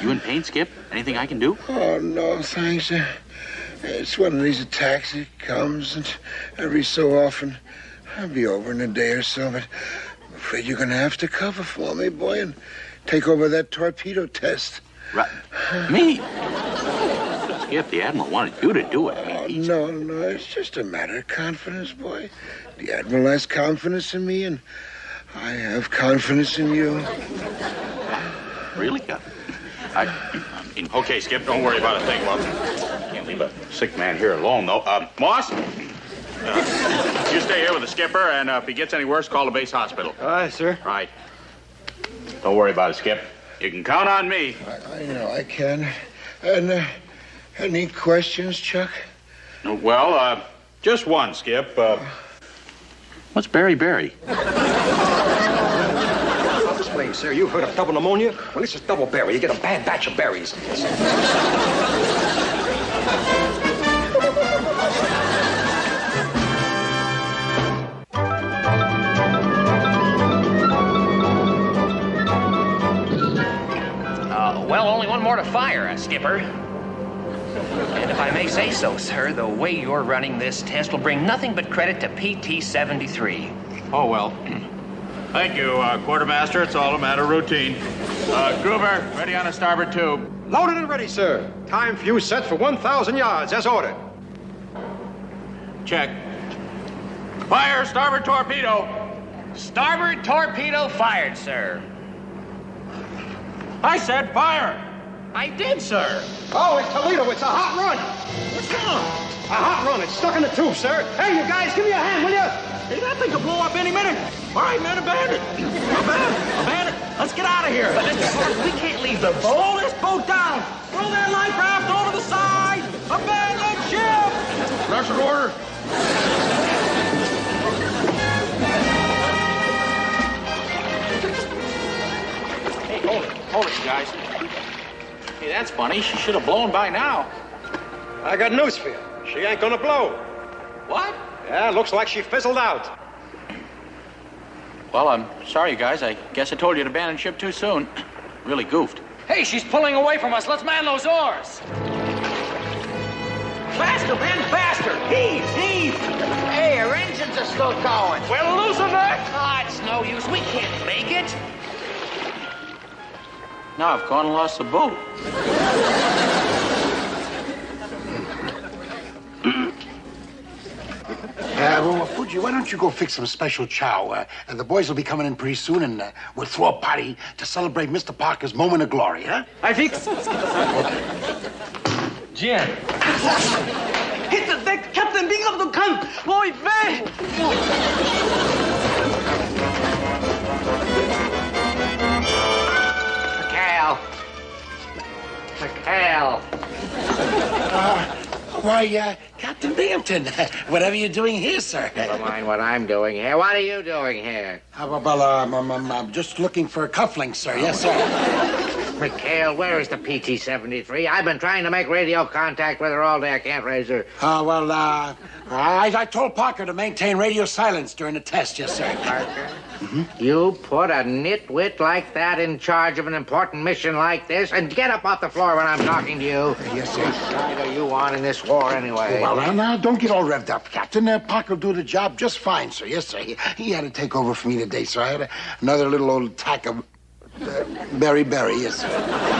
You in pain, Skip? Anything I can do? Oh, no, thanks. It's one of these attacks. It comes, and every so often, I'll be over in a day or so, but I'm afraid you're going to have to cover for me, boy, and take over that torpedo test. Right. Me? Skip, the Admiral wanted you to do it. No, it's just a matter of confidence, boy. The Admiral has confidence in me, and I have confidence in you. Really? Okay, Skip, don't worry about a thing. Well, can't leave a sick man here alone, though. Moss, you stay here with the skipper, and if he gets any worse, call the base hospital. Aye, sir. Right. Don't worry about it, Skip. You can count on me. I know I can. And any questions, Chuck? Well, just one, Skip. What's berry? Explain, sir. You've heard of double pneumonia? Well, this is double berry. You get a bad batch of berries. Well, only one more to fire, Skipper. And if I may say so, sir, the way you're running this test will bring nothing but credit to PT-73. Oh, well. Thank you, Quartermaster. It's all a matter of routine. Gruber, ready on a starboard tube. Loaded and ready, sir. Time fuse set for 1,000 yards, as ordered. Check. Fire starboard torpedo. Starboard torpedo fired, sir. I said fire. I did, sir. Oh, it's Toledo. It's a hot run. What's wrong? A hot run. It's stuck in the tube, sir. Hey, you guys, give me a hand, will you? Hey, that thing could blow up any minute. All right, man, abandon. Abandon. Let's get out of here. But we can't leave the boat. Blow this boat down. Throw that life raft over the side. Abandon ship. Russian order. Hey, hold it, guys. Hey, that's funny. She should have blown by now. I got news for you. She ain't gonna blow. What? Yeah, looks like she fizzled out. Well, I'm sorry, guys. I guess I told you to abandon ship too soon. Really goofed. Hey, she's pulling away from us. Let's man those oars. Faster, man, faster! Heave! Hey, our engines are still going. Well, loosen that! Ah, it's no use. We can't make it. Now I've gone and lost the boat. Well, Fuji, why don't you go fix some special chow? The boys will be coming in pretty soon, and we'll throw a party to celebrate Mr. Parker's moment of glory, huh? I fix. Jen. Hit the deck, Captain. Bring up the gun. Boy, man. McHale. Why, Captain Binghamton, whatever you're doing here, sir. Never mind what I'm doing here. What are you doing here? I'm just looking for cufflinks, sir. Yes, sir. McHale, where is the PT-73? I've been trying to make radio contact with her all day. I can't raise her. I told Parker to maintain radio silence during the test, yes, sir. Parker? Mm-hmm. You put a nitwit like that in charge of an important mission like this, and get up off the floor when I'm talking to you. Yes, sir. What side are you on in this war, anyway? Well, now, don't get all revved up, Captain. Parker will do the job just fine, sir. Yes, sir. He had to take over for me today, so I had another little old attack of beriberi, yes, sir.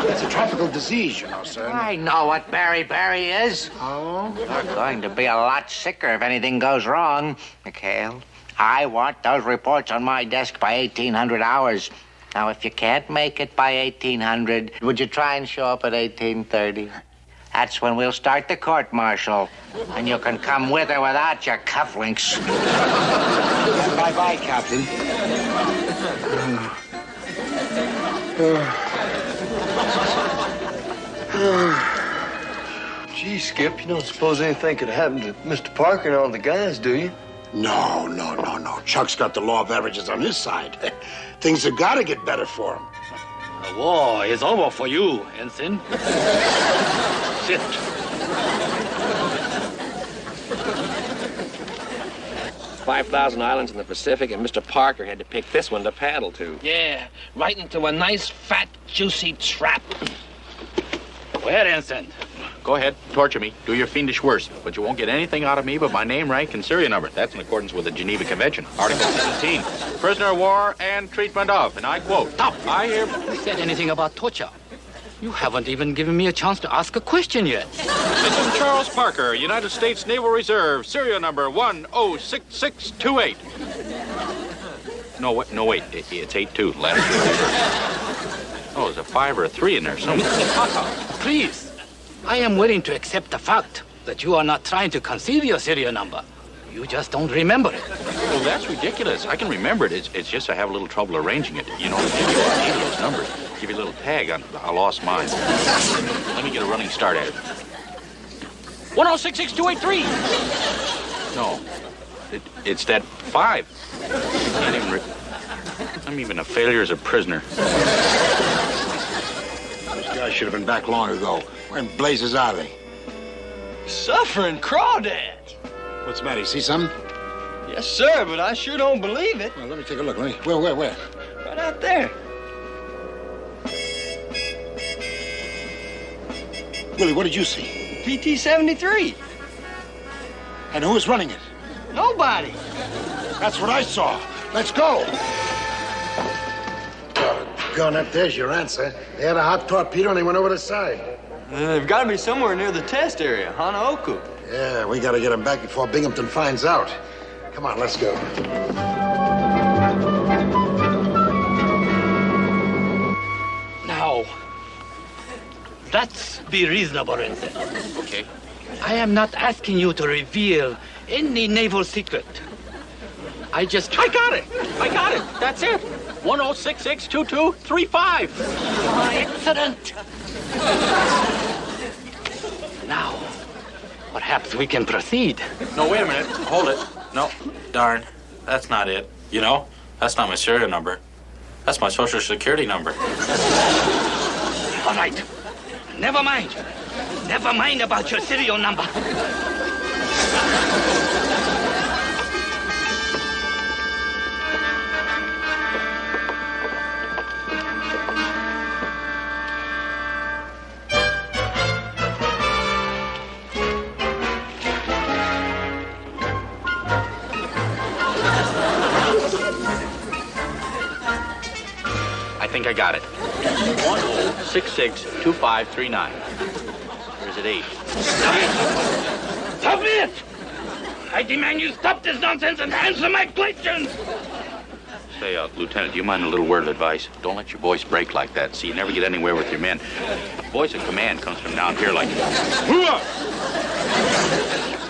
It's a tropical disease, you know, sir. I know what beriberi is. Oh? You're going to be a lot sicker if anything goes wrong, McHale. I want those reports on my desk by 1800 hours. Now, if you can't make it by 1800, would you try and show up at 1830? That's when we'll start the court-martial. And you can come with or without your cufflinks. Bye-bye, Captain. Gee, Skip, you don't suppose anything could happen to Mr. Parker and all the guys, do you? No. Chuck's got the law of averages on his side. Things have got to get better for him. The war is over for you, Ensign. Sit. 5,000 islands in the Pacific, and Mr. Parker had to pick this one to paddle to. Yeah, right into a nice, fat, juicy trap. Well, Ensign, go ahead, torture me. Do your fiendish worst. But you won't get anything out of me but my name, rank, and serial number. That's in accordance with the Geneva Convention. Article 17, prisoner of war and treatment of. And I quote, I hear... Who said anything about torture? You haven't even given me a chance to ask a question yet. Ensign Charles Parker, United States Naval Reserve, serial number 106628. No, wait. It's 82. Last year. Oh, there's a 5 or a 3 in there somewhere. Please, I am willing to accept the fact that you are not trying to conceal your serial number. You just don't remember it. Well, that's ridiculous. I can remember it. It's just I have a little trouble arranging it. You know, to give you any of those numbers. Give you a little tag on. I lost mine. Let me get a running start at it. 1066283. No, it's that 5. Can't even I'm even a failure as a prisoner. Those guys should have been back long ago. Where in blazes are they? Suffering crawdads. What's the matter? You see something? Yes, sir, but I sure don't believe it. Well, let me take a look. Where? Right out there. Willie, what did you see? PT-73. And who was running it? Nobody. That's what I saw. Let's go. Gone up, there's your answer. They had a hot torpedo and they went over the side. They've got to be somewhere near the test area, Hanaoku. Yeah, we got to get them back before Binghamton finds out. Come on, let's go. Now, let's be reasonable, Ensign. Okay. I am not asking you to reveal any naval secret. I got it. That's it. 10662235. Excellent. Now, perhaps we can proceed. No, wait a minute. Hold it. No, darn. That's not it. You know, that's not my serial number. That's my Social Security number. All right. Never mind. Never mind about your serial number. I think I got it. 10662539. Or is it 8? Stop it! I demand you stop this nonsense and answer my questions! Say, Lieutenant, do you mind a little word of advice? Don't let your voice break like that. See, you never get anywhere with your men. The voice of command comes from down here like...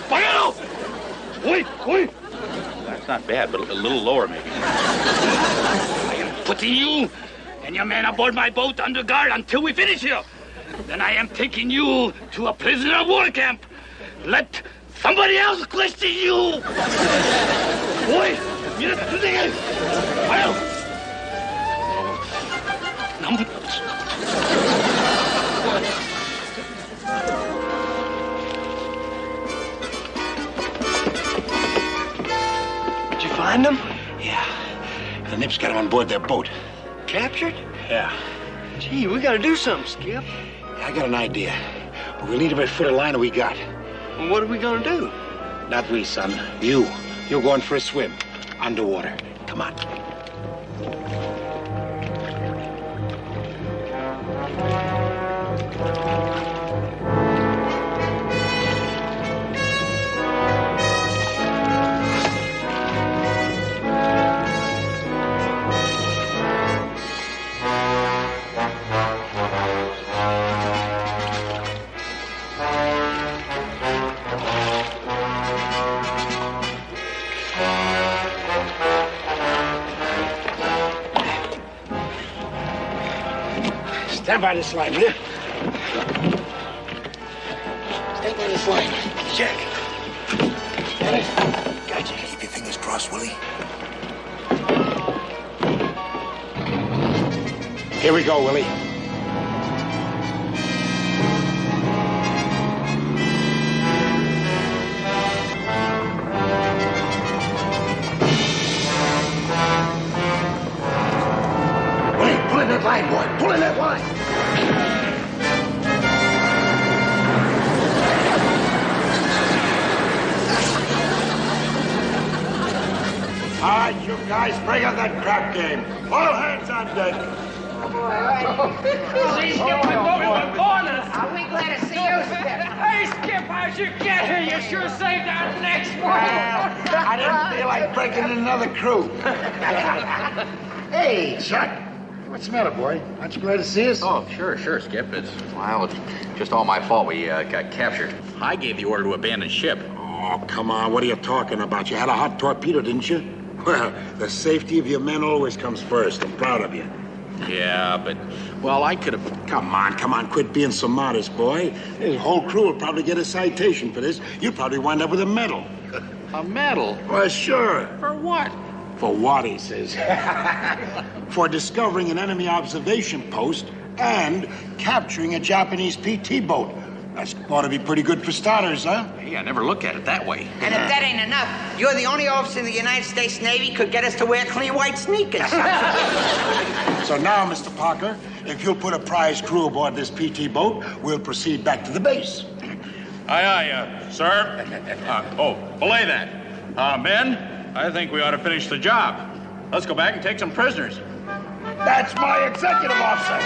Fire! Wait! That's not bad, but a little lower, maybe. I am putting you and your men aboard my boat under guard until we finish here. Then I am taking you to a prisoner of war camp. Let somebody else question you. Boy, mira tu de Fire! Did you find them? Yeah. The Nips got them on board their boat. Captured? Yeah. Gee, we got to do something, Skip. I got an idea. But we'll need every foot of line we got. Well, what are we going to do? Not we, son. You. You're going for a swim. Underwater. Come on. Stand by this line, will you? Stay by this line. Check. Got it? Gotcha. Keep your fingers crossed, Willie. Here we go, Willie. guys, bring up that crap game. All hands on deck. See, Skip, my boat was corner. Are we glad to see you, Skip? Hey, Skip, how'd you get here? You sure saved our necks, boy. I didn't feel like breaking in another crew. Hey, Chuck. What's the matter, boy? Aren't you glad to see us? Oh, sure, Skip. It's just all my fault we got captured. I gave the order to abandon ship. Oh, come on. What are you talking about? You had a hot torpedo, didn't you? Well, the safety of your men always comes first. I'm proud of you. Yeah, but, well, I could have... Come on. Quit being so modest, boy. The whole crew will probably get a citation for this. You'll probably wind up with a medal. A medal? Well, sure. For what? For what, he says. For discovering an enemy observation post and capturing a Japanese PT boat. That's ought to be pretty good for starters, huh? Hey, I never looked at it that way. And if that ain't enough, you're the only officer in the United States Navy could get us to wear clean white sneakers. So now, Mr. Parker, if you'll put a prize crew aboard this PT boat, we'll proceed back to the base. Aye, sir. Belay that. Ben, I think we ought to finish the job. Let's go back and take some prisoners. That's my executive officer.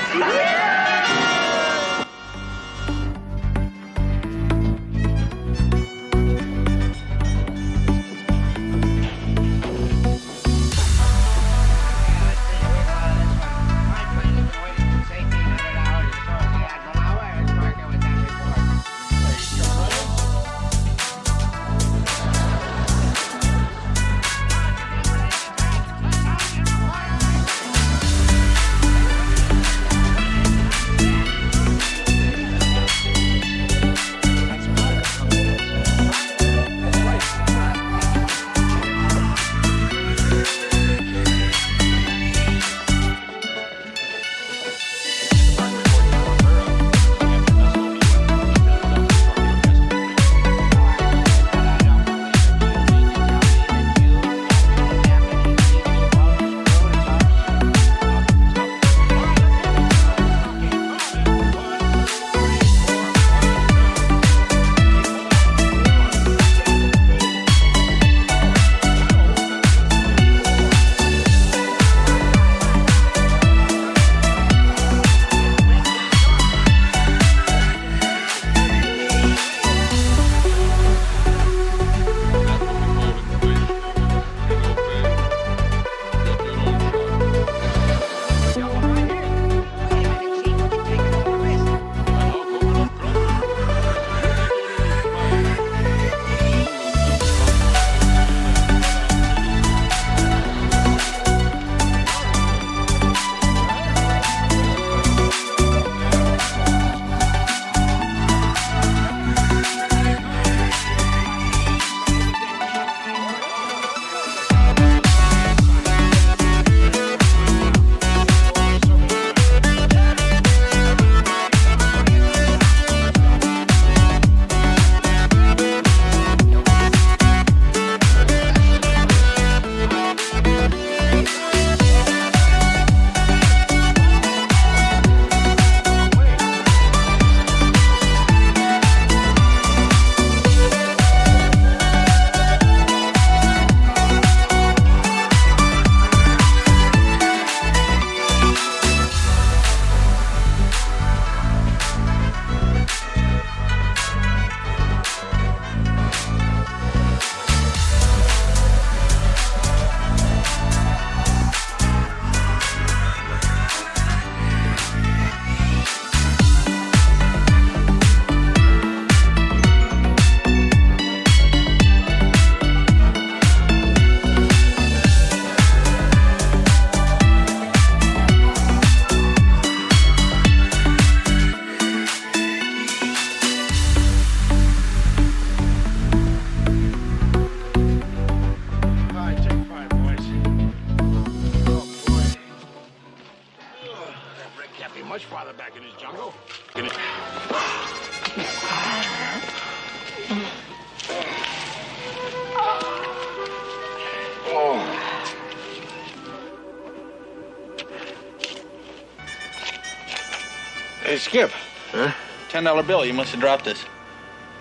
Hey, Skip. Huh? $10 bill. You must have dropped this.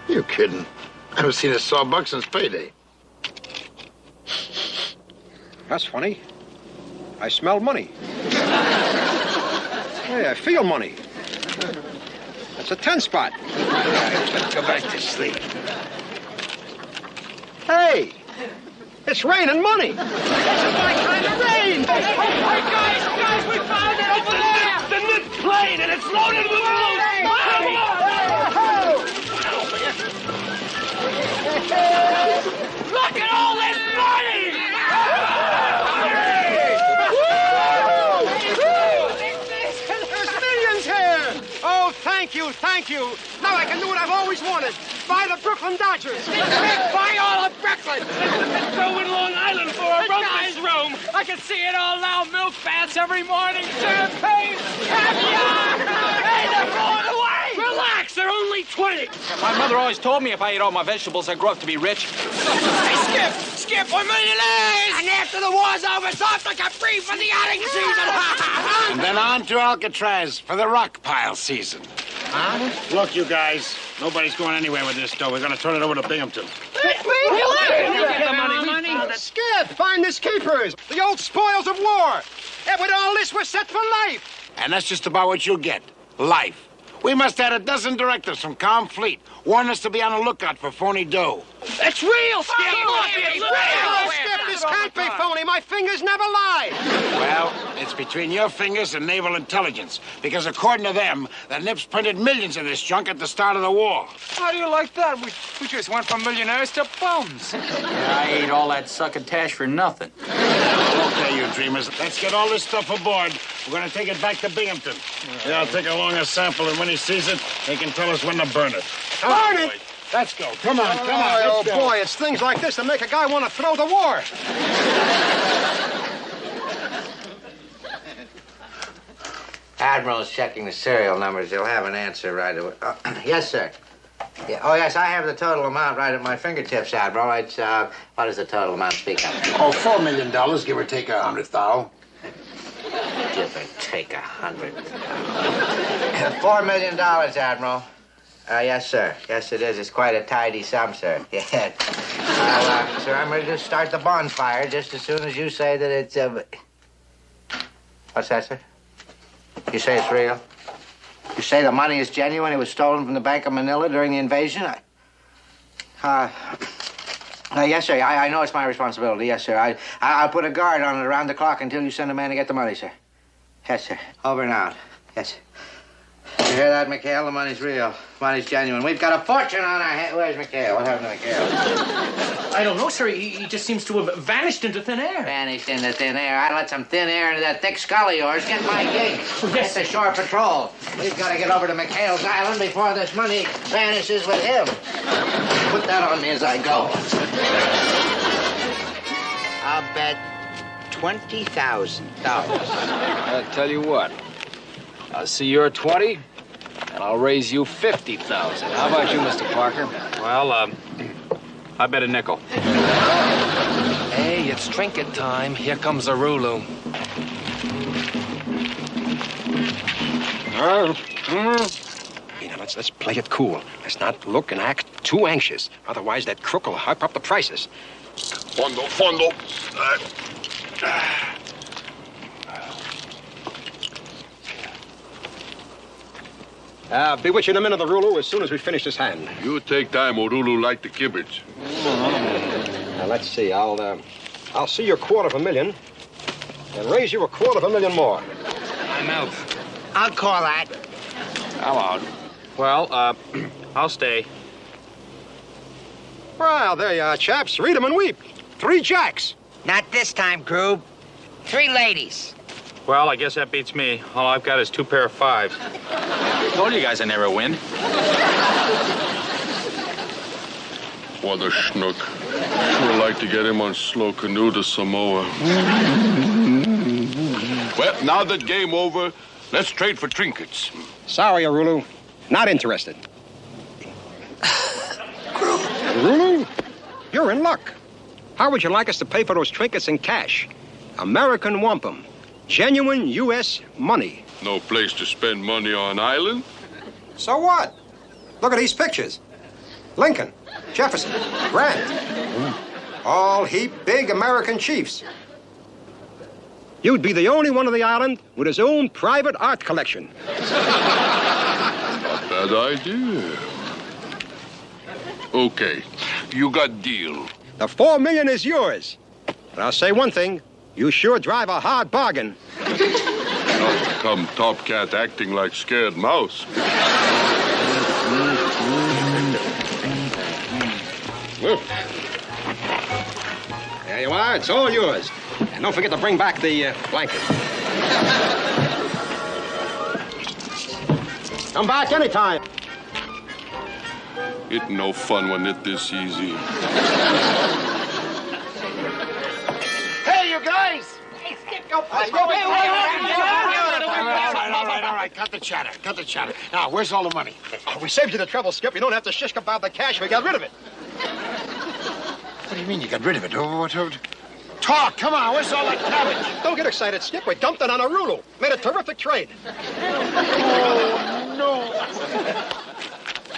You kidding? I haven't seen a sawbuck since payday. That's funny. I smell money. Hey, I feel money. That's a 10 spot. Let's go back to sleep. Hey, it's raining money. It's my kind of rain. Hey, guys, we found it over there. The mid plane, and it's loaded with balloons. Look at all this money! There's millions here! Oh, thank you, thank you. Now I can do what I've always wanted. Buy the Brooklyn Dodgers. Buy all of Brooklyn. Let's go in Long Island for a breakfast room. I can see it all now. Milk baths every morning. Champagne. Caviar. Hey, they're blowing away. Relax, they're only 20. My mother always told me if I ate all my vegetables, I'd grow up to be rich. Hey, Skip, we're millionaires. And after the war's over, it's off like a free for the outing season. And then on to Alcatraz for the rock pile season. Huh? Look, you guys, nobody's going anywhere with this dough. We're going to turn it over to Binghamton. Skip, find this keepers. The old spoils of war. And with all this, we're set for life. And that's just about what you'll get. Life. We must have a dozen directives from Com Fleet. Warn us to be on the lookout for phony dough. It's real, Skip. It's real. Skip, this can't be phony. My fingers never lie. Well, it's between your fingers and naval intelligence. Because according to them, the Nips printed millions of this junk at the start of the war. How do you like that? We just went from millionaires to bums. Yeah, I ate all that succotash for nothing. Okay, you dreamers. Let's get all this stuff aboard. We're going to take it back to Binghamton. Yeah, I'll take along a sample, and when he sees it, he can tell us when to burn it. Burn it! Let's go. Come on, come on. Oh, Let's go. boy, it's things like this that make a guy want to throw the war. Admiral's checking the serial numbers. He'll have an answer right away. Yes, sir. Yeah. Oh, yes, I have the total amount right at my fingertips, Admiral. It's, what is the total amount, speak up? Oh, $4 million, give or take 100,000. Give or take 100. $4 million, Admiral. Yes, sir. Yes, it is. It's quite a tidy sum, sir. Yeah. Sir, I'm ready to start the bonfire just as soon as you say that it's, What's that, sir? You say it's real? You say the money is genuine? It was stolen from the Bank of Manila during the invasion? Yes, sir. I know it's my responsibility. Yes, sir. I'll put a guard on it around the clock until you send a man to get the money, sir. Yes, sir. Over and out. Yes. You hear that, McHale? The money's real. The money's genuine. We've got a fortune on our hands. Where's McHale? What happened to McHale? I don't know, sir. He just seems to have vanished into thin air. Vanished into thin air? I'd let some thin air into that thick skull of yours. Get my gig. Get the shore patrol. We've got to get over to McHale's island before this money vanishes with him. Put that on me as I go. I'll bet $20,000. I'll tell you what. I'll see your 20, and I'll raise you 50,000. How about you, Mr. Parker? Well, I bet a nickel. Hey, it's trinket time. Here comes a Rulu. Now, let's play it cool. Let's not look and act too anxious. Otherwise, that crook will hype up the prices. Fondo. Be with you in a minute, the Rulu, as soon as we finish this hand. You take time, Orulu, like the kibbutz. Now, let's see. I'll see your $250,000 and raise you $250,000 more. I'm out. I'll call that. I'm out. Well, I'll stay. Well, there you are, chaps. Read 'em and weep. 3 jacks. Not this time, Groob. 3 ladies. Well, I guess that beats me. All I've got is 2 pair of 5s. Told you guys I never win. What a schnook. Sure like to get him on slow canoe to Samoa. Well, now that game over, let's trade for trinkets. Sorry, Arulu. Not interested. Arulu, you're in luck. How would you like us to pay for those trinkets in cash? American wampum. Genuine U.S. money. No place to spend money on island? So what? Look at these pictures. Lincoln, Jefferson, Grant. All heap big American chiefs. You'd be the only one on the island with his own private art collection. Not bad idea. Okay, you got deal. The $4 million is yours. But I'll say one thing. You sure drive a hard bargain. Not come top cat acting like scared mouse. Well, there you are. It's all yours. And don't forget to bring back the blanket. Come back anytime. It no fun when it this easy. Hey, you guys! Hey, Skip, go. Let's go. All right. Cut the chatter. Now, where's all the money? Oh, we saved you the trouble, Skip. You don't have to shish about the cash. We got rid of it. What do you mean you got rid of it? Talk, come on. Where's all that cabbage? Don't get excited, Skip. We dumped it on a Rulu. Made a terrific trade. Oh, no.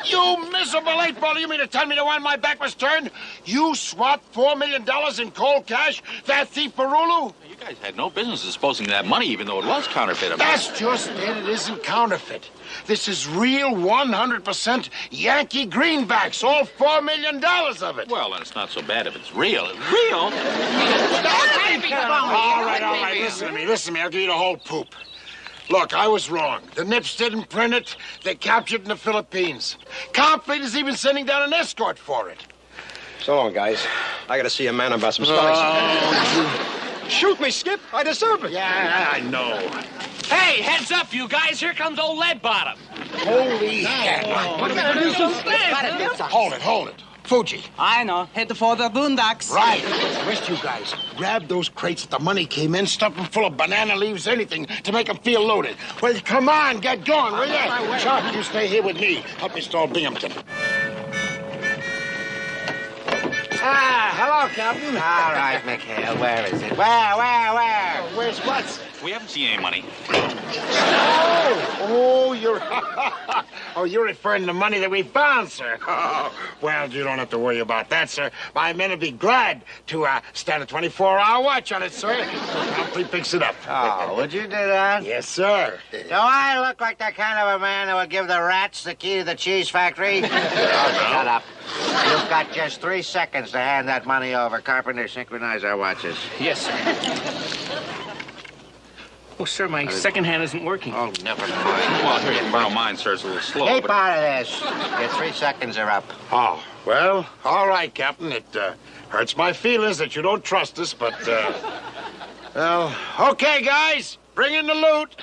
You miserable 8-baller. You mean to tell me the one my back was turned? You swapped $4 million in cold cash? That thief Barulu? You guys had no business disposing of that money, even though it was counterfeit. That's just it. It isn't counterfeit. This is real 100% Yankee greenbacks, all $4 million of it. Well, then it's not so bad if it's real. It's real? All right. Listen to me. I'll give you the whole poop. Look, I was wrong. The Nips didn't print it. They captured it in the Philippines. Compfleet is even sending down an escort for it. So long, guys. I gotta see a man about some stocks. Shoot me, Skip. I deserve it. Yeah, I know. Hey, heads up, you guys. Here comes old Leadbottom. Holy heck. What are we gonna do? Hold it. Fuji. I know. Head for the boondocks. Right. The rest of you guys, grab those crates that the money came in, stuff them full of banana leaves, anything to make them feel loaded. Well, come on, get going, will you? Sharp, you stay here with me. Help me stall Binghamton. Hello, Captain. All right, Mikhail, where is it? Where? Where's what? We haven't seen any money. You're referring to the money that we found, sir. Well, you don't have to worry about that, sir. My men will be glad to stand a 24-hour watch on it, sir. Compfleet picks it up. Oh, would you do that? Yes, sir. Do I look like the kind of a man who would give the rats the key to the cheese factory? Shut up. You've got just 3 seconds to hand that money over. Carpenter, synchronize our watches. Yes, sir. Oh, sir, my second hand isn't working. Oh, never mind. Well, here, you can borrow mine, sir. It's a little slow. Keep out of this. Your 3 seconds are up. Oh, well, all right, Captain. It hurts my feelings that you don't trust us, but, well, okay, guys. Bring in the loot.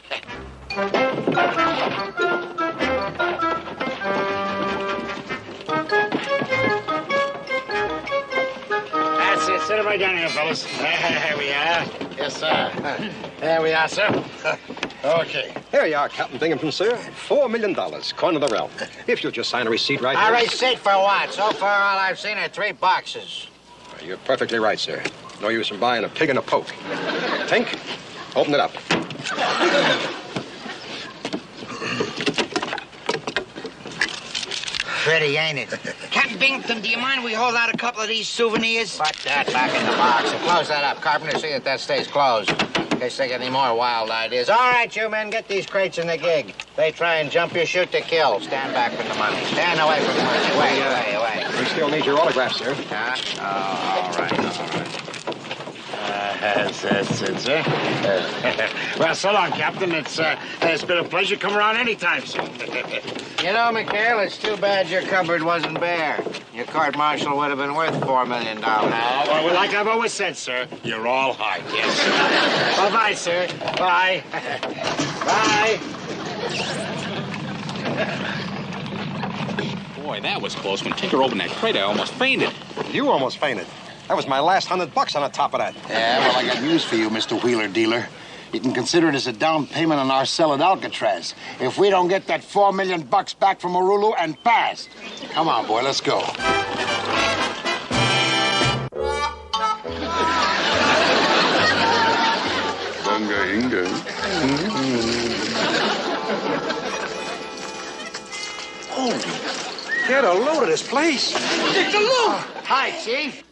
That's it. Sit right down here, fellas. There we are. Yes, sir. There we are, sir. Okay. Here you are, Captain Binghamton, sir. $4 million, coin of the realm. If you'll just sign a receipt right here. A receipt for what? So far, all I've seen are 3 boxes. You're perfectly right, sir. No use in buying a pig in a poke. Tink, open it up. Pretty, ain't it? Captain Binghamton, do you mind we hold out a couple of these souvenirs? Put that back in the box and close that up. Carpenter, see that stays closed. In case they get any more wild ideas. All right, you men, get these crates in the gig. They try and jump you, shoot to kill. Stand back from the money. Stand away from the money. Wait. We still need your autograph, sir. Huh? Oh, all right. That's it, sir. Well, so long, Captain. It's been a pleasure. Come around anytime, sir. You know, Mikhail, it's too bad your cupboard wasn't bare. Your court-martial would have been worth $4 million. Well, like I've always said, sir, you're all hard, yes. Bye-bye, sir. Bye. Bye. Boy, that was close. When Tinker opened that crate, I almost fainted. You almost fainted. That was my last $100 on the top of that. Yeah, well, I got news for you, Mr. Wheeler Dealer. You can consider it as a down payment on our sell at Alcatraz. If we don't get that $4 million back from Orulu and fast. Come on, boy, let's go. Bunga Inga. Holy, get a load of this place. Take a look. Hi, Chief.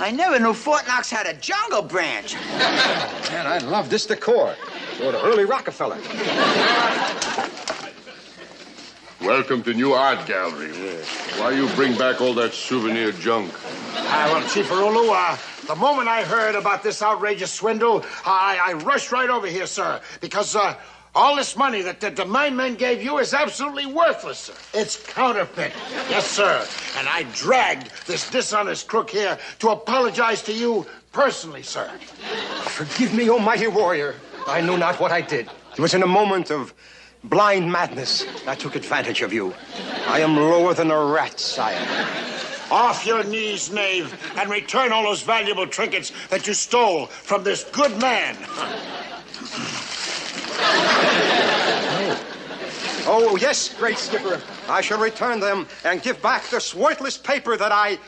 I never knew Fort Knox had a jungle branch. Man, I love this decor. Sort of early Rockefeller. Welcome to New Art Gallery. Why you bring back all that souvenir junk? Well, Chief Arulu, the moment I heard about this outrageous swindle, I rushed right over here, sir, because all this money that my men gave you is absolutely worthless, sir. It's counterfeit. Yes, sir. And I dragged this dishonest crook here to apologize to you personally, sir. Forgive me, almighty warrior. I knew not what I did. It was in a moment of blind madness I took advantage of you. I am lower than a rat, sire. Off your knees, knave, and return all those valuable trinkets that you stole from this good man. Oh, yes, great skipper. I shall return them and give back this worthless paper that I...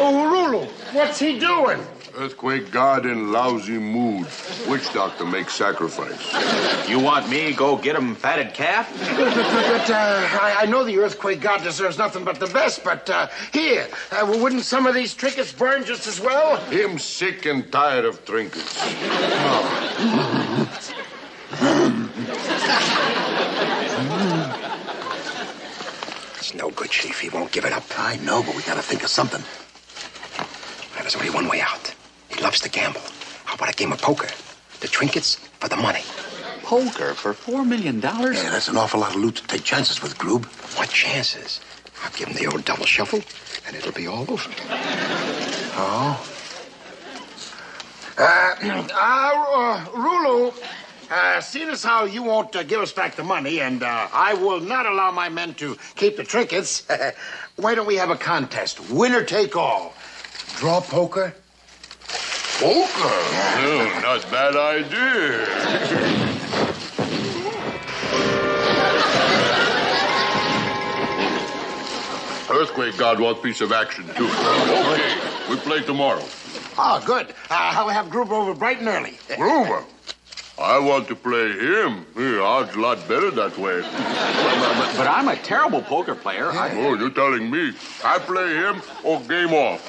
Oh, Rulu, what's he doing? Earthquake god in lousy mood. Witch doctor makes sacrifice. You want me to go get him fatted calf? I know the earthquake god deserves nothing but the best, but here, wouldn't some of these trinkets burn just as well? Him sick and tired of trinkets. It's no good, Chief. He won't give it up. I know, but we gotta think of something. Well, there's only one way out. He loves to gamble. How about a game of poker? The trinkets for the money. Poker for $4 million? Yeah, that's an awful lot of loot to take chances with, Groob. What chances? I'll give him the old double shuffle, and it'll be all over. Oh? Rulu, seeing as how you won't give us back the money, and I will not allow my men to keep the trinkets, why don't we have a contest? Winner take all. Draw poker? Poker? Yeah. Not bad idea. Earthquake god wants piece of action, too. Okay, we play tomorrow. Oh, good. I'll have Gruber over bright and early. Gruber? I want to play him. Yeah, odds a lot better that way. But I'm a terrible poker player. Oh, you're telling me. I play him or game off.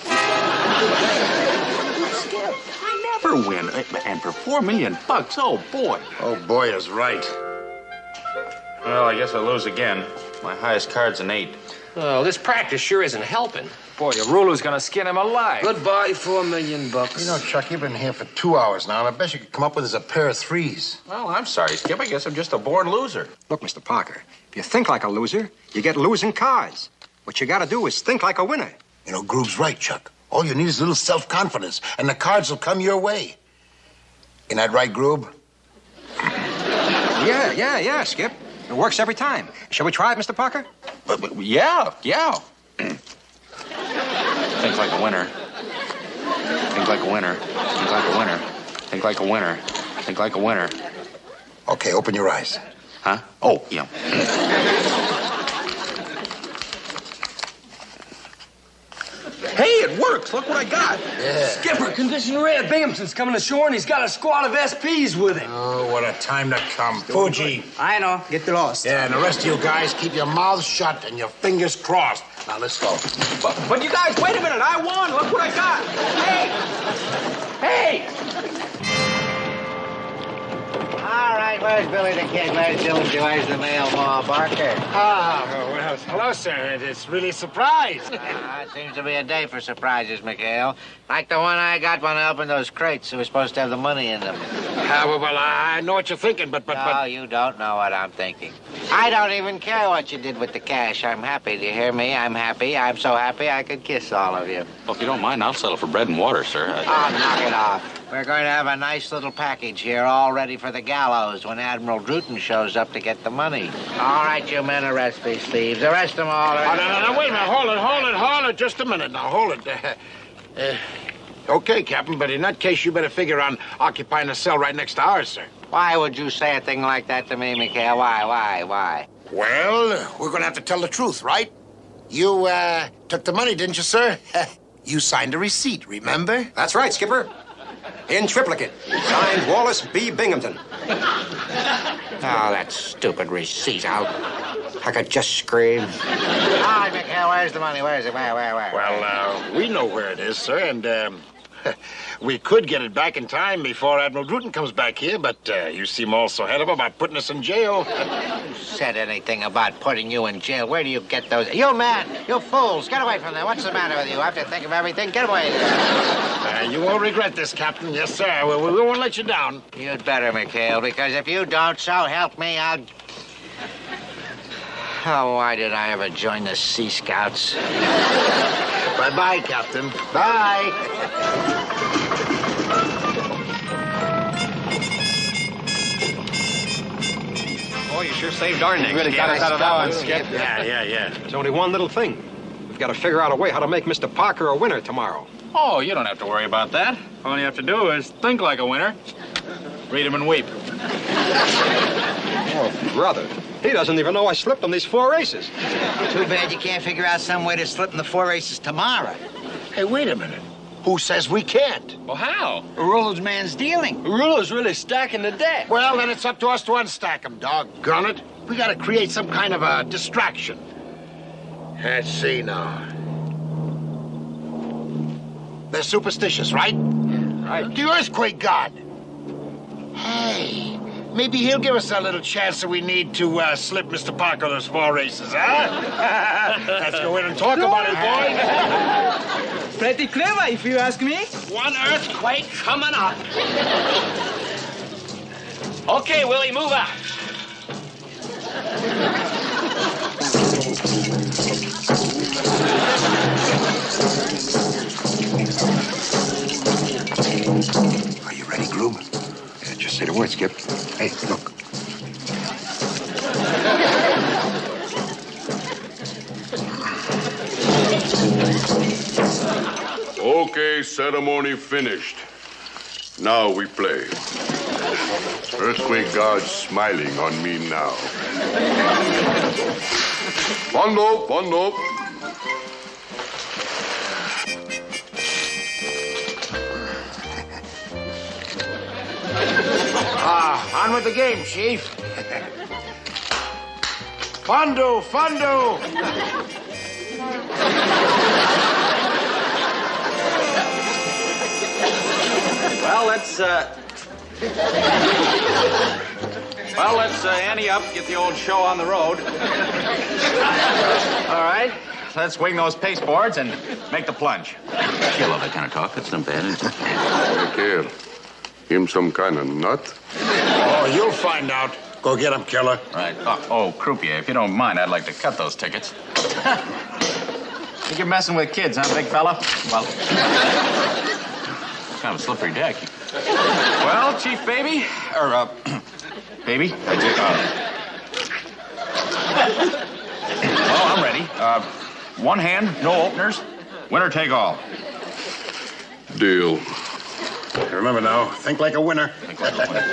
Skip, I never win. And for $4 million, oh boy. Oh boy is right. Well, I guess I lose again. My highest card's an 8. Oh, this practice sure isn't helping. Boy, your ruler's gonna skin him alive. Goodbye, $4 million. You know, Chuck, you've been here for 2 hours now, and I bet you could come up with is a pair of 3s. Well, I'm sorry, Skip. I guess I'm just a born loser. Look, Mr. Parker, if you think like a loser, you get losing cards. What you gotta do is think like a winner. You know, Groob's right, Chuck. All you need is a little self-confidence, and the cards will come your way. Ain't that right, Groob? Yeah, Skip. It works every time. Shall we try it, Mr. Parker? Yeah. Think like a winner. Think like a winner. Think like a winner. Think like a winner. Think like a winner. Okay, open your eyes. Huh? Oh, yeah. Hey, it works. Look what I got. Yeah. Skipper, condition red. Binghamton's coming ashore, and he's got a squad of SPs with him. Oh, what a time to come. Fuji. I know. Get lost. Yeah, and the rest of you guys, keep your mouths shut and your fingers crossed. Now, let's go. But you guys, wait a minute. I won. Look what I got. Hey! All right, where's Billy the Kid? Where's Dillinger? Where's the mail boy Barker? Well, hello, sir. It's really a surprise. It seems to be a day for surprises, Mikhail. Like the one I got when I opened those crates that were supposed to have the money in them. Well, I know what you're thinking, but... No, you don't know what I'm thinking. I don't even care what you did with the cash. I'm happy. Do you hear me? I'm happy. I'm so happy I could kiss all of you. Well, if you don't mind, I'll settle for bread and water, sir. Oh, knock it off. We're going to have a nice little package here, all ready for the gallows when Admiral Druten shows up to get the money. All right, you men, arrest these thieves. Arrest them all. No, wait a minute. Hold it. Just a minute now. Hold it. Okay, Captain, but in that case, you better figure on occupying a cell right next to ours, sir. Why would you say a thing like that to me, Mikhail? Why? Well, we're going to have to tell the truth, right? You, took the money, didn't you, sir? You signed a receipt, remember? That's right, Skipper. In triplicate. Signed, Wallace B. Binghamton. Oh, that stupid receipt. I could just scream. All right, Mikhail, where's the money? Where is it? Where? Well, we know where it is, sir, and we could get it back in time before Admiral Druten comes back here, but you seem all so head up about putting us in jail. Who said anything about putting you in jail? Where do you get those? You man, you fools, get away from there. What's the matter with you? I have to think of everything. Get away. You won't regret this, Captain. Yes, sir. We won't let you down. You'd better, Mikhail, because if you don't, so help me, I'll... Oh, why did I ever join the Sea Scouts? Bye-bye, Captain. Bye. Boy, you sure saved our necks. You really got us out of that one, Skip. Yeah. There's only one little thing. We've got to figure out a way how to make Mr. Parker a winner tomorrow. Oh, you don't have to worry about that. All you have to do is think like a winner. Read him and weep. Oh, brother. He doesn't even know I slipped him these 4 races. Too bad you can't figure out some way to slip in the 4 races tomorrow. Hey, wait a minute. Who says we can't? Well, how? The ruler's man's dealing. The ruler's really stacking the deck. Well, then it's up to us to unstack them, doggone it. We gotta create some kind of a distraction. Let's see now. They're superstitious, right? Right. The earthquake god. Hey, maybe he'll give us that little chance that we need to slip Mr. Parker those 4 races, huh? Let's go in and talk about it, boys. Pretty clever, if you ask me. One earthquake coming up. Okay, Willie, move out. Are you ready, Groom? Yeah, just say the word, Skip. Hey, look. Okay, ceremony finished. Now we play. Earthquake God smiling on me now. Fondo. On with the game, Chief. Fondo. Well, let's ante up, get the old show on the road. All right, let's wing those pasteboards and make the plunge. You love that kind of talk. That's not bad, is it? Mikhail, him some kind of nut? Oh, you'll find out. Go get him, killer. Right. Oh, Croupier, if you don't mind, I'd like to cut those tickets. Think you're messing with kids, huh, big fella? Well, kind of a slippery deck. Well, Chief Baby, Baby? Well, I'm ready. One hand, no openers. Winner take all. Deal. Remember now, think like a winner. Think like a winner.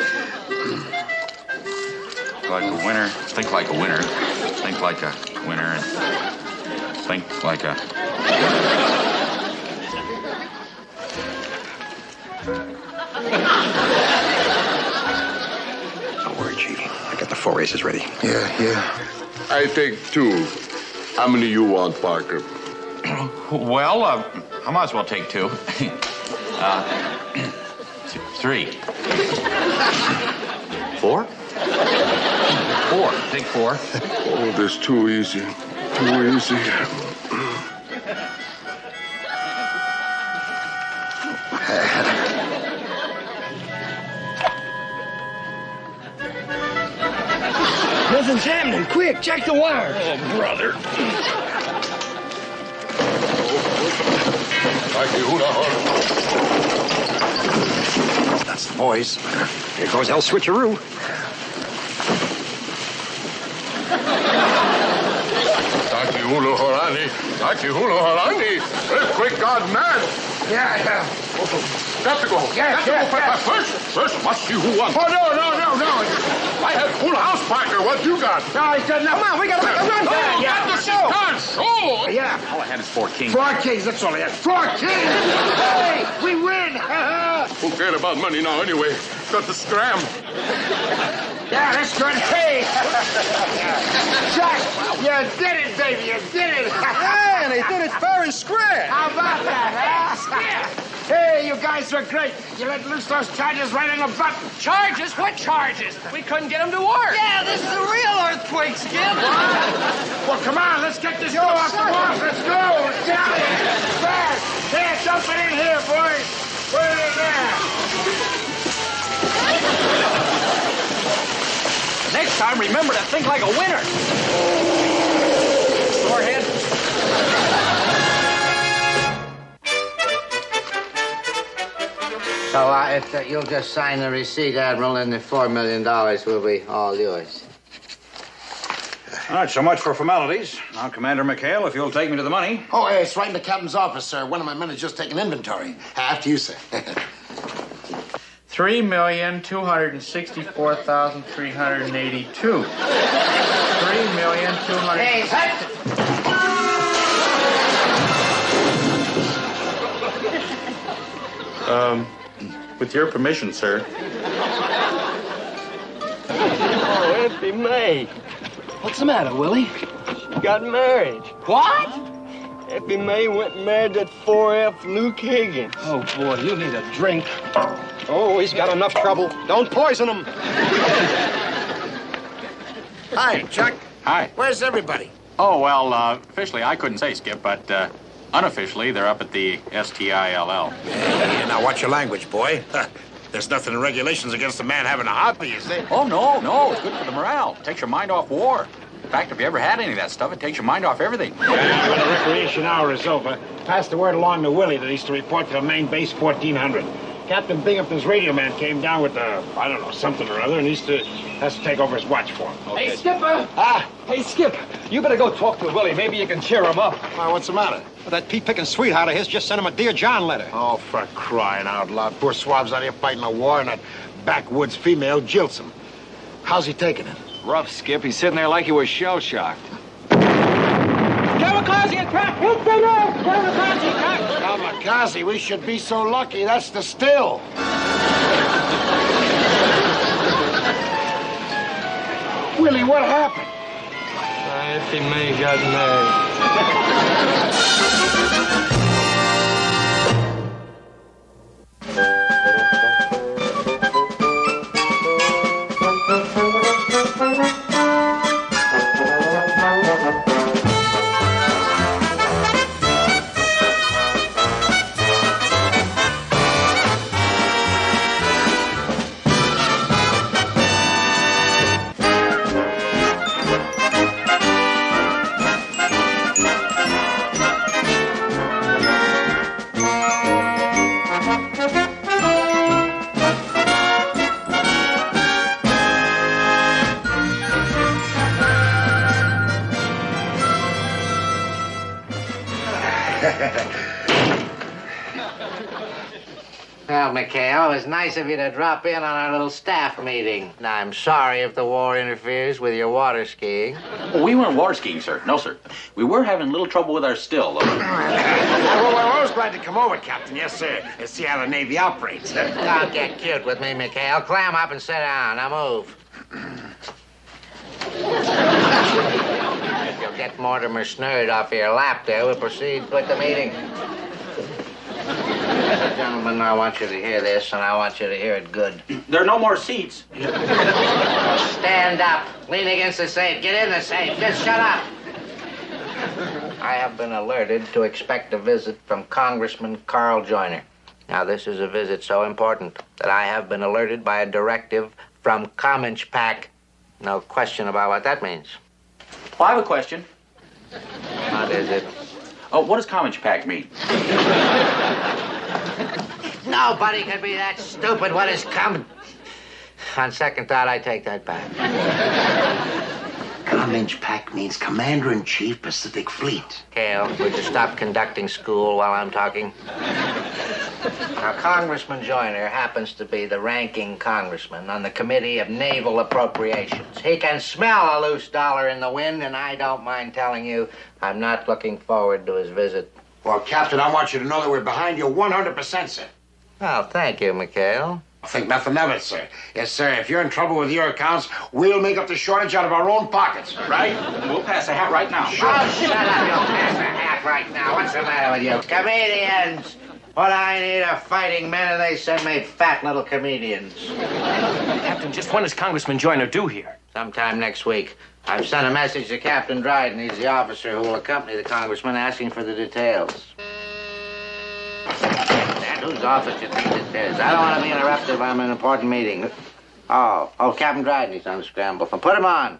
Like a winner. Think like a winner. Think like a winner. And think like a... Don't worry, Chief. I got the 4 races ready. Yeah. I take 2. How many you want, Parker? Well, I might as well take 2. 3. 4? 4. Take 4. Oh, this is too easy. Too easy. Nothing's happening. Quick, check the wire. Oh, brother. That's the boys. Here goes El Switcheroo. Taki hula horani. Earthquake God man. Yeah. Got to go. Yeah. First, must see who won. Oh, no. I had full house, Parker. What you got? No, he said no. Come on, we got to make a run. Show. Yeah. All I had is 4 kings. 4 kings, that's all he had. 4 kings! Hey, we win! Who cared about money now anyway? Got to scram. Yeah, that's good. Hey! Jack, you did it, baby. You did it. Yeah, and he did it fair and square. How about that, huh? Hey, you guys are great. You let loose those charges right in the butt. Charges? What charges? We couldn't get them to work. Yeah, this is a real earthquake, Skip. Well, come on, let's get this show off the walls. Let's go. Let's get out of here. Fast. Here, dump it in here, boys. Put it in there. Next time, remember to think like a winner. Forehead. So if you'll just sign the receipt, Admiral, and the $4 million will be all yours. All right, so much for formalities. Now, Commander McHale, if you'll take me to the money. Oh, hey, it's right in the captain's office, sir. One of my men has just taken inventory. After you, sir. $3,264,382. $3,200,000. Hey, with your permission, sir. Oh, Auntie May. What's the matter, Willie? She got married. What? Auntie May went and married that 4F Luke Higgins. Oh, boy, you need a drink. Oh, he's got enough trouble. Don't poison him. Hi, Chuck. Hi. Where's everybody? Oh, well, officially I couldn't say, Skip, but unofficially they're up at the STILL. Hey, now watch your language, boy. There's nothing in regulations against a man having a hobby, is there? Oh, no, it's good for the morale. It takes your mind off war. In fact, if you ever had any of that stuff, it takes your mind off everything. Yeah, when the recreation hour is over, pass the word along to Willie that he's to report to the main base 1400. Captain Binghamton's radio man came down with I don't know, something or other, and has to take over his watch for him. Okay. Hey, Skipper! Hey, Skip, you better go talk to Willie. Maybe you can cheer him up. Why, what's the matter? Well, that pea-picking sweetheart of his just sent him a Dear John letter. Oh, for crying out loud. Poor swab's out here fighting a war, and that backwoods female jilts him. How's he taking it? Rough, Skip. He's sitting there like he was shell-shocked. Kamikaze attack! Hit the nose! Kamikaze attack! Kamikaze, we should be so lucky. That's the still. Willie, what happened? Auntie May got married. Well, McHale, it was nice of you to drop in on our little staff meeting. Now, I'm sorry if the war interferes with your water skiing. Oh, we weren't water skiing, sir. No, sir. We were having a little trouble with our still, though. Well, we're always glad to come over, Captain. Yes, sir. And see how the Navy operates. Don't get cute with me, McHale. Clam up and sit down. Now move. If you'll get Mortimer Snurd off your lap there, we'll proceed with the meeting. Gentlemen, I want you to hear this, and I want you to hear it good. There are no more seats. Stand up. Lean against the safe. Get in the safe. Just shut up. I have been alerted to expect a visit from Congressman Carl Joyner. Now, this is a visit so important that I have been alerted by a directive from Cominchpack. No question about what that means. Well, I have a question. What is it? Oh, what does Cominchpack mean? Nobody could be that stupid. What is coming? On second thought, I take that back. Cominchpack means Commander-in-Chief, Pacific Fleet. Cale, would you stop conducting school while I'm talking? Now, Congressman Joyner happens to be the ranking congressman on the Committee of Naval Appropriations. He can smell a loose dollar in the wind, and I don't mind telling you I'm not looking forward to his visit. Well, Captain, I want you to know that we're behind you 100%, sir. Well, thank you, Mikhail. Think nothing of it, sir. Yes, sir. If you're in trouble with your accounts, we'll make up the shortage out of our own pockets. Right? We'll pass a hat right now. Oh, shut up. You'll pass a hat right now. What's the matter with you? Comedians. What I need are fighting men, and they send me fat little comedians. Captain, just when is Congressman Joyner due here? Sometime next week. I've sent a message to Captain Dryden. He's the officer who will accompany the congressman, asking for the details. And whose office do you think this is? I don't want to be interrupted if I'm in an important meeting. Oh, Captain Dryden, he's on the scramble phone. Put him on.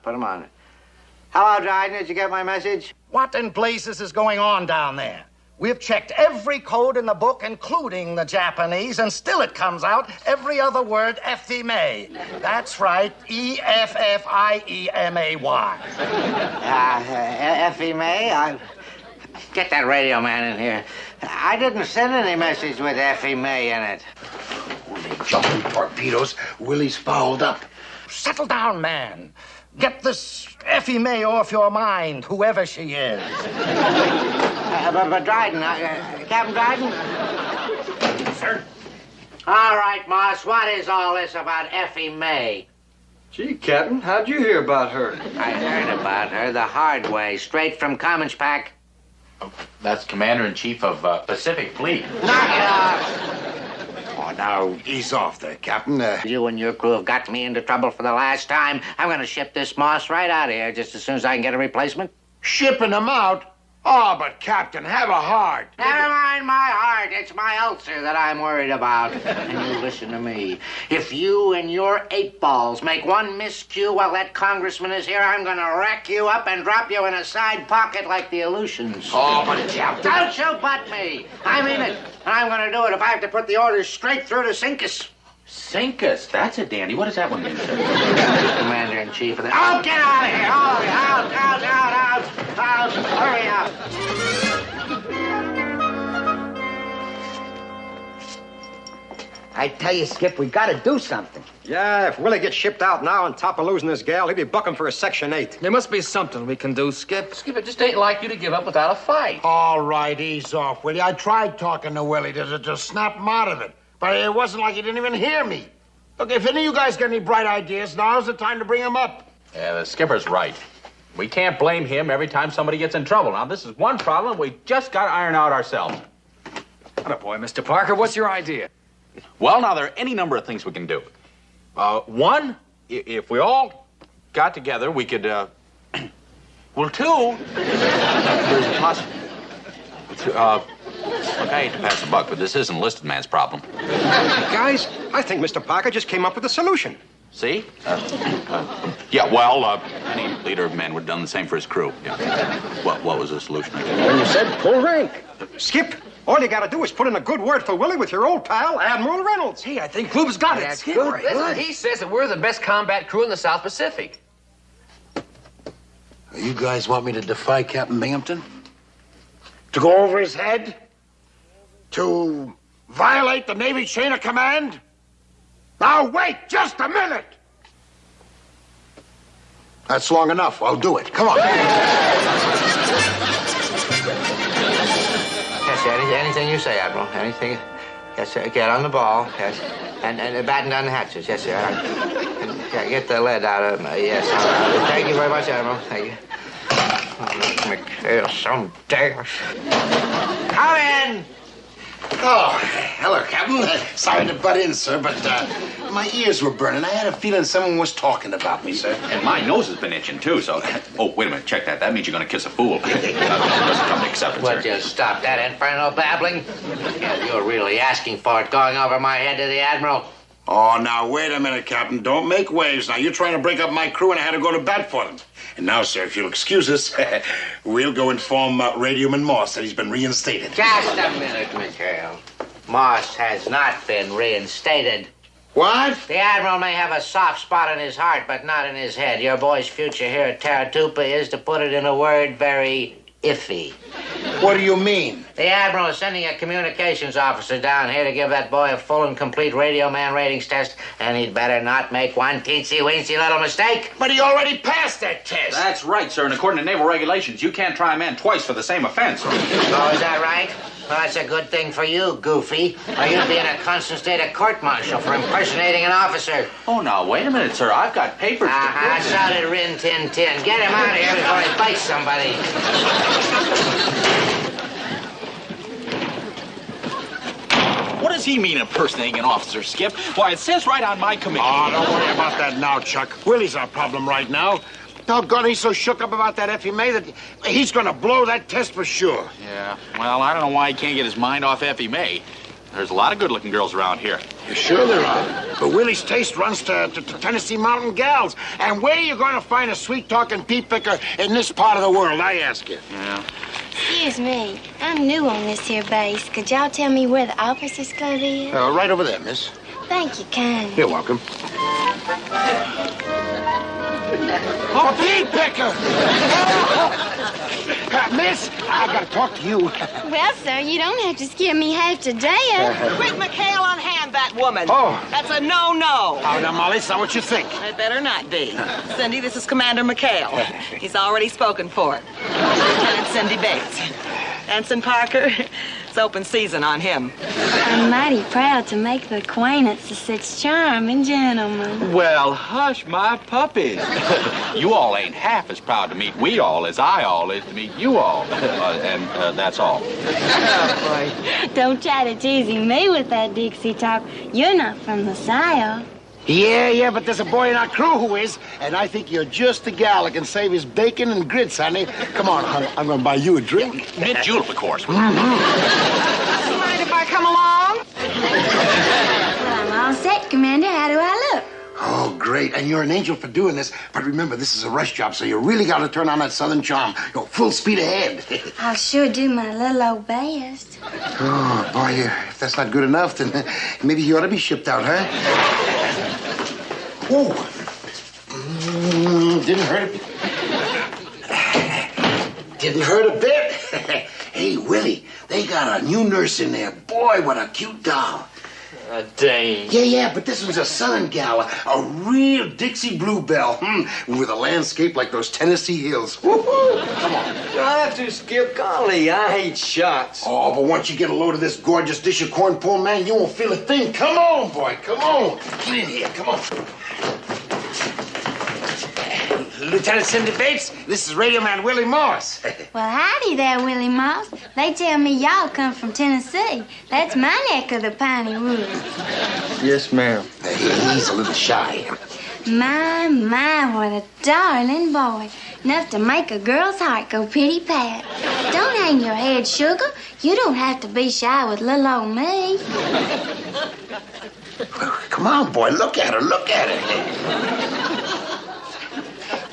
Hello, Dryden, did you get my message? What in blazes is going on down there? We've checked every code in the book, including the Japanese, and still it comes out every other word F-E-M-A. That's right, E-F-F-I-E-M-A-Y. F-E-M-A? Get that radio man in here. I didn't send any message with F-E-M-A in it. Jumping torpedoes. Willie's fouled up. Settle down, man. Get this Effie May off your mind, whoever she is. But Dryden, Captain Dryden? Sir? All right, Moss, what is all this about Effie May? Gee, Captain, how'd you hear about her? I heard about her the hard way, straight from Comanchpack. That's Commander-in-Chief of Pacific Fleet. Knock it off! Oh, now, ease off there, Captain. You and your crew have got me into trouble for the last time. I'm going to ship this Moss right out of here just as soon as I can get a replacement. Shipping him out? Oh, but Captain, have a heart. Never mind my heart. It's my ulcer that I'm worried about. And you listen to me. If you and your 8 balls make one miscue while that congressman is here, I'm going to rack you up and drop you in a side pocket like the Aleutians. Oh, but Captain... Don't you butt me. I mean it. And I'm going to do it if I have to put the orders straight through to Sincus. Sincus? That's a dandy. What does that one mean, sir? Commander-in-Chief of the... Oh, get out of here! All of you! Out! Hurry up! I tell you, Skip, we gotta do something. Yeah, if Willie gets shipped out now on top of losing his gal, he'll be bucking for a Section 8. There must be something we can do, Skip. Skip, it just ain't like you to give up without a fight. All right, ease off, Willie. I tried talking to Willie to snap him out of it. But it wasn't like he didn't even hear me. Look, if any of you guys got any bright ideas, now's the time to bring them up. Yeah, the skipper's right. We can't blame him every time somebody gets in trouble. Now, this is one problem we just got to iron out ourselves. Attaboy, Mr. Parker. What's your idea? Well, now, there are any number of things we can do. One, if we all got together, we could, well, 2, there's a possibility. Look, I hate to pass the buck, but this isn't enlisted man's problem. Guys, I think Mr. Parker just came up with a solution. See? Yeah, well, any leader of men would have done the same for his crew. Yeah. What was the solution? You said full rank. Skip, all you got to do is put in a good word for Willie with your old pal, Admiral Reynolds. Hey, I think Club's got it. That's good. Listen, he says that we're the best combat crew in the South Pacific. You guys want me to defy Captain Binghamton? To go over his head? To violate the Navy chain of command? Now, wait just a minute! That's long enough. I'll do it. Come on. Yes, anything you say, Admiral. Anything. Yes, sir. Get on the ball. Yes. And batten down the hatches. Yes, sir. Yeah, get the lead out of them. Yes. Thank you very much, Admiral. Thank you. Oh, Mikhail, some dash. Come in! Oh, hello, Captain. Sorry to butt in, sir, but my ears were burning. I had a feeling someone was talking about me, sir. And my nose has been itching, too, so... Oh, wait a minute. Check that. That means you're going to kiss a fool. Doesn't come to acceptance, Would you stop that infernal babbling? Yeah, you're really asking for it, going over my head to the Admiral. Oh, now, wait a minute, Captain. Don't make waves. Now, you're trying to break up my crew, and I had to go to bat for them. And now, sir, if you'll excuse us, we'll go inform Radioman Moss that he's been reinstated. Just a minute, Mikhail. Moss has not been reinstated. What? The Admiral may have a soft spot in his heart, but not in his head. Your boy's future here at Taratupa is, to put it in a word, very iffy. What do you mean? The Admiral is sending a communications officer down here to give that boy a full and complete radio man ratings test, and he'd better not make one teensy-weensy little mistake. But he already passed that test. That's right, sir. And according to naval regulations, you can't try a man twice for the same offense. Oh, is that right? Well, that's a good thing for you, Goofy. Or you'd be in a constant state of court-martial for impersonating an officer. Oh, now, wait a minute, sir. I've got papers to prove So did Rin Tin Tin. Get him out of here before he bites somebody. What does he mean impersonating an officer, Skip? Why, it says right on my committee. Oh, don't worry about that now, Chuck. Willie's our problem right now. Doggone, he's so shook up about that Effie May that he's gonna blow that test for sure. Yeah, well, I don't know why he can't get his mind off Effie May. There's a lot of good-looking girls around here. You're sure there are? But Willie's taste runs to Tennessee mountain gals. And where are you going to find a sweet-talking pea-picker in this part of the world, I ask you? Yeah. Excuse me, I'm new on this here base. Could y'all tell me where the officers' club is? Right over there, miss. Thank you kindly. You're welcome. A pea-picker! Miss, I gotta talk to you. Well, sir, you don't have to scare me half to death. Quick, McHale, unhand that woman. Oh. That's a no-no. Oh, now, Molly, it's not what you think. It better not be. Cindy, this is Commander McHale. He's already spoken for it. Lieutenant Cindy Bates. Ensign Parker, it's open season on him. I'm mighty proud to make the acquaintance of such charming gentlemen. Well, hush, my puppies. You all ain't half as proud to meet we all as I all is to meet you all. And that's all. Don't try to teasing me with that Dixie talk. You're not from the South. Yeah, but there's a boy in our crew who is, and I think you're just the gal that can save his bacon and grits, honey. Come on, honey, I'm gonna buy you a drink. Mint julep, of course. Mind if I come along? Well, I'm all set, Commander. How do I look? Oh, great, and you're an angel for doing this. But remember, this is a rush job, so you really got to turn on that southern charm. Go full speed ahead. I'll sure do my little old best. Oh, boy, if that's not good enough, then maybe you ought to be shipped out, huh? Whoa. Didn't hurt a bit. Didn't hurt a bit. Hey, Willie, they got a new nurse in there. Boy, what a cute doll. Dame. Yeah, but this one's a southern gal, a real Dixie Bluebell, with a landscape like those Tennessee hills. Woo-hoo. Come on. You don't have to, Skip. Golly, I hate shots. Oh, but once you get a load of this gorgeous dish of corn pone, man, you won't feel a thing. Come on, boy, come on. Get in here, come on. Lieutenant Cindy Bates, this is Radio Man Willie Morris. Well, howdy there, Willie Moss. They tell me y'all come from Tennessee. That's my neck of the piney woods. Yes, ma'am. He's a little shy. My, what a darling boy. Enough to make a girl's heart go pitty-pat. Don't hang your head, sugar. You don't have to be shy with little old me. Come on, boy, look at her, look at her.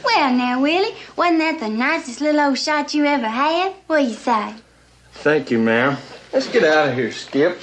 Well, now, Willie, wasn't that the nicest little old shot you ever had? What do you say? Thank you, ma'am. Let's get out of here, Skip.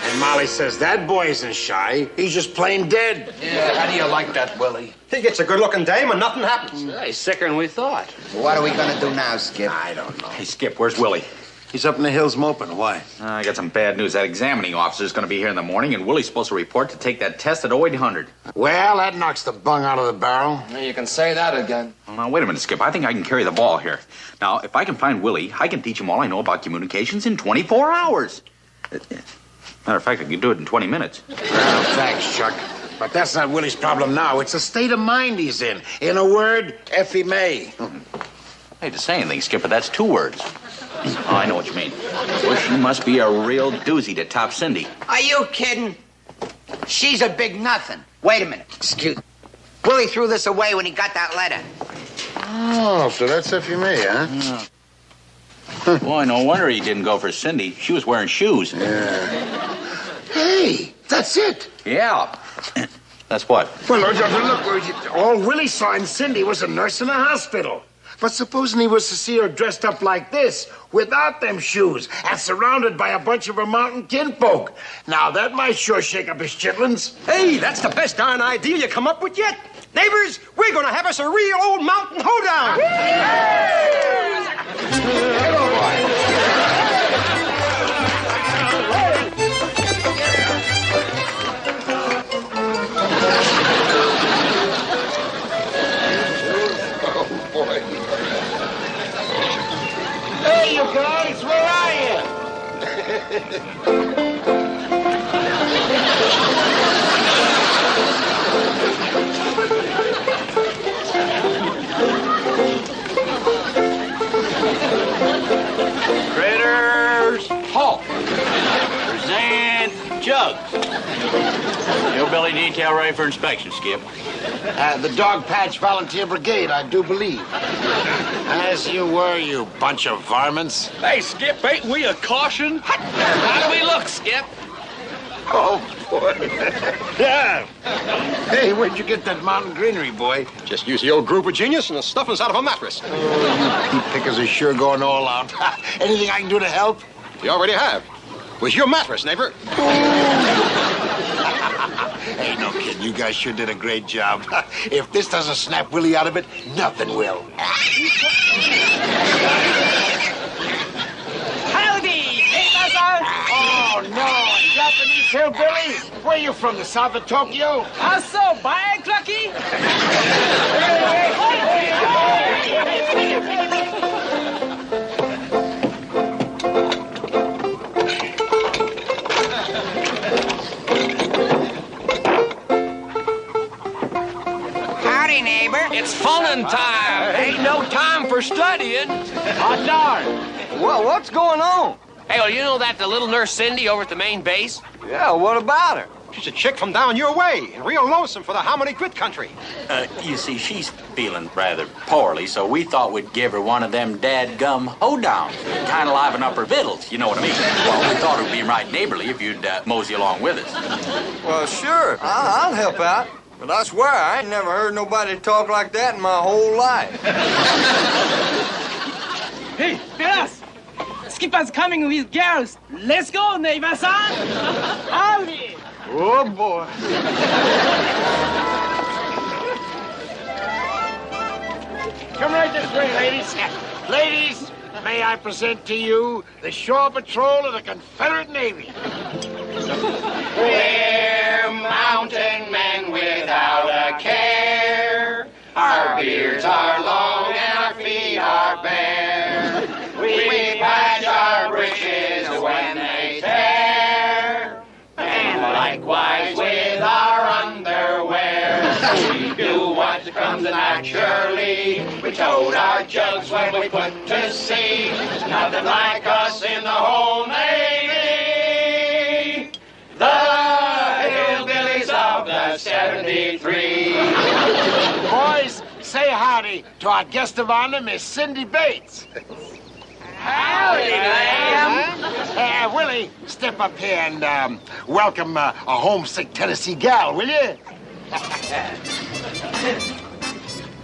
And Molly says that boy isn't shy. He's just plain dead. Yeah, how do you like that, Willie? He gets a good-looking dame and nothing happens. He's sicker than we thought. Well, what are we gonna do now, Skip? I don't know. Hey, Skip, where's Willie? He's up in the hills moping. Why? I got some bad news. That examining officer's going to be here in the morning, and Willie's supposed to report to take that test at 0800. Well, that knocks the bung out of the barrel. You can say that again. Well, now, wait a minute, Skip. I think I can carry the ball here. Now, if I can find Willie, I can teach him all I know about communications in 24 hours. Matter of fact, I can do it in 20 minutes. Well, thanks, Chuck. But that's not Willie's problem now. It's the state of mind he's in. In a word, Effie May. I hate to say anything, Skip, but that's 2 words. Oh, I know what you mean. Well, she must be a real doozy to top Cindy. Are you kidding? She's a big nothing. Wait a minute. Excuse me. Willie threw this away when he got that letter. Oh, so that's Effie May, huh? Yeah. Boy, no wonder he didn't go for Cindy. She was wearing shoes. Yeah. Hey, that's it. Yeah. That's what? Well, look, all Willie saw in Cindy was a nurse in a hospital. But supposing he was to see her dressed up like this, without them shoes, and surrounded by a bunch of Vermontin kinfolk. Now, that might sure shake up his chitlins. Hey, that's the best darn idea you come up with yet. Neighbors, we're gonna have us a real old mountain hoedown. Hey, you guys, where are you? Critters, halt. Present jugs. Hillbilly detail ready for inspection, Skip. The Dog Patch Volunteer Brigade, I do believe. As you were, you bunch of varmints. Hey, Skip, ain't we a caution? How do we look, Skip? Oh, boy. Yeah. Hey, where'd you get that mountain greenery, boy? Just use the old group of genius and the stuffing's out of a mattress. Oh, you pickers are sure going all out. Anything I can do to help? You already have. With your mattress, neighbor. Hey, no kidding. You guys sure did a great job. If this doesn't snap Willie out of it, nothing will. Howdy, neighbor-san. Oh, no. Japanese hillbilly? Where you from, the south of Tokyo? So bad, Clucky? Howdy, neighbor. It's funnin' time. Ain't no time for studying. Hot darn. Well, what's going on? Hey, well, you know that the little nurse Cindy over at the main base? Yeah, what about her? She's a chick from down your way and real lonesome for the hominy grit country. You see, she's feeling rather poorly, so we thought we'd give her one of them dadgum hoedowns. Kind of liven up her vittles, you know what I mean? Well, we thought it would be right neighborly if you'd mosey along with us. Well, sure. I'll help out. But I swear, I ain't never heard nobody talk like that in my whole life. Hey, fellas. Skipper's coming with girls. Let's go, neighbor-san. Howdy. Oh, boy. Come right this way, ladies. Ladies, may I present to you the Shore Patrol of the Confederate Navy. We're mountain men without a care. Our beards are long and our feet are bare. We patch our breeches when they tear. And likewise with our underwear. We do what comes naturally. We tote our jugs when we put to sea. There's nothing like us in the whole Navy. The hillbillies of the 73. Boys, say howdy to our guest of honor, Miss Cindy Bates. Howdy, ma'am. Willie, step up here and welcome a homesick Tennessee gal, will you?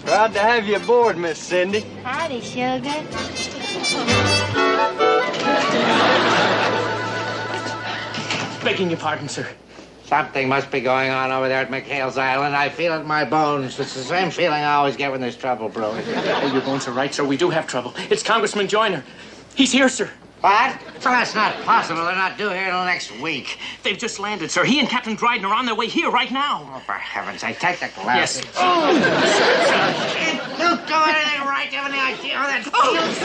Proud to have you aboard, Miss Cindy. Howdy, sugar. Begging your pardon, sir. Something must be going on over there at McHale's Island. I feel it in my bones. It's the same feeling I always get when there's trouble brewing. Oh, your bones are right, sir. We do have trouble. It's Congressman Joyner. He's here, sir. What? Well, that's not possible. They're not due here till next week. They've just landed, sir. He and Captain Dryden are on their way here right now. Oh, for heaven's sake, take the glasses. Yes. Oh, You do anything right. Do you have any idea how that feels?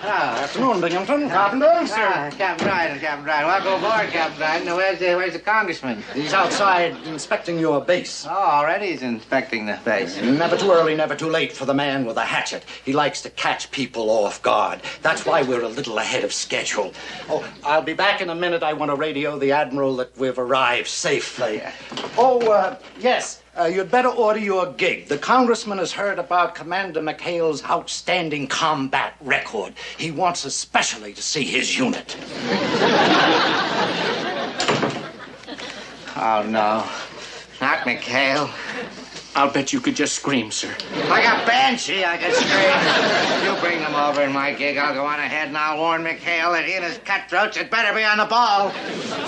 Afternoon, Binghamton. Carpenter, sir. Captain Dryden. Welcome aboard, Captain Dryden. Where's the congressman? He's outside inspecting your base. Oh, already he's inspecting the base. Never too early, never too late for the man with a hatchet. He likes to catch people off guard. That's why we're a little ahead of schedule. Oh, I'll be back in a minute. I want to radio the Admiral that we've arrived safely. Oh, yes. You'd better order your gig. The congressman has heard about Commander McHale's outstanding combat record. He wants especially to see his unit. Oh, no. Not McHale. I'll bet you could just scream, sir. Like a banshee, I can scream. You bring them over in my gig, I'll go on ahead and I'll warn McHale that he and his cutthroats had better be on the ball.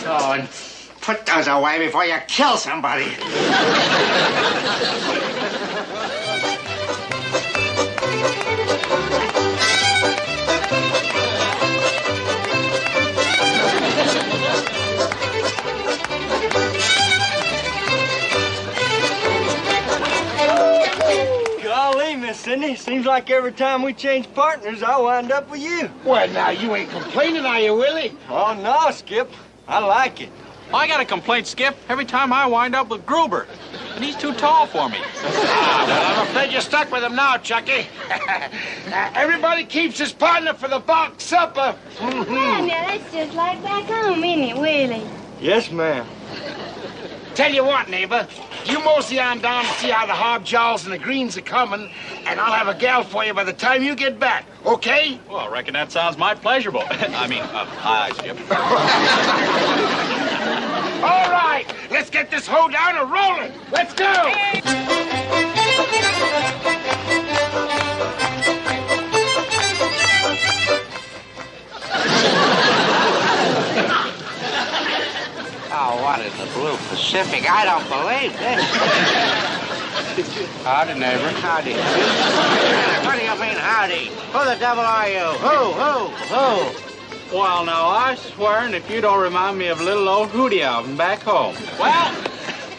Oh, and put those away before you kill somebody. Golly, Miss Sidney, seems like every time we change partners, I wind up with you. Well, now, you ain't complaining, are you, Willie? Oh, no, Skip. I like it. I got a complaint, Skip, every time I wind up with Gruber. And he's too tall for me. Well, I'm afraid you're stuck with him now, Chucky. Everybody keeps his partner for the box supper. Yeah, now that's just like back home, isn't it, Willie? Yes, ma'am. Tell you what, neighbor, you mosey on down to see how the hobjaws and the greens are coming, and I'll have a gal for you by the time you get back, okay? Well, I reckon that sounds mighty pleasurable. Hi, Skip. All right, let's get this hoedown a rolling. Let's go! Oh, what in the blue Pacific? I don't believe this. Howdy, neighbor. Howdy. What do you mean, howdy? Who the devil are you? Who? Well, now, I swear, and if you don't remind me of little old Hootie Alvin back home. Well,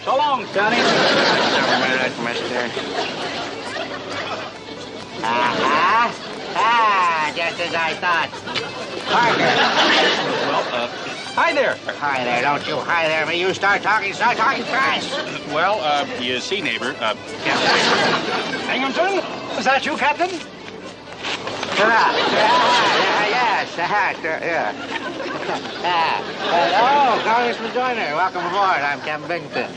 so long, Sonny. Just a minute, mister. Just as I thought. Parker. Well, hi there. Hi there, don't you hi there me. You start talking fast. Well, you see, neighbor, Binghamton, is that you, Captain? Yes, yeah. Hello, Congressman Joyner. Welcome aboard. I'm Captain Binghamton.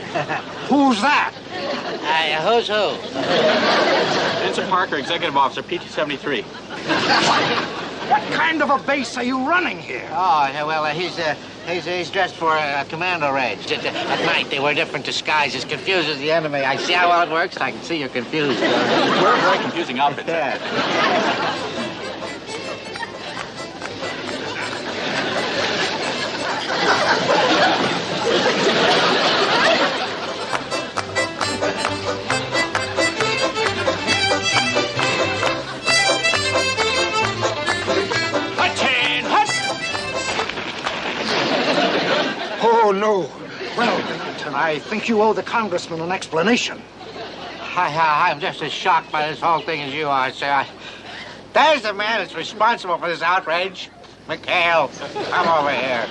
Who's that? Who's who? Vincent Parker, Executive Officer, PT-73. What kind of a base are you running here? Oh, well, he's dressed for a commando raid. At night, they wear different disguises, confuses the enemy. I see how well it works. I can see you're confused. We're a very confusing outfit. Yeah. Oh, no. Well, Binghamton, I think you owe the congressman an explanation. I'm just as shocked by this whole thing as you are, sir. There's the man that's responsible for this outrage. McHale, come over here.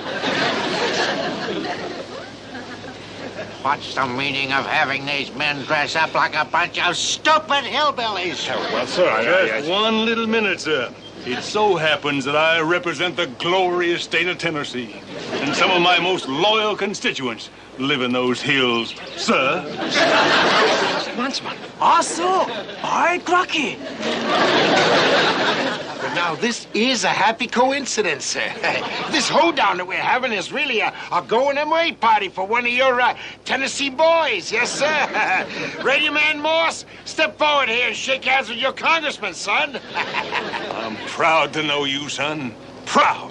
What's the meaning of having these men dress up like a bunch of stupid hillbillies? Well, sir, just 1 little minute, sir. It so happens that I represent the glorious state of Tennessee, and some of my most loyal constituents live in those hills, sir. Huntsman. Also, Art Rocky. Now, this is a happy coincidence, sir. This hoedown that we're having is really a going-away party for one of your Tennessee boys. Yes, sir. Radio Man Morse, step forward here and shake hands with your congressman, son. I'm proud to know you, son. Proud.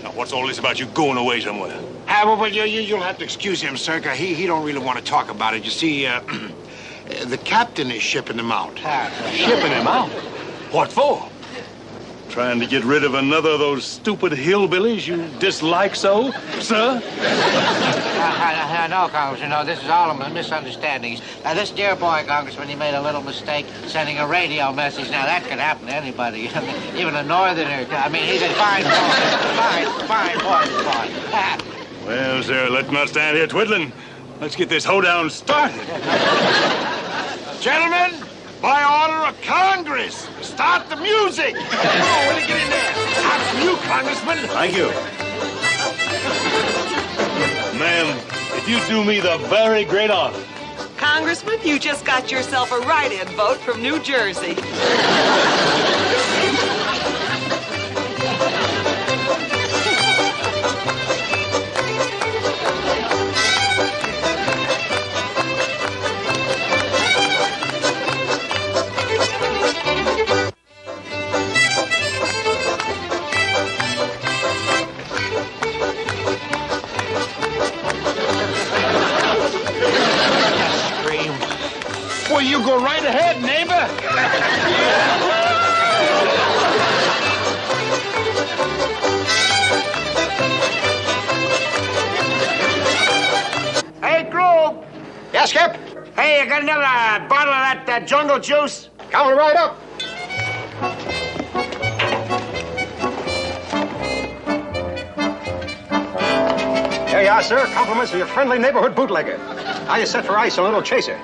Now, what's all this about you going away somewhere? Well, you'll have to excuse him, sir. He don't really want to talk about it. You see, the captain is shipping him out. Shipping him out? What for? Trying to get rid of another of those stupid hillbillies you dislike so, sir? No, Congressman, no, this is all a misunderstanding. This dear boy, Congressman, he made a little mistake sending a radio message. Now, that could happen to anybody, even a northerner. I mean, he's a fine boy. Well, sir, let's not stand here twiddling. Let's get this hoedown started. Gentlemen, by order of Congress, start the music. Come on, Willie, get in there. After you, Congressman. Thank you. Ma'am, if you do me the very great honor. Congressman, you just got yourself a write-in vote from New Jersey. Skip. Hey, you got another bottle of that jungle juice? Coming right up. Here you are, sir. Compliments of your friendly neighborhood bootlegger. How you set for ice, a little chaser?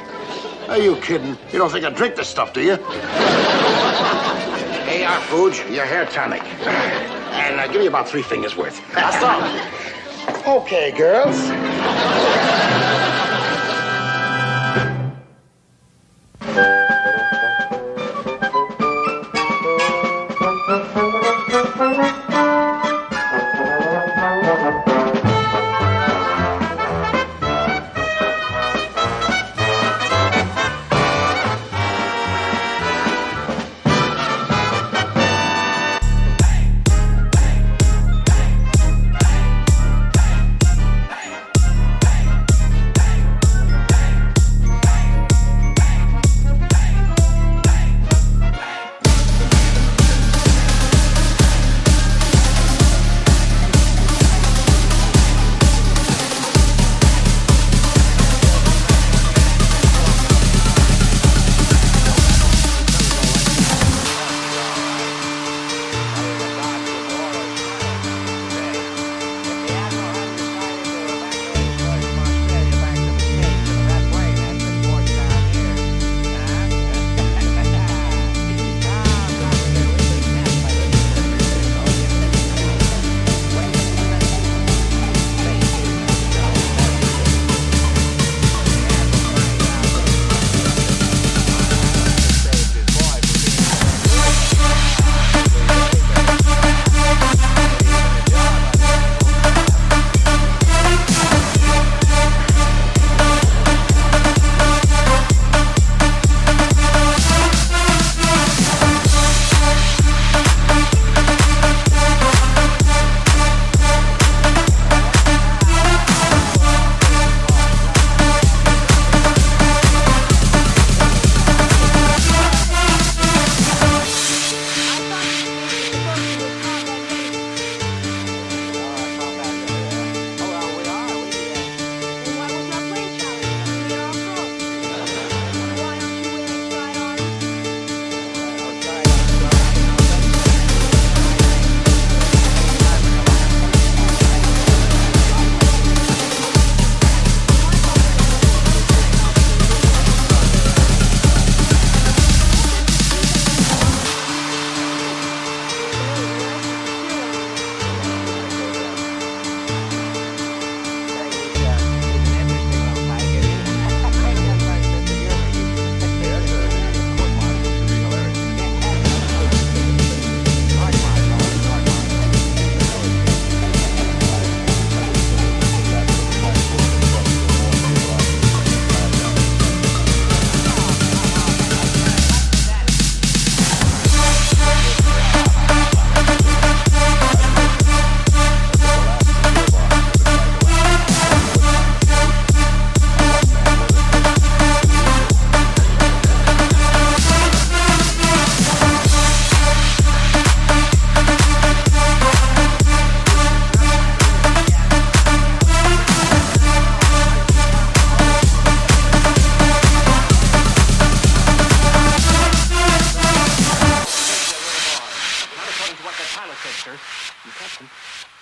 Are you kidding? You don't think I drink this stuff, do you? Hey, Fooge, your hair tonic. And give me about 3 fingers worth. That's all. Okay, girls.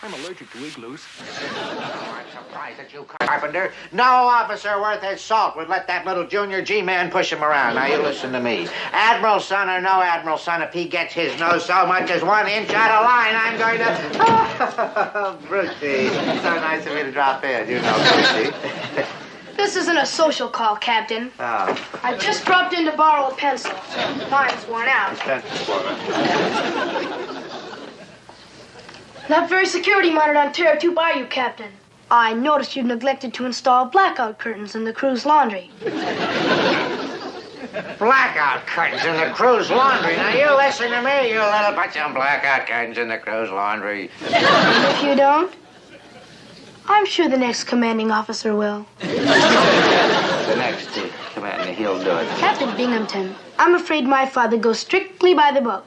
I'm allergic to igloos. I'm surprised at you, Carpenter. No officer worth his salt would let that little junior G-man push him around. Now, you listen to me. Admiral's son or no Admiral's son, if he gets his nose so much as 1 inch out of line, I'm going to... Brucey. So nice of you to drop in. You know, Brucey. This isn't a social call, Captain. Oh. I just dropped in to borrow a pencil. Mine's worn out. That very security monitor on Terror 2 Bayou, Captain. I noticed you neglected to install blackout curtains in the crew's laundry. Blackout curtains in the crew's laundry. Now, you listen to me, you little bunch of blackout curtains in the crew's laundry. If you don't, I'm sure the next commanding officer will. The next commanding, he'll do it. Captain Binghamton, I'm afraid my father goes strictly by the book.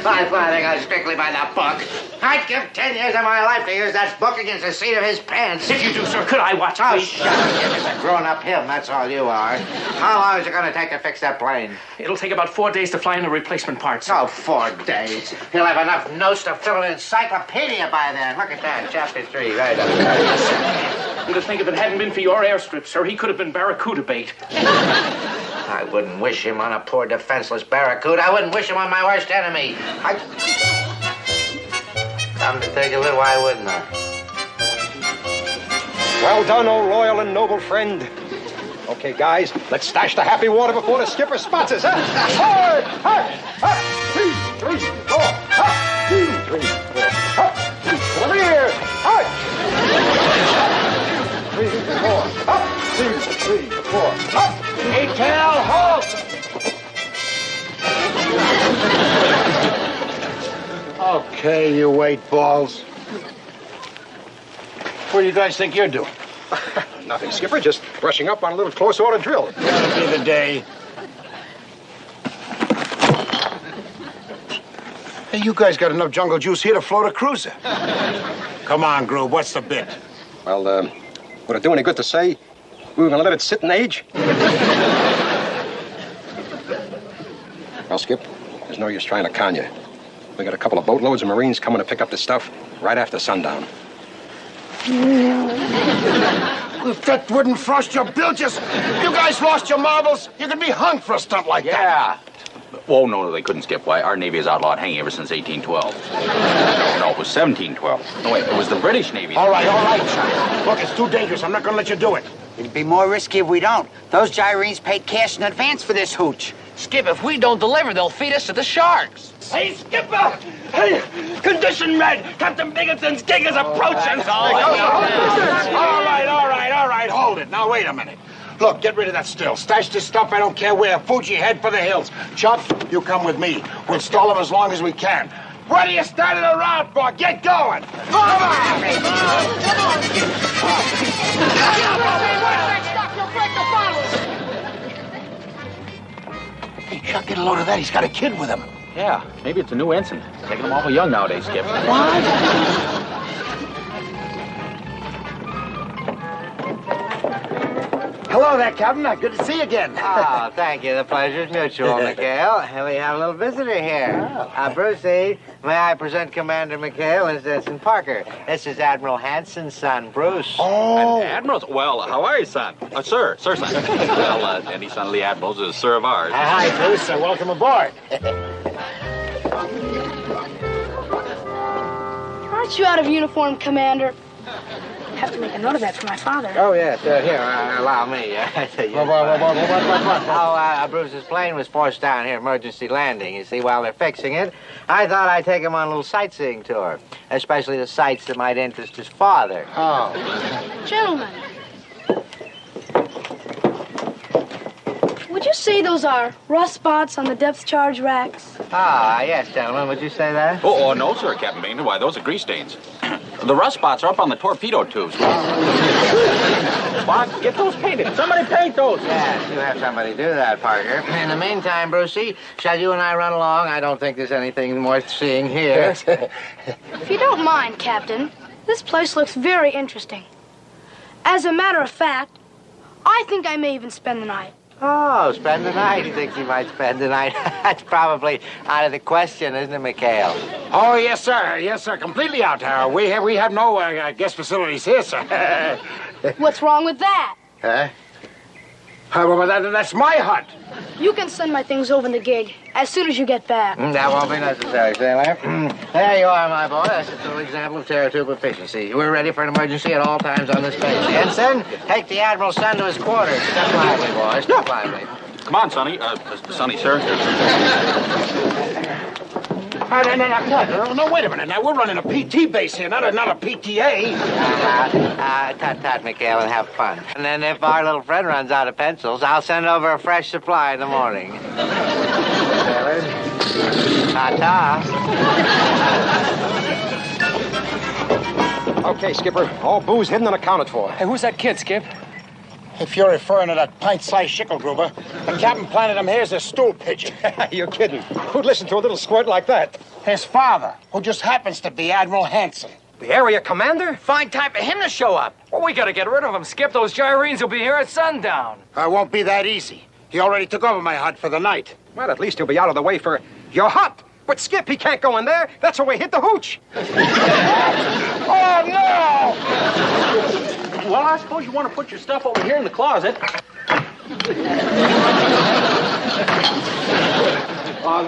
My father goes strictly by the book. I'd give 10 years of my life to use that book against the seat of his pants. If you do, sir, could I watch, Oh, please? shut up. You're just a grown-up him, that's all you are. How long is it going to take to fix that plane? It'll take about 4 days to fly in the replacement parts. Oh, 4 days. He'll have enough notes to fill an encyclopedia by then. Look at that, chapter 3, right up there. To think if it hadn't been for your airstrip, sir, he could have been barracuda bait. I wouldn't wish him on a poor defenseless barracuda. I wouldn't wish him on my worst enemy. Come to think of it, why wouldn't I? Well done, oh loyal and noble friend. Okay, guys, let's stash the happy water before the skipper spots us, huh? Hard, hard, hard. 3, 4, hard. 2, 3, 4, hard. Over here, hard. 3, 4, hard. 2, 3, 4, hard. Hey, tail, halt! Okay, you eight balls. What do you guys think you're doing? Nothing, Skipper, just brushing up on a little close order drill. That'll be the day. Hey, you guys got enough jungle juice here to float a cruiser. Come on, Groob, what's the bit? Well, would it do any good to say we were going to let it sit and age? Well, Skip, there's no use trying to con you. We got a couple of boatloads of Marines coming to pick up the stuff right after sundown. If that wouldn't frost your bilges, you guys lost your marbles, you could be hung for a stunt like that. Oh, no, they couldn't, Skip. Why, our Navy has outlawed hanging ever since 1812. No, it was 1712. No, wait, it was the British Navy. All right, Chuck. Look, it's too dangerous. I'm not going to let you do it. It'd be more risky if we don't. Those gyrenes paid cash in advance for this hooch. Skip, if we don't deliver, they'll feed us to the sharks. Hey, Skipper! Hey, condition red! Captain Binghamton's gig is approaching! All right, hold it. Now, wait a minute. Look, get rid of that still. Stash this stuff, I don't care where. Fuji, head for the hills. Chuck, you come with me. We'll stall them as long as we can. What are you standing around for? Get going! Come on! Hey, Chuck, get a load of that. He's got a kid with him. Yeah, maybe it's a new ensign. Taking them awful young nowadays, Skip. What? Hello there, Captain. Good to see you again. Oh, thank you. The pleasure's mutual, McHale. We have a little visitor here. Brucey, may I present Commander McHale as Ensign Parker. This is Admiral Hanson's son, Bruce. Oh. Admirals? Well, how are you, son? Sir, son. Well, any son of the Admirals is sir of ours. Hi, Bruce. Welcome aboard. Aren't you out of uniform, Commander? I have to make a note of that for my father. Oh, yes. Here, allow me. Bruce's plane was forced down here, emergency landing. You see, while they're fixing it, I thought I'd take him on a little sightseeing tour, especially the sights that might interest his father. Oh. Gentlemen, would you say those are rust spots on the depth charge racks? Ah, yes, gentlemen. Would you say that? Oh, no, sir, Captain Binghamton. Why, those are grease stains. The rust spots are up on the torpedo tubes. Bob, get those painted. Somebody paint those. Yes, you have somebody do that, Parker. In the meantime, Brucey, shall you and I run along? I don't think there's anything worth seeing here. If you don't mind, Captain, this place looks very interesting. As a matter of fact, I think I may even spend the night. Oh, spend the night. He thinks he might spend the night. That's probably out of the question, isn't it, McHale? Oh, yes, sir. Yes, sir. Completely out. We have no guest facilities here, sir. What's wrong with that? Huh? Well, that's my hut. You can send my things over in the gig as soon as you get back. That won't be necessary, sailor. There you are, my boy. That's a true example of tear-tube efficiency. We're ready for an emergency at all times on this base. Ensign, take the Admiral's son to his quarters. Step lively, boys. Step lively. Come on, Sonny. Sonny, sir. No, wait a minute. Now, we're running a PT base here, not a PTA. Tut, McHale, and have fun. And then if our little friend runs out of pencils, I'll send over a fresh supply in the morning. Sailor. Ta-ta. Okay, Skipper. All booze hidden and accounted for. Hey, who's that kid, Skip? If you're referring to that pint-sized schickelgruber, the captain planted him here as a stool pigeon. You're kidding. Who'd listen to a little squirt like that? His father, who just happens to be Admiral Hanson. The area commander? Fine time for him to show up. Well, we gotta get rid of him. Skip, those gyrenes will be here at sundown. It won't be that easy. He already took over my hut for the night. Well, at least he'll be out of the way for your hut. But Skip, he can't go in there. That's where we hit the hooch. Oh, no! Well, I suppose you want to put your stuff over here in the closet.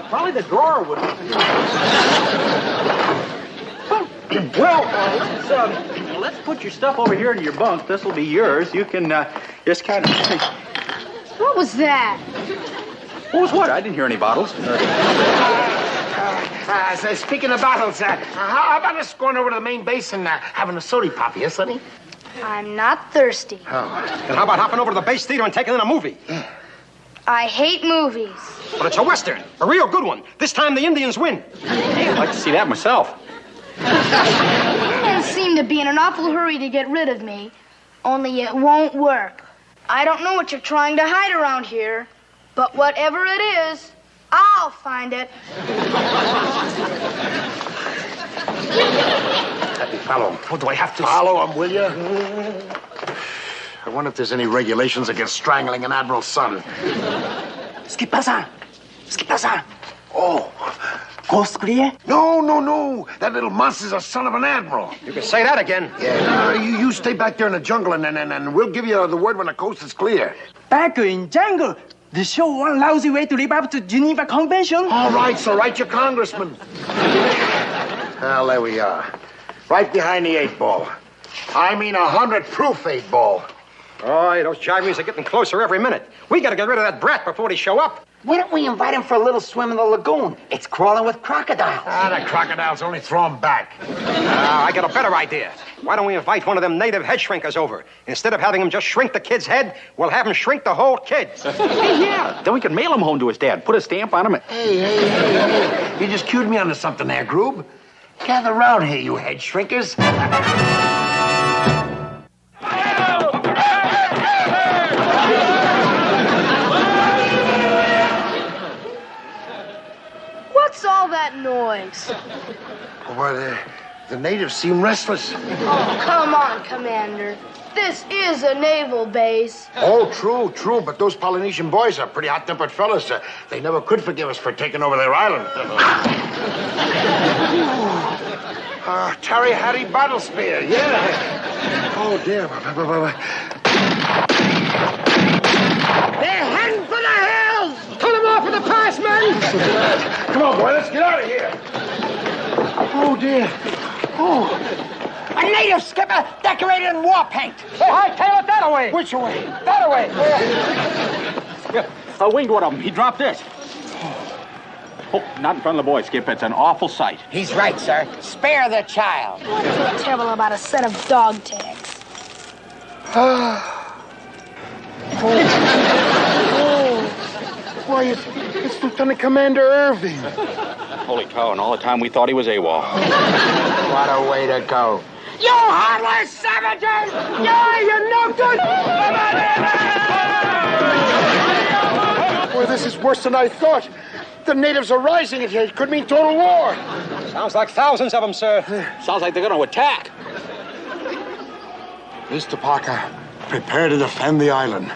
Probably the drawer would. Well, let's put your stuff over here in your bunk. This will be yours. You can just kind of. What was that? What was what? I didn't hear any bottles. Speaking of bottles, how about us going over to the main base and having a soda pop, yes, honey? I'm not thirsty. Oh. Then how about hopping over to the base theater and taking in a movie? I hate movies. But it's a Western, a real good one. This time the Indians win. I'd like to see that myself. You seem to be in an awful hurry to get rid of me, only it won't work. I don't know what you're trying to hide around here, but whatever it is, I'll find it. Let me follow him. Oh, do I have to? Follow him, will you? I wonder if there's any regulations against strangling an admiral's son. ¿Qué pasa? ¿Qué pasa? Oh, coast clear? No. That little monster's a son of an admiral. You can say that again. Yeah. You stay back there in the jungle, and we'll give you the word when the coast is clear. Back in jungle? The show one lousy way to live up to Geneva Convention? All right, so write your congressman. Well, there we are. Right behind the 8-ball. I mean 100-proof 8-ball. Oh, those gyrenes are getting closer every minute. We gotta get rid of that brat before they show up. Why don't we invite him for a little swim in the lagoon? It's crawling with crocodiles. The crocodiles only throw him back. I got a better idea. Why don't we invite one of them native head shrinkers over? Instead of having him just shrink the kid's head, we'll have him shrink the whole kid. Hey, yeah. Then we can mail him home to his dad. Put a stamp on him. Hey. You just cued me onto something there, Groob. Gather round here, you head shrinkers. What's all that noise? Well, the natives seem restless. Oh, come on, Commander. This is a naval base. Oh, true. But those Polynesian boys are pretty hot-tempered fellas. They never could forgive us for taking over their island. Terry Hattie Battle Spear, yeah. Oh, dear. They're heading for the hills! Cut them off in the pass, men! Come on, boy, let's get out of here. Oh, dear. Oh. A native skipper decorated in war paint. Hey, tail it that away. Which way? That away. A winged one of them. He dropped this. Oh, not in front of the boys, Skip. It's an awful sight. He's right, sir. Spare the child. What's so terrible about a set of dog tags? Why, it's Lieutenant Commander Irving. Holy cow, and all the time we thought he was AWOL. What a way to go. You heartless savages! Yeah, you're no good! Boy, this is worse than I thought. The natives are rising. It could mean total war. Sounds like thousands of them, sir. Sounds like they're going to attack. Mr. Parker, prepare to defend the island.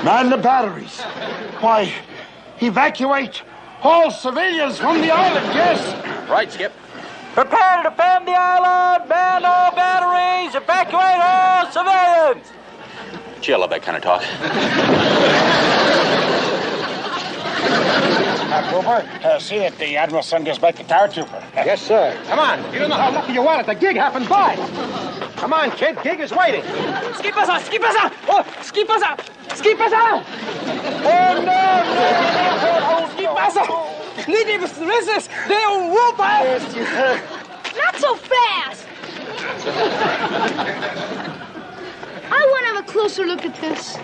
Man the batteries. Why, evacuate all civilians from the island, yes? Right, Skip. Prepare to defend the island! Man all batteries! Evacuate all civilians! Gee, I love that kind of talk. Cooper, see that the Admiral's son gets back to Tower Trooper. Yes, sir. Come on. You don't know how lucky you are that the gig happened by. Come on, kid. Gig is waiting. ¿Qué pasa? Oh, ¿qué pasa? Oh, no. ¿Qué pasa? Natives resist. They're on war by. Not so fast. I want to have a closer look at this.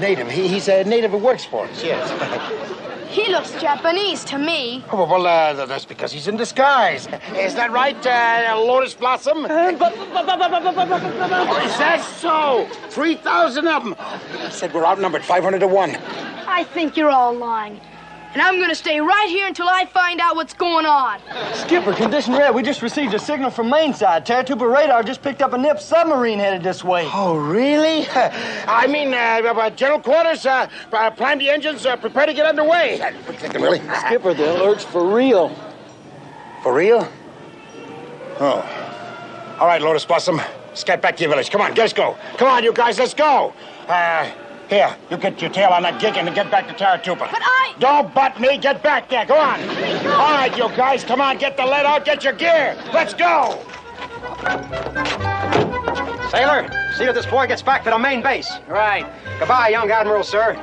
Native. He's a native who works for us, yes. He looks Japanese to me. Oh, well, that's because he's in disguise. Is that right, Lotus Blossom? Is that so? 3,000 of them. I said we're outnumbered 500 to 1. I think you're all lying. And I'm gonna stay right here until I find out what's going on. Skipper, condition red. We just received a signal from main side. Terratuba radar just picked up a NIP submarine headed this way. Oh, really? I mean, general quarters, plan the engines, prepare to get underway. What are you thinking, really? Skipper, the alert's for real. For real? Oh. All right, Lotus Blossom. Let's get back to your village. Come on, let's go. Come on, you guys, let's go. Here, you get your tail on that gig and get back to Terratuba. But Don't butt me. Get back there. Go on. All right, you guys, come on. Get the lead out. Get your gear. Let's go. Sailor, see that this boy gets back to the main base. Right. Goodbye, young Admiral, sir.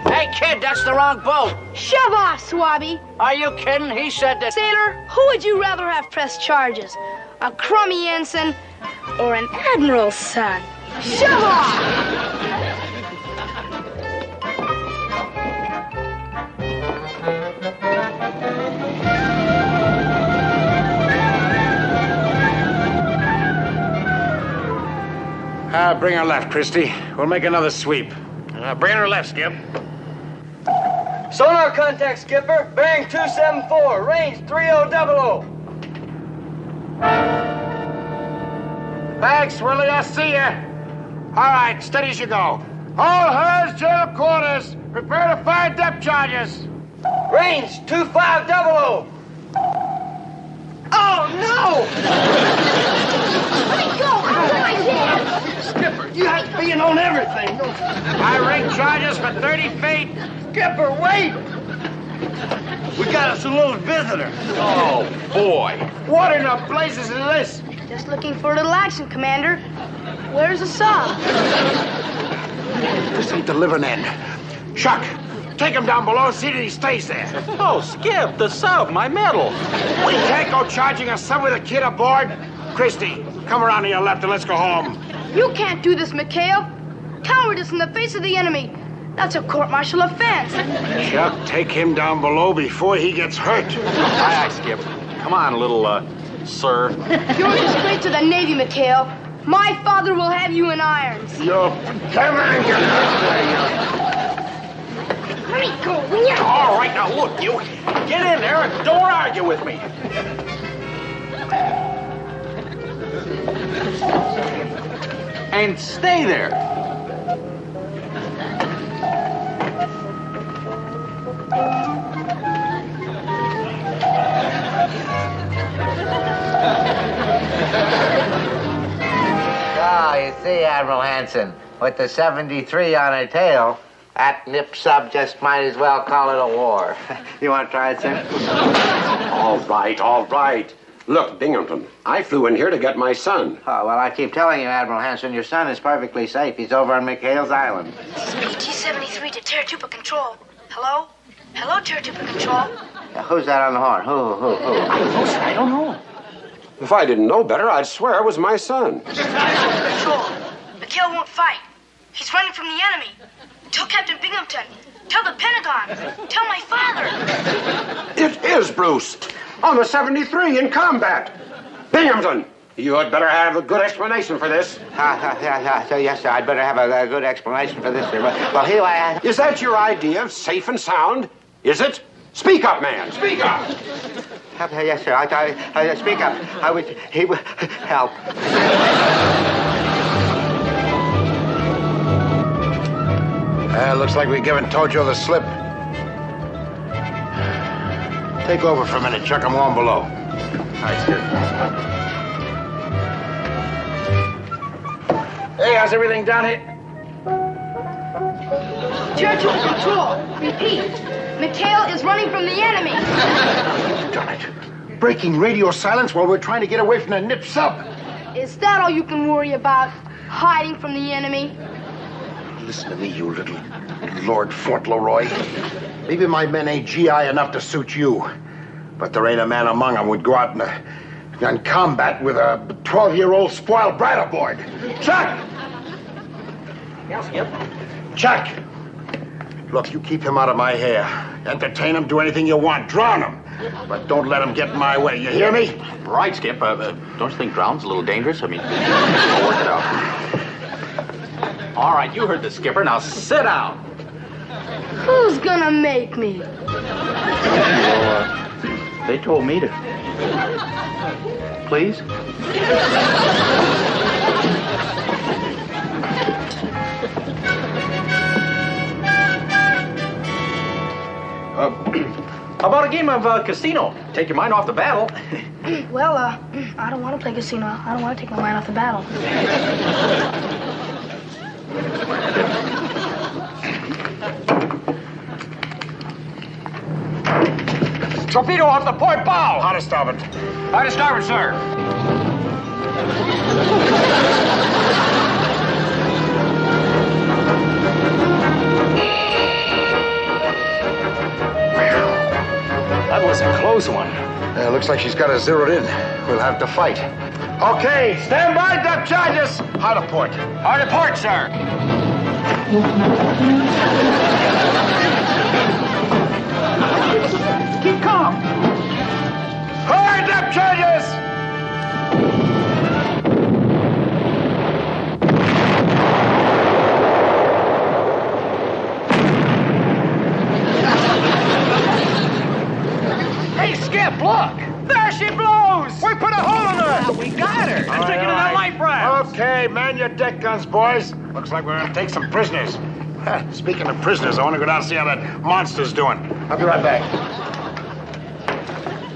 Hey, kid, that's the wrong boat. Shove off, Swabby. Are you kidding? He said that... Sailor, who would you rather have press charges? A crummy ensign or an admiral's son? Shove off! Bring her left, Christie. We'll make another sweep. Bring her left, Skip. Sonar contact, Skipper. Bearing 274. Range 3000. Thanks, Willie. I'll see you. All right, steady as you go. All hands, jail quarters. Prepare to fire depth charges. Range 2500. Oh, no! Let me go! I can't! Skipper, you have to be in on everything. I ring charges for 30 feet. Skipper, wait! We got us a little visitor. Oh, boy. What in the blazes is this? Just looking for a little action, Commander. Where's the sub? This ain't the living end. Chuck, take him down below and see that he stays there. Oh, Skip, the sub, my medal. We can't go charging a sub with a kid aboard. Christie, come around to your left and let's go home. You can't do this, McHale. Cowardice in the face of the enemy. That's a court-martial offense. Chuck, take him down below before he gets hurt. Aye, aye, Skip. Come on, little, sir. You're disgraced to the Navy, McHale. My father will have you in irons. Come on, get out there, Let me go, will you? All right, now look, you get in there and don't argue with me. And stay there. Oh, you see, Admiral Hanson, with the 73 on her tail, that nip sub just might as well call it a war. You want to try it, sir? All right, all right. Look, Binghamton, I flew in here to get my son. Oh, well, I keep telling you, Admiral Hanson, your son is perfectly safe. He's over on McHale's Island. This is BT-73 to Terratuba Control. Hello? Hello, Terratuba Control. Who's that on the horn? Who? I don't know. If I didn't know better, I'd swear it was my son. Control. McHale won't fight. He's running from the enemy. Tell Captain Binghamton. Tell the Pentagon. Tell my father. It is Bruce. On the 73 in combat. Binghamton, you had better have a good explanation for this. Yes, sir. I'd better have a good explanation for this, sir. Well, here I am. Is that your idea of safe and sound? Is it? Speak up, man. Speak up. Yes, sir. I speak up. He would help. Looks like we've given Tojo the slip. Take over for a minute, Chuck. I'm on below. All right, sir. Hey, how's everything down here? Terratuba Control. Repeat. McHale is running from the enemy. Darn it. Breaking radio silence while we're trying to get away from the nip sub. Is that all you can worry about? Hiding from the enemy? Listen to me, you little Lord Fauntleroy. Maybe my men ain't GI enough to suit you, but there ain't a man among them would go out in combat with a 12-year-old spoiled brat aboard. Chuck! Yes, Skip. Chuck! Look, you keep him out of my hair. Entertain him, do anything you want. Drown him. But don't let him get in my way. You hear me? Right, Skip. Don't you think drown's a little dangerous? I mean, I'll work it out. All right, you heard the skipper. Now sit down. Who's gonna make me? They told me to. Please? How about a game of casino? Take your mind off the battle. Well, I don't want to play casino. I don't want to take my mind off the battle. Torpedo off the port bow! How to stop it? How to starboard, sir. That was a close one. Looks like she's got us zeroed in. We'll have to fight. Okay, stand by, depth charges. Hard to port. Hard to port, sir. Keep calm. Hard depth charges. Hey, Skip, look! There she blows! We put a hole in her! We got her! I'm taking her that life raft! Okay, man your deck guns, boys. Looks like we're gonna take some prisoners. Speaking of prisoners, I want to go down and see how that monster's doing. I'll be right back.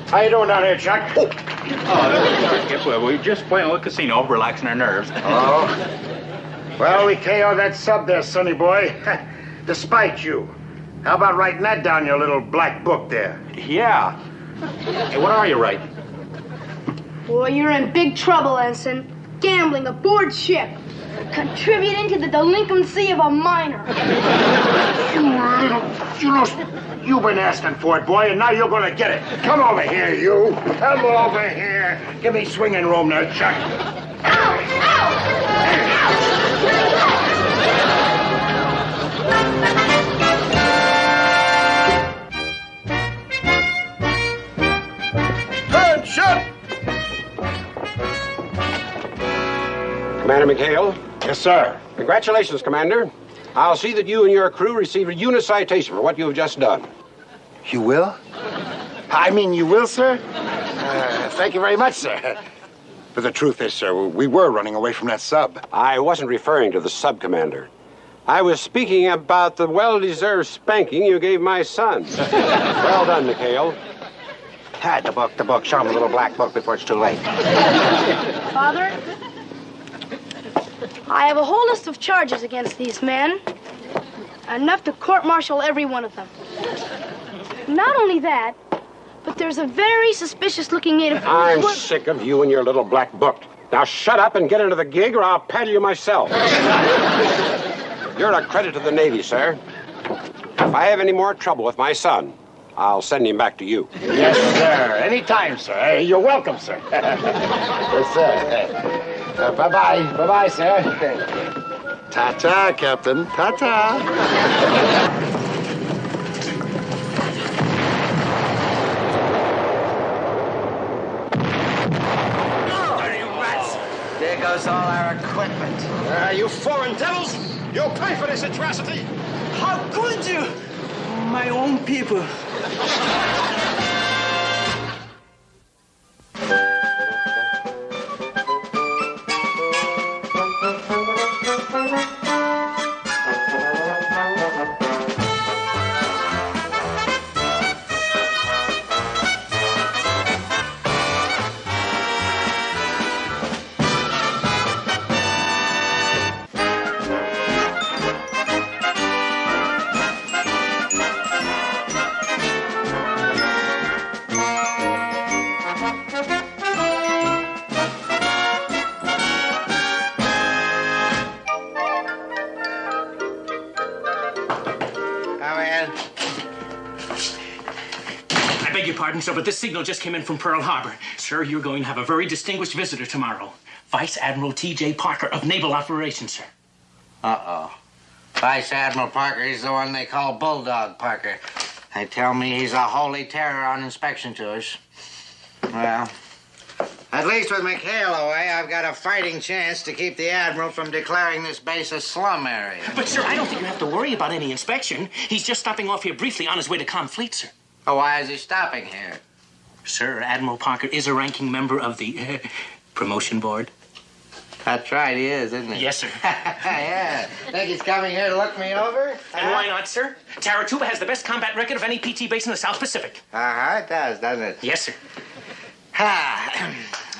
How you doing down here, Chuck? Oh, there Skip. Well, we're just playing a little casino, relaxing our nerves. Oh? Well, we KO'd that sub there, sonny boy. Despite you. How about writing that down in your little black book there? Yeah. Hey, what are you writing? Boy, you're in big trouble, Ensign. Gambling aboard ship. Contributing to the delinquency of a minor. You've been asking for it, boy, and now you're gonna get it. Come over here, you. Come over here. Give me swinging room there, Chuck. Good shot! Commander McHale? Yes, sir. Congratulations, Commander. I'll see that you and your crew receive a unit citation for what you have just done. You will? I mean, you will, sir? Thank you very much, sir. But the truth is, sir, we were running away from that sub. I wasn't referring to the sub, Commander. I was speaking about the well-deserved spanking you gave my son. Well done, McHale. The book. Show him the little black book before it's too late. Father, I have a whole list of charges against these men. Enough to court-martial every one of them. Not only that, but there's a very suspicious-looking native... I'm sick of you and your little black book. Now shut up and get into the gig, or I'll paddle you myself. You're a credit to the Navy, sir. If I have any more trouble with my son, I'll send him back to you. Yes, sir. Anytime, sir. You're welcome, sir. Yes, sir. Bye-bye. Bye-bye, sir. Ta-ta, Captain. Ta-ta. There goes all our equipment. You foreign devils! You'll pay for this atrocity! How could you? My own people. Sir, but this signal just came in from Pearl Harbor. Sir, you're going to have a very distinguished visitor tomorrow. Vice Admiral T.J. Parker of Naval Operations, sir. Uh-oh. Vice Admiral Parker, he's the one they call Bulldog Parker. They tell me he's a holy terror on inspection tours. Well, at least with McHale away, I've got a fighting chance to keep the Admiral from declaring this base a slum area. But, sir, I don't think you have to worry about any inspection. He's just stopping off here briefly on his way to Confleet, sir. Oh, why is he stopping here? Sir, Admiral Parker is a ranking member of the promotion board. That's right, he is, isn't he? Yes, sir. Yeah. Think he's coming here to look me over? And why not, sir? Taratuba has the best combat record of any PT base in the South Pacific. Uh-huh, it does, doesn't it? Yes, sir.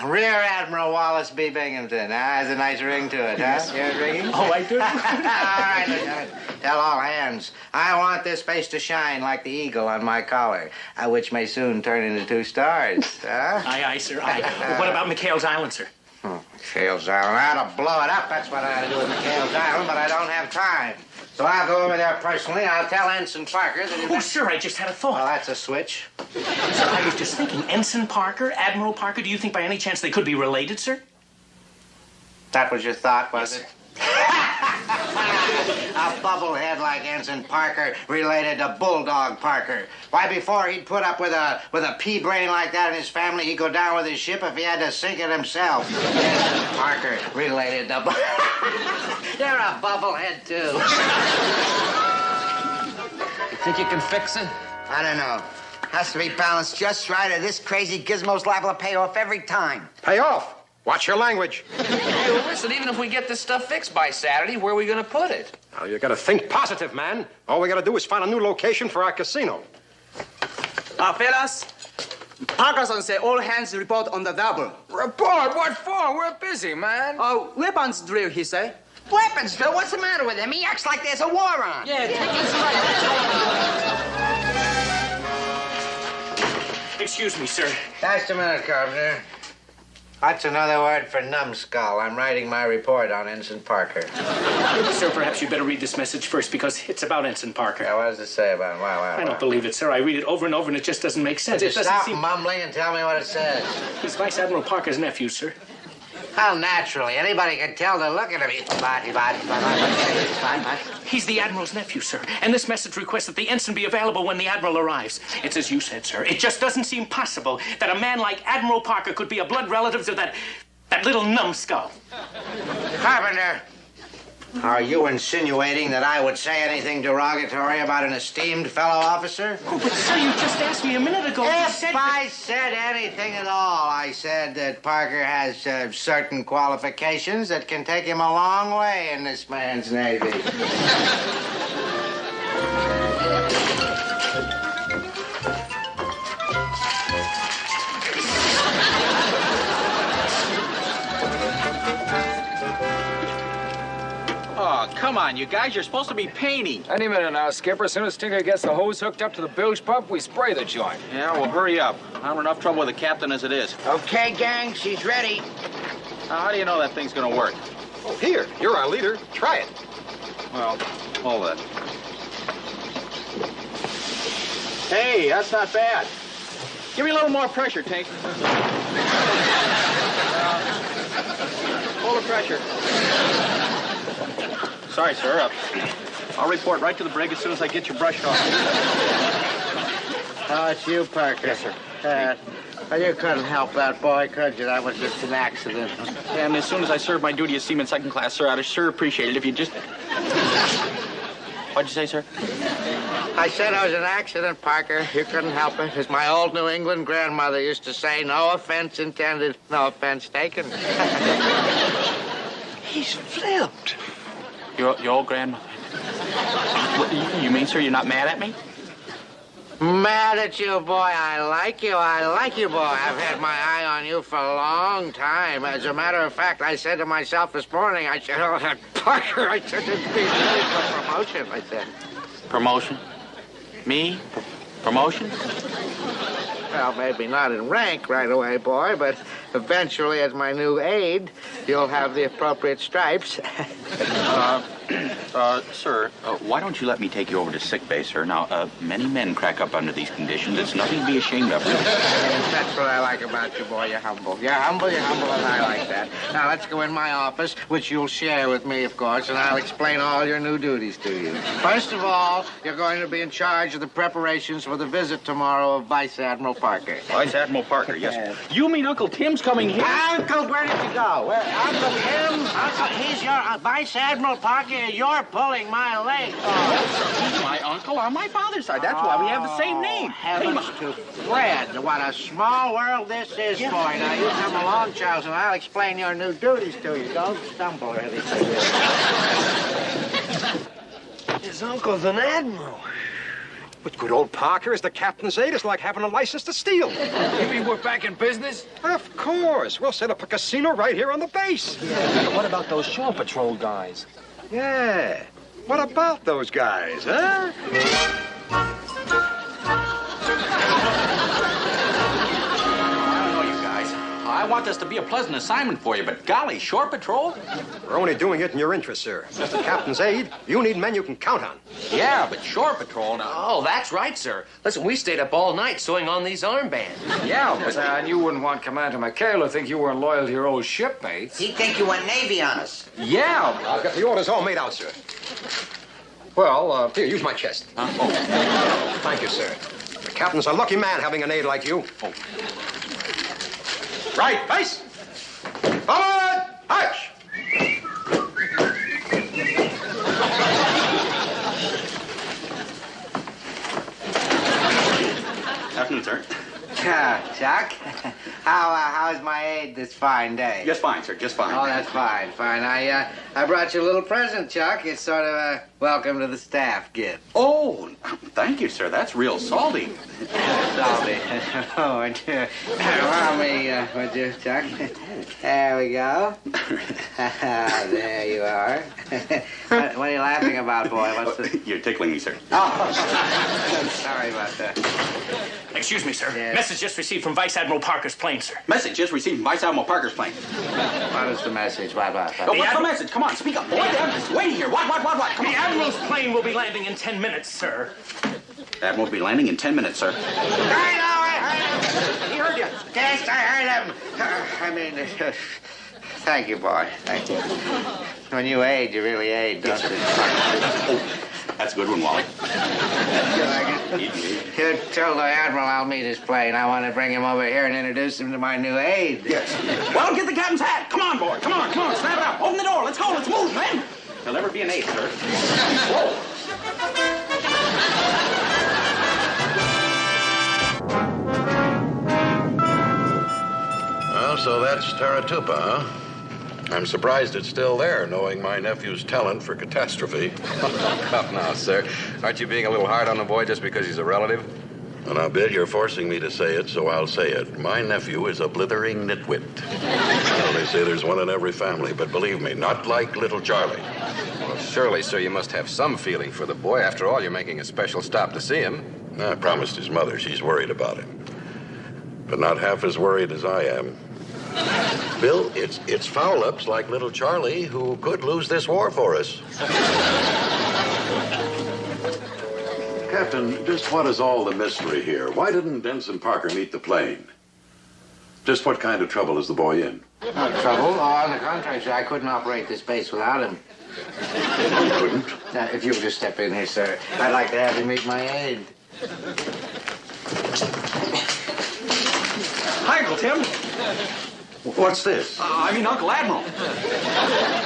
Rear Admiral Wallace B. Binghamton. Has a nice ring to it, huh? Yes. You hear it ringing? Oh, I do. All right, Lieutenant. Tell all hands. I want this base to shine like the eagle on my collar, which may soon turn into 2 stars. Huh? Aye, sir, aye. What about McHale's Island, sir? McHale's Island. I ought to blow it up. That's what I ought to do with McHale's Island, but I don't have time. So I'll go over there personally. I'll tell Ensign Parker that... Oh, sir, I just had a thought. Well, that's a switch. Sir, I was just thinking, Ensign Parker, Admiral Parker, do you think by any chance they could be related, sir? That was your thought, was Yes, it? A bubblehead like Ensign Parker related to Bulldog Parker. Why, before he'd put up with a pea brain like that in his family, he'd go down with his ship if he had to sink it himself. Ensign Parker related to... You're a bubblehead, too. You think you can fix it? I don't know. Has to be balanced just right, or this crazy gizmo's liable to pay off every time. Pay off. Watch your language. Hey, well, listen, even if we get this stuff fixed by Saturday, where are we going to put it? Now, you gotta think positive, man. All we gotta do is find a new location for our casino. Fellas, Parkerson say all hands report on the double. Report? What for? We're busy, man. Weapons drill, he say. Weapons, Phil, what's the matter with him? He acts like there's a war on. Yeah, that's right. Excuse me, sir. Just a minute, Carpenter. That's another word for numbskull. I'm writing my report on Ensign Parker. Sir, perhaps you'd better read this message first because it's about Ensign Parker. Yeah, what does it say about him? Wow. I don't believe it, sir. I read it over and over and it just doesn't make sense. Just stop mumbling and tell me what it says. He's Vice Admiral Parker's nephew, sir. How naturally. Anybody can tell to look at him. He's the Admiral's nephew, sir. And this message requests that the ensign be available when the Admiral arrives. It's as you said, sir. It just doesn't seem possible that a man like Admiral Parker could be a blood relative to that little numbskull. Carpenter, are you insinuating that I would say anything derogatory about an esteemed fellow officer? Oh, but sir, you just asked me a minute ago. If I said anything at all, I said that Parker has certain qualifications that can take him a long way in this man's Navy. Oh, come on, you guys. You're supposed to be painting. Any minute now, Skipper. As soon as Tinker gets the hose hooked up to the bilge pump, we spray the joint. Yeah, well, hurry up. I'm in enough trouble with the captain as it is. Okay, gang, she's ready. Now, how do you know that thing's gonna work? Oh, here. You're our leader. Try it. Well, hold it. Hey, that's not bad. Give me a little more pressure, Tink. Hold the pressure. Sorry, sir. I'll report right to the brig as soon as I get you brushed off. Oh, it's you, Parker. Yes, sir. You couldn't help that boy, could you? That was just an accident. And as soon as I serve my duty as seaman second class, sir, I'd sure appreciate it if you just... What'd you say, sir? I said it was an accident, Parker. You couldn't help it. As my old New England grandmother used to say, no offense intended, no offense taken. He's flipped. Your old grandmother. You mean, sir, you're not mad at me? Mad at you, boy. I like you, boy. I've had my eye on you for a long time. As a matter of fact, I said to myself this morning, I said, oh, that Parker, I said, it's being ready for promotion, I said. Promotion? Me? Promotion? Well, maybe not in rank right away, boy, but eventually, as my new aide, you'll have the appropriate stripes. Sir, why don't you let me take you over to sick bay, sir? Now, many men crack up under these conditions. It's nothing to be ashamed of, really. That's what I like about you, boy. You're humble. You're humble, and I like that. Now, let's go in my office, which you'll share with me, of course, and I'll explain all your new duties to you. First of all, you're going to be in charge of the preparations for the visit tomorrow of Vice Admiral Parker. Vice Admiral Parker, yes. You mean Uncle Tim's coming here? Uncle, where did you go? Uncle Tim? Uncle, he's your Vice Admiral Parker. You're pulling my leg. Oh, he's my uncle on my father's side. That's why we have the same name. Heavens to Fred. What a small world this is, boy. Now, you come along, Charles, and I'll explain your new duties to you. Don't stumble or anything. His uncle's an admiral. But good old Parker is the captain's aide. It's like having a license to steal. You mean we're back in business? Of course. We'll set up a casino right here on the base. Yeah, what about those shore patrol guys? Yeah. What about those guys, huh? I want this to be a pleasant assignment for you, but golly, shore patrol? We're only doing it in your interest, sir. As the captain's aide, you need men you can count on. Yeah, but shore patrol now. Oh, that's right, sir. Listen, we stayed up all night sewing on these armbands. Yeah, but and you wouldn't want Commander McHale to think you weren't loyal to your old shipmates. He'd think you went Navy on us. Yeah, I've got the orders all made out, sir. Well, here, use my chest. Oh. Thank you, sir. The captain's a lucky man having an aide like you. Oh. Right, base. Forward, march. Afternoon, sir. Chuck, how's my aide this fine day? Just fine, sir, just fine. Oh, that's fine. I brought you a little present, Chuck. It's sort of a welcome to the staff gift. Oh, thank you, sir. That's real salty. Salty. Oh, would you, Chuck? There we go. There you are. What are you laughing about, boy? You're tickling me, sir. Oh, sorry about that. Excuse me, sir. Yes. Message just received from Vice Admiral Parker's plane, sir. Message just received from Vice Admiral Parker's plane. What is the message? What? What's the message? Come on, speak up, boy. I'm just waiting here. What? Come on. The Admiral's plane will be landing in 10 minutes, sir. Admiral will be landing in 10 minutes, sir. I know. He heard you. Yes, I heard him. Thank you, boy. Thank you. When you aid, you really aid, don't you? Oh, that's a good one, Wally. You like it? You tell the Admiral I'll meet his plane. I want to bring him over here and introduce him to my new aide. Yes. Well, get the captain's hat. Come on, boy. Come on. Snap it up. Open the door. Let's go. Let's move, man. There'll never be an aide, sir. Whoa. Well, so that's Taratupa, huh? I'm surprised it's still there, knowing my nephew's talent for catastrophe. Come now, sir. Aren't you being a little hard on the boy just because he's a relative? Well, now, Bill, you're forcing me to say it, so I'll say it. My nephew is a blithering nitwit. Well, they say there's one in every family, but believe me, not like little Charlie. Well, surely, sir, you must have some feeling for the boy. After all, you're making a special stop to see him. I promised his mother. She's worried about him. But not half as worried as I am. Bill, it's foul-ups like little Charlie who could lose this war for us. Captain, just what is all the mystery here? Why didn't Ensign Parker meet the plane? Just what kind of trouble is the boy in? No trouble. Oh, on the contrary, sir, I couldn't operate this base without him. You couldn't? Now, if you'll just step in here, sir, I'd like to have you meet my aide. Hi, Uncle Tim. What's this? I mean, Uncle Admiral.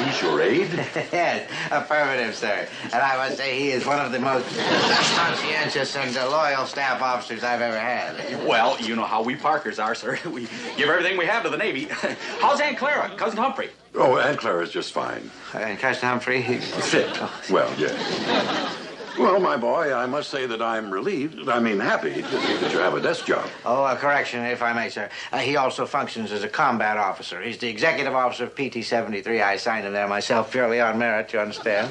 He's your aide? Yes, affirmative, sir. And I must say he is one of the most conscientious and loyal staff officers I've ever had. Well, you know how we Parkers are, sir. We give everything we have to the Navy. How's Aunt Clara, Cousin Humphrey? Oh, Aunt Clara's just fine. And Cousin Humphrey, he's fit. Well, yes. Well, my boy, I must say that I'm happy that you have a desk job. Oh, a correction, if I may, sir. He also functions as a combat officer. He's the executive officer of PT-73. I assigned him there myself, purely on merit, you understand?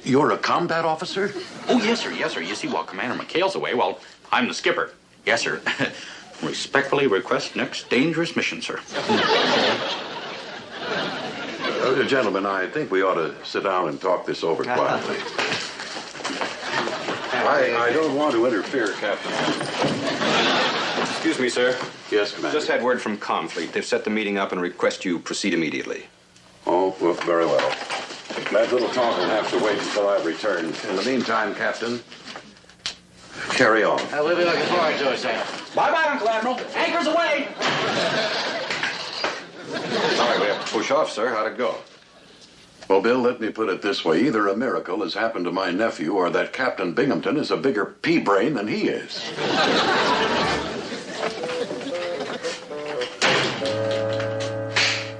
You're a combat officer? Oh, yes, sir. Yes, sir. You see, while Commander McHale's away, well, I'm the skipper. Yes, sir. Respectfully request next dangerous mission, sir. Gentlemen, I think we ought to sit down and talk this over quietly. I don't want to interfere, Captain. Excuse me, sir. Yes, Commander. Just had word from Comfleet. They've set the meeting up and request you proceed immediately. Oh, well, very well. That little talk will have to wait until I return. In the meantime, Captain, carry on. We'll be looking forward to it, sir. Bye-bye, Uncle Admiral. Anchor's away. All right, we have to push off, sir. How'd it go? Well, Bill, let me put it this way. Either a miracle has happened to my nephew or that Captain Binghamton is a bigger pea-brain than he is.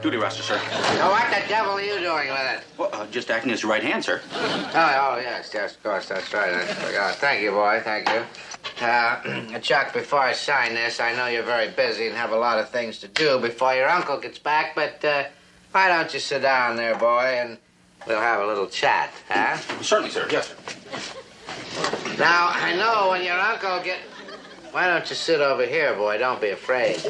Duty roster, sir. Now, what the devil are you doing with it? Well, just acting as your right hand, sir. Oh, yes, of course, that's right. I forgot. Thank you, boy, thank you. Chuck, before I sign this, I know you're very busy and have a lot of things to do before your uncle gets back, but why don't you sit down there, boy, and we'll have a little chat, huh? Certainly, sir. Yes, sir. Now, I know when your uncle get... Why don't you sit over here, boy? Don't be afraid.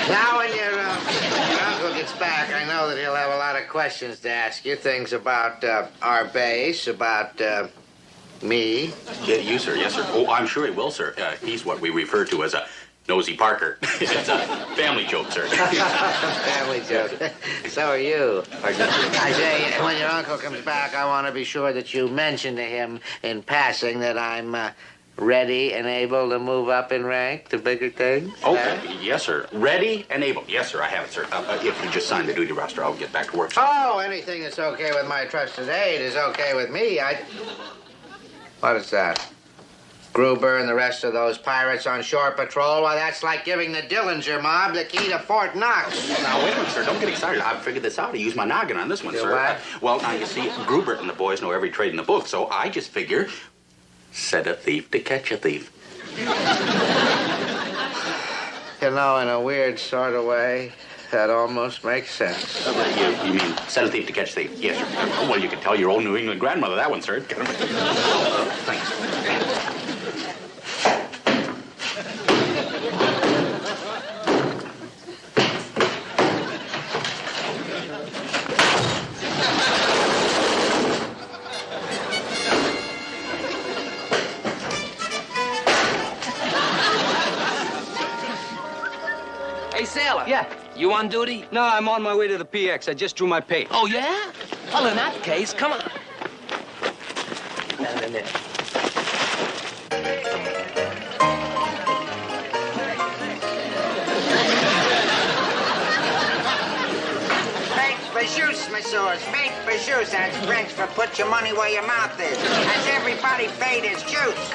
Now, when your uncle gets back, I know that he'll have a lot of questions to ask you. Things about our base, about me. Yeah, you, sir. Yes, sir. Oh, I'm sure he will, sir. He's what we refer to as a nosy Parker. It's a family joke, sir. Family joke. So are you. I say, when your uncle comes back, I want to be sure that you mention to him in passing that I'm ready and able to move up in rank to bigger things. Okay. Yes, sir. Ready and able. Yes, sir. I have it, sir. If you just sign the duty roster, I'll get back to work, sir. Oh, anything that's okay with my trusted aide is okay with me. What is that? Gruber and the rest of those pirates on shore patrol? Why, that's like giving the Dillinger mob the key to Fort Knox. Now, wait a minute, sir. Don't get excited. I've figured this out. I use my noggin on this one, You sir. what? Well, now, you see, Gruber and the boys know every trade in the book, so I just figure set a thief to catch a thief. You know, in a weird sort of way, that almost makes sense. You mean set a thief to catch a thief? Yes, sir. Well, you could tell your old New England grandmother that one, sir. Thanks. Hey, sailor. Yeah. You on duty? No, I'm on my way to the PX. I just drew my pay. Oh, yeah? Well, in that case, come on. Juice, Messieurs. Fate for juice. That's French for put your money where your mouth is. That's everybody fate is juice.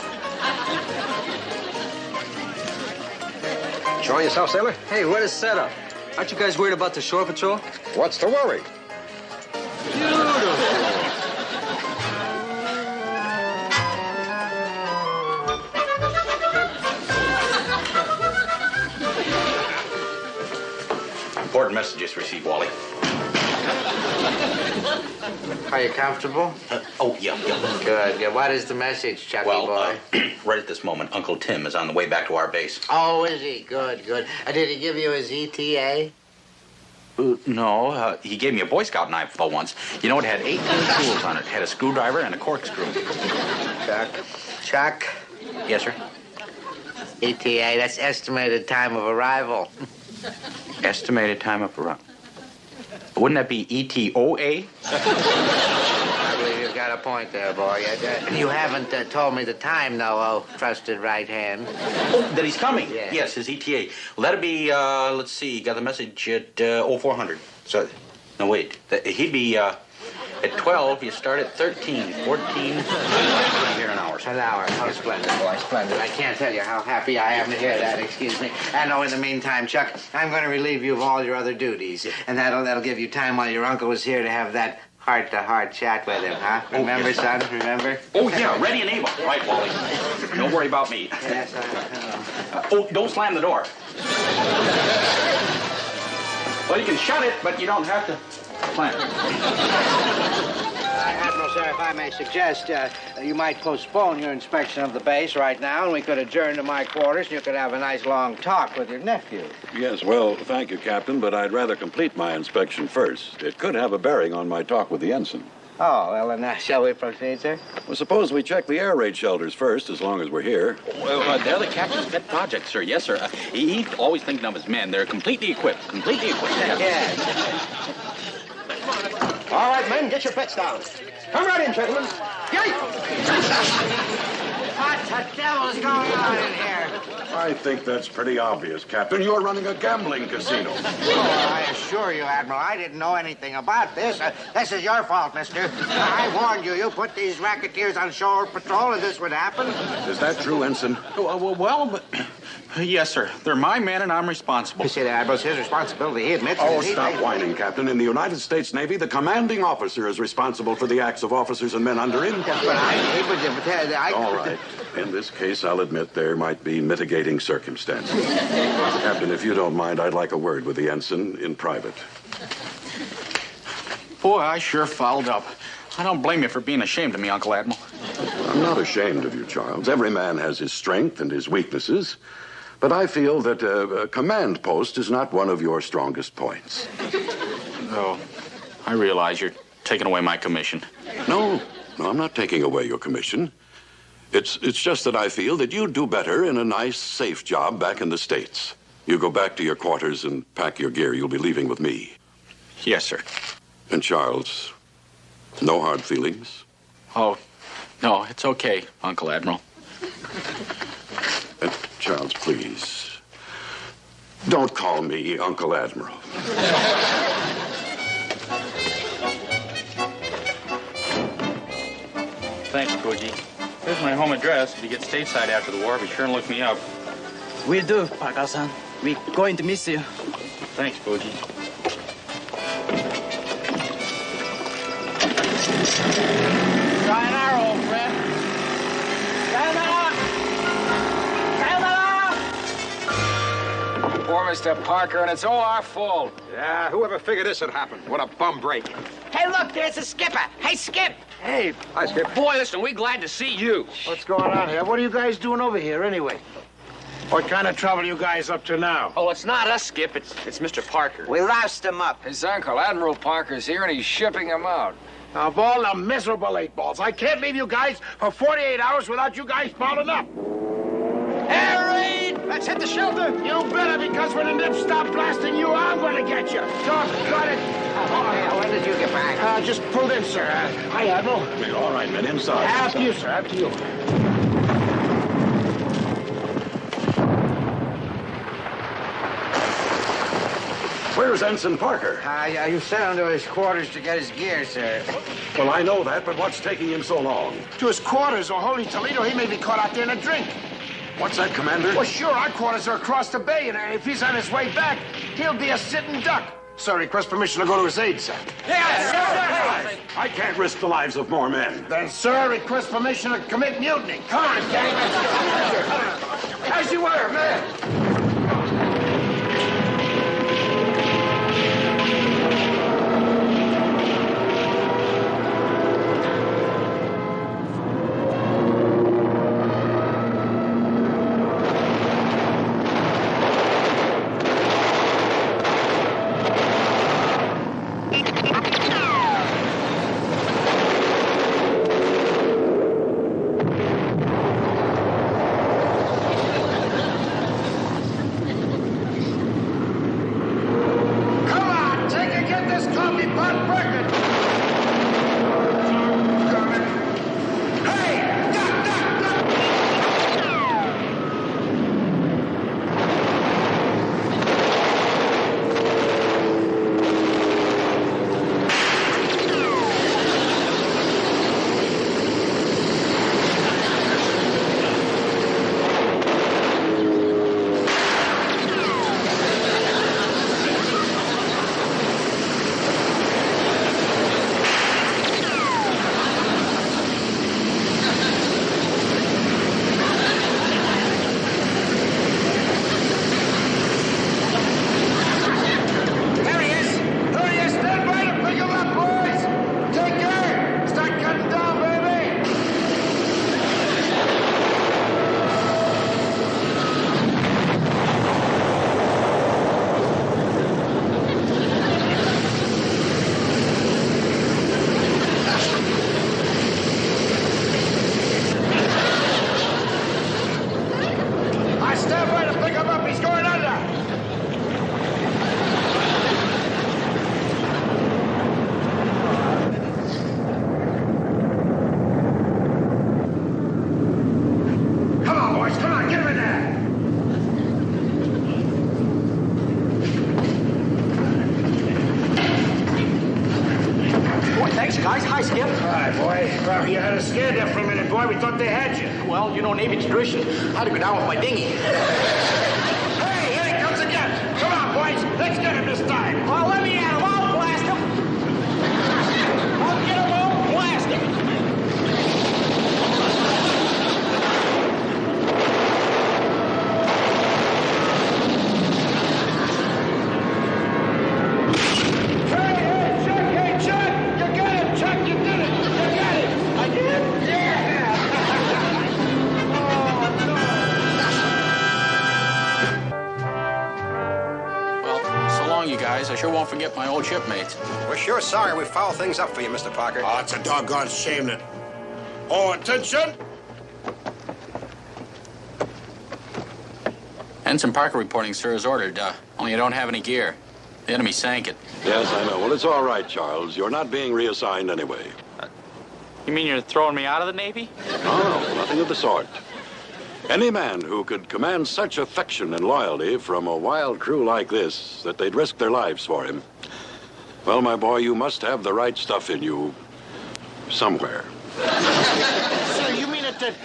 Enjoy yourself, sailor? Hey, what is setup? Aren't you guys worried about the shore patrol? What's the worry? Important messages received, Wally. Are you comfortable? Yeah. Good. What is the message, Chucky boy? Right at this moment, Uncle Tim is on the way back to our base. Oh, is he? Good. Did he give you his ETA? No, he gave me a Boy Scout knife for once. You know, it had 18 tools on it. It had a screwdriver and a corkscrew. Chuck? Yes, sir? ETA, that's estimated time of arrival. Estimated time of arrival. Wouldn't that be ETOA? I believe you've got a point there, boy. You haven't told me the time, though, oh, trusted right hand. Oh, that he's coming? Yeah. Yes, his ETA. Let it be, let's see, got the message at 0400. So, no, wait. He'd be at 12. You start at 13, 14. Here an hour. An hour. Oh, splendid, boy, splendid. I can't tell you how happy I am to hear that. Excuse me. And in the meantime, Chuck, I'm going to relieve you of all your other duties. And that'll give you time while your uncle is here to have that heart-to-heart chat with him, huh? Remember, son? Remember? Oh, yeah, ready and able. Right, Wally. Don't worry about me. Yes, I know. Don't slam the door. Well, you can shut it, but you don't have to planet. Admiral, sir, if I may suggest, you might postpone your inspection of the base right now, and we could adjourn to my quarters, and you could have a nice long talk with your nephew. Yes, well, thank you, Captain, but I'd rather complete my inspection first. It could have a bearing on my talk with the ensign. Oh, well, then, shall we proceed, sir? Well, suppose we check the air raid shelters first, as long as we're here. Well, they're the captain's pet project, sir. Yes, sir. He's always thinking of his men. They're completely equipped. Completely equipped. Yes. All right, men, get your bets down. Come right in, gentlemen. What the devil is going on in here? I think that's pretty obvious, Captain. You're running a gambling casino. Oh, I assure you, Admiral, I didn't know anything about this. This is your fault, mister. I warned you. You put these racketeers on shore patrol and this would happen. Is that true, Ensign? Yes, sir. They're my men, and I'm responsible. You see, the Admiral's his responsibility. He admits it. Oh, stop whining, Captain. In the United States Navy, the commanding officer is responsible for the acts of officers and men under him. Yes, but All right. In this case, I'll admit there might be mitigating circumstances. Captain, if you don't mind, I'd like a word with the ensign in private. Boy, I sure fouled up. I don't blame you for being ashamed of me, Uncle Admiral. I'm not ashamed of you, Charles. Every man has his strength and his weaknesses. But I feel that a command post is not one of your strongest points. Oh, I realize you're taking away my commission. No, I'm not taking away your commission. It's just that I feel that you'd do better in a nice, safe job back in the States. You go back to your quarters and pack your gear. You'll be leaving with me. Yes, sir. And Charles, no hard feelings? Oh, no, it's okay, Uncle Admiral. And Charles, please, don't call me Uncle Admiral. Thanks, Boogie. Here's my home address. If you get stateside after the war, be sure and look me up. Will do, Parker-san. We're going to miss you. Thanks, Boogie. Sayonara, old friend. Sayonara! Sayonara! Poor Mr. Parker, and it's all our fault. Yeah, whoever figured this would happen? What a bum break. Hey, look, there's the skipper. Hey, Skip. Hey. Hi, Skip. Boy, listen, we're glad to see you. What's going on here? What are you guys doing over here, anyway? What kind of trouble you guys up to now? Oh, it's not us, Skip. It's Mr. Parker. We loused him up. His uncle, Admiral Parker's here, and he's shipping him out. Of all the miserable eight balls, I can't leave you guys for 48 hours without you guys fouling up. Air raid! Let's hit the shelter. You better, because when the nips stop blasting you, I'm going to get you. Doc, got it. When did you get back? Just pulled in, sir. Hi, Admiral. All right, men, inside. After you, sir. After you. Where's Ensign Parker? You sent him to his quarters to get his gear, sir. Well, I know that, but what's taking him so long? To his quarters, or holy Toledo, he may be caught out there in a drink. What's that, Commander? Well, sure, our quarters are across the bay, and if he's on his way back, he'll be a sitting duck. Sir, request permission to go to his aid, sir. Yes, sir. I can't risk the lives of more men. Then, sir, request permission to commit mutiny. Come on, gang. As you were, man. Well, you had us scared there for a minute, boy. We thought they had you. Well, you know, Navy tradition. I had to go down with my dinghy. Hey, here he comes again. Come on, boys. Let's get him this time. Well, let me at him. I'll blast him. I'll get him. I'll blast him. You guys, I sure won't forget my old shipmates. We're sure sorry we fouled things up for you, Mr. Parker. Oh, it's a doggone shame that... Oh, attention! Ensign Parker reporting, sir, as ordered. Only you don't have any gear. The enemy sank it. Yes, I know. Well, it's all right, Charles. You're not being reassigned anyway. You mean you're throwing me out of the Navy? No, nothing of the sort. Any man who could command such affection and loyalty from a wild crew like this, that they'd risk their lives for him. Well, my boy, you must have the right stuff in you somewhere. Sir, you mean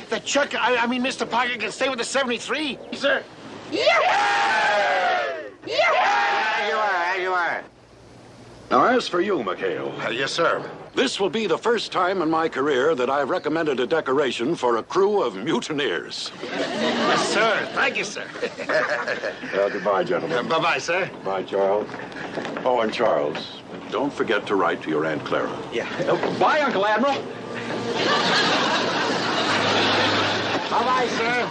that Chuck, I mean Mr. Parker can stay with the 73? Sir? Yeah, you are. Now, as for you, McHale. Yes, sir. This will be the first time in my career that I've recommended a decoration for a crew of mutineers. Yes, sir. Thank you, sir. Goodbye, gentlemen. Bye-bye, sir. Bye, Charles. Oh, and Charles, don't forget to write to your Aunt Clara. Yeah. Bye, Uncle Admiral. Bye-bye, sir.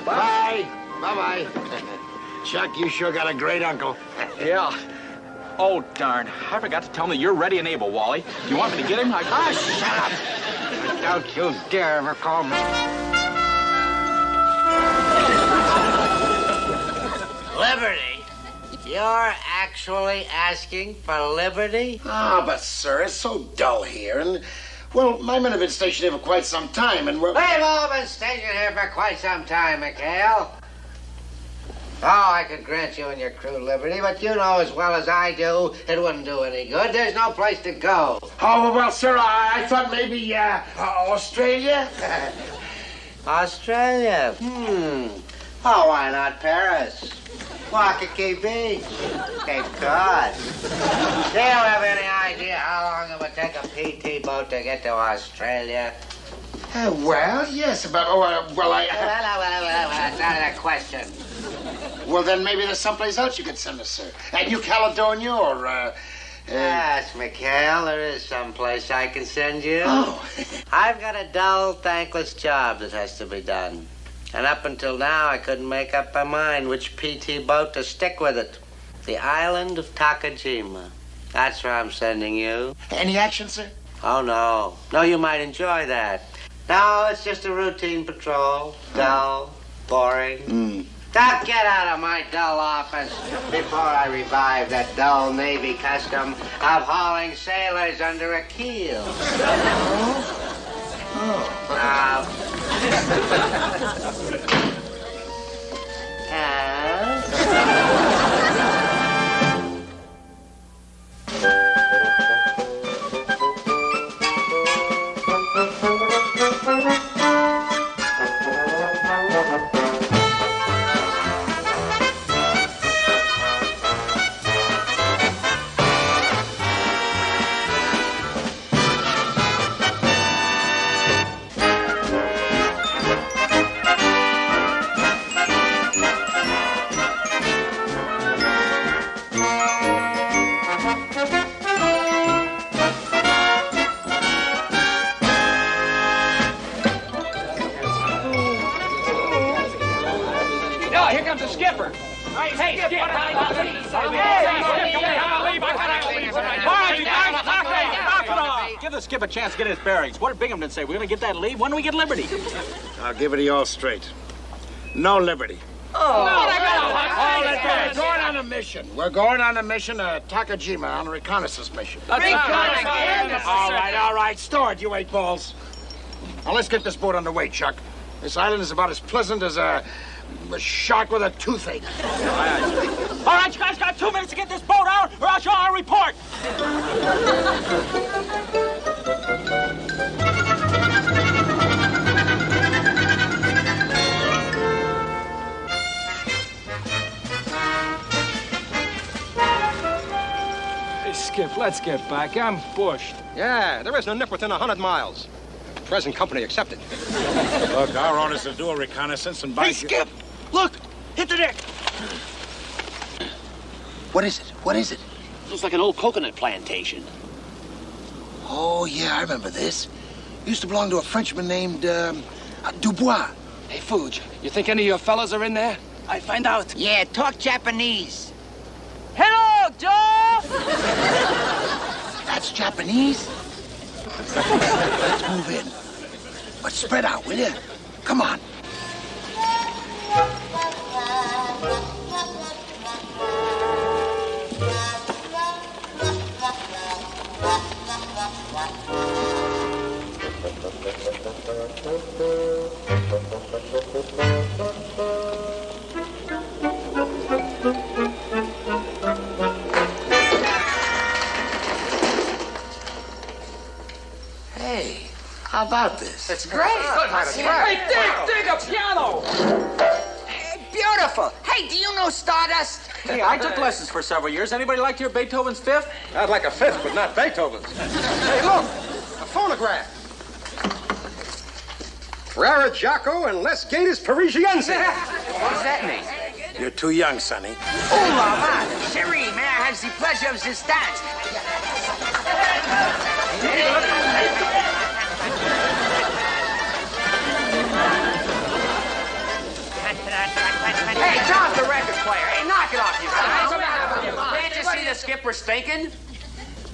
Bye. Bye-bye. Chuck, you sure got a great uncle. Yeah. Oh, darn. I forgot to tell him that you're ready and able, Wally. You want me to get him? Shut up! Don't you dare ever call me. Liberty? You're actually asking for liberty? Ah, but, sir, it's so dull here, and... Well, my men have been stationed here for quite some time, and we're... They've all been stationed here for quite some time, McHale. Oh, I could grant you and your crew liberty, but you know as well as I do, it wouldn't do any good. There's no place to go. Oh, well, sir, I thought maybe, Australia? Australia? Oh, why not Paris? Waikiki Beach? Cape Cod? Do you have any idea how long it would take a PT boat to get to Australia? Well, yes, but, Well, that's not a question. Well, then maybe there's someplace else you could send us, sir. New Caledonia or, Yes, McHale, there is someplace I can send you. Oh. I've got a dull, thankless job that has to be done. And up until now, I couldn't make up my mind which PT boat to stick with it. The island of Takajima. That's where I'm sending you. Any action, sir? Oh, no. No, you might enjoy that. No, it's just a routine patrol. Dull, boring. Now get out of my dull office before I revive that dull Navy custom of hauling sailors under a keel. Here comes the skipper. Hey, skipper. Give the skipper a chance to get his bearings. What did Binghamton say? We're going to get that leave? When do we get liberty? I'll give it to you all straight. No liberty. Oh. We're going on a mission. We're going on a mission to Takajima on a reconnaissance mission. All right. Store it, you eight balls. Now, let's get this boat underway, Chuck. This island is about as pleasant as a shark with a toothache. All right, you guys got 2 minutes to get this boat out, or else you'll report. Skip, let's get back. I'm bushed. Yeah, there is no nip within 100 miles. Present company accepted. Look, our orders to do a reconnaissance and buy... Hey, Skip! Look! Hit the deck! What is it? What is it? Looks like an old coconut plantation. Oh, yeah, I remember this. Used to belong to a Frenchman named, Dubois. Hey, Fuge, you think any of your fellas are in there? I find out. Yeah, talk Japanese. Hello, Joe! That's Japanese? Let's move in. But spread out, will you? Come on. Hey, how about this? It's great. Hey, dig a piano! Beautiful. Hey, do you know Stardust? Hey, I took lessons for several years. Anybody like to hear Beethoven's Fifth? I'd like a fifth, but not Beethoven's. Hey, look! A phonograph. Rara Jocko and Les Gators Parisiense. What does that mean? You're too young, Sonny. Oh, la la. Cherie, may I have the pleasure of this dance? Hey, John's the record player. Hey, knock it off, you guys. Can't you see the skipper's thinking?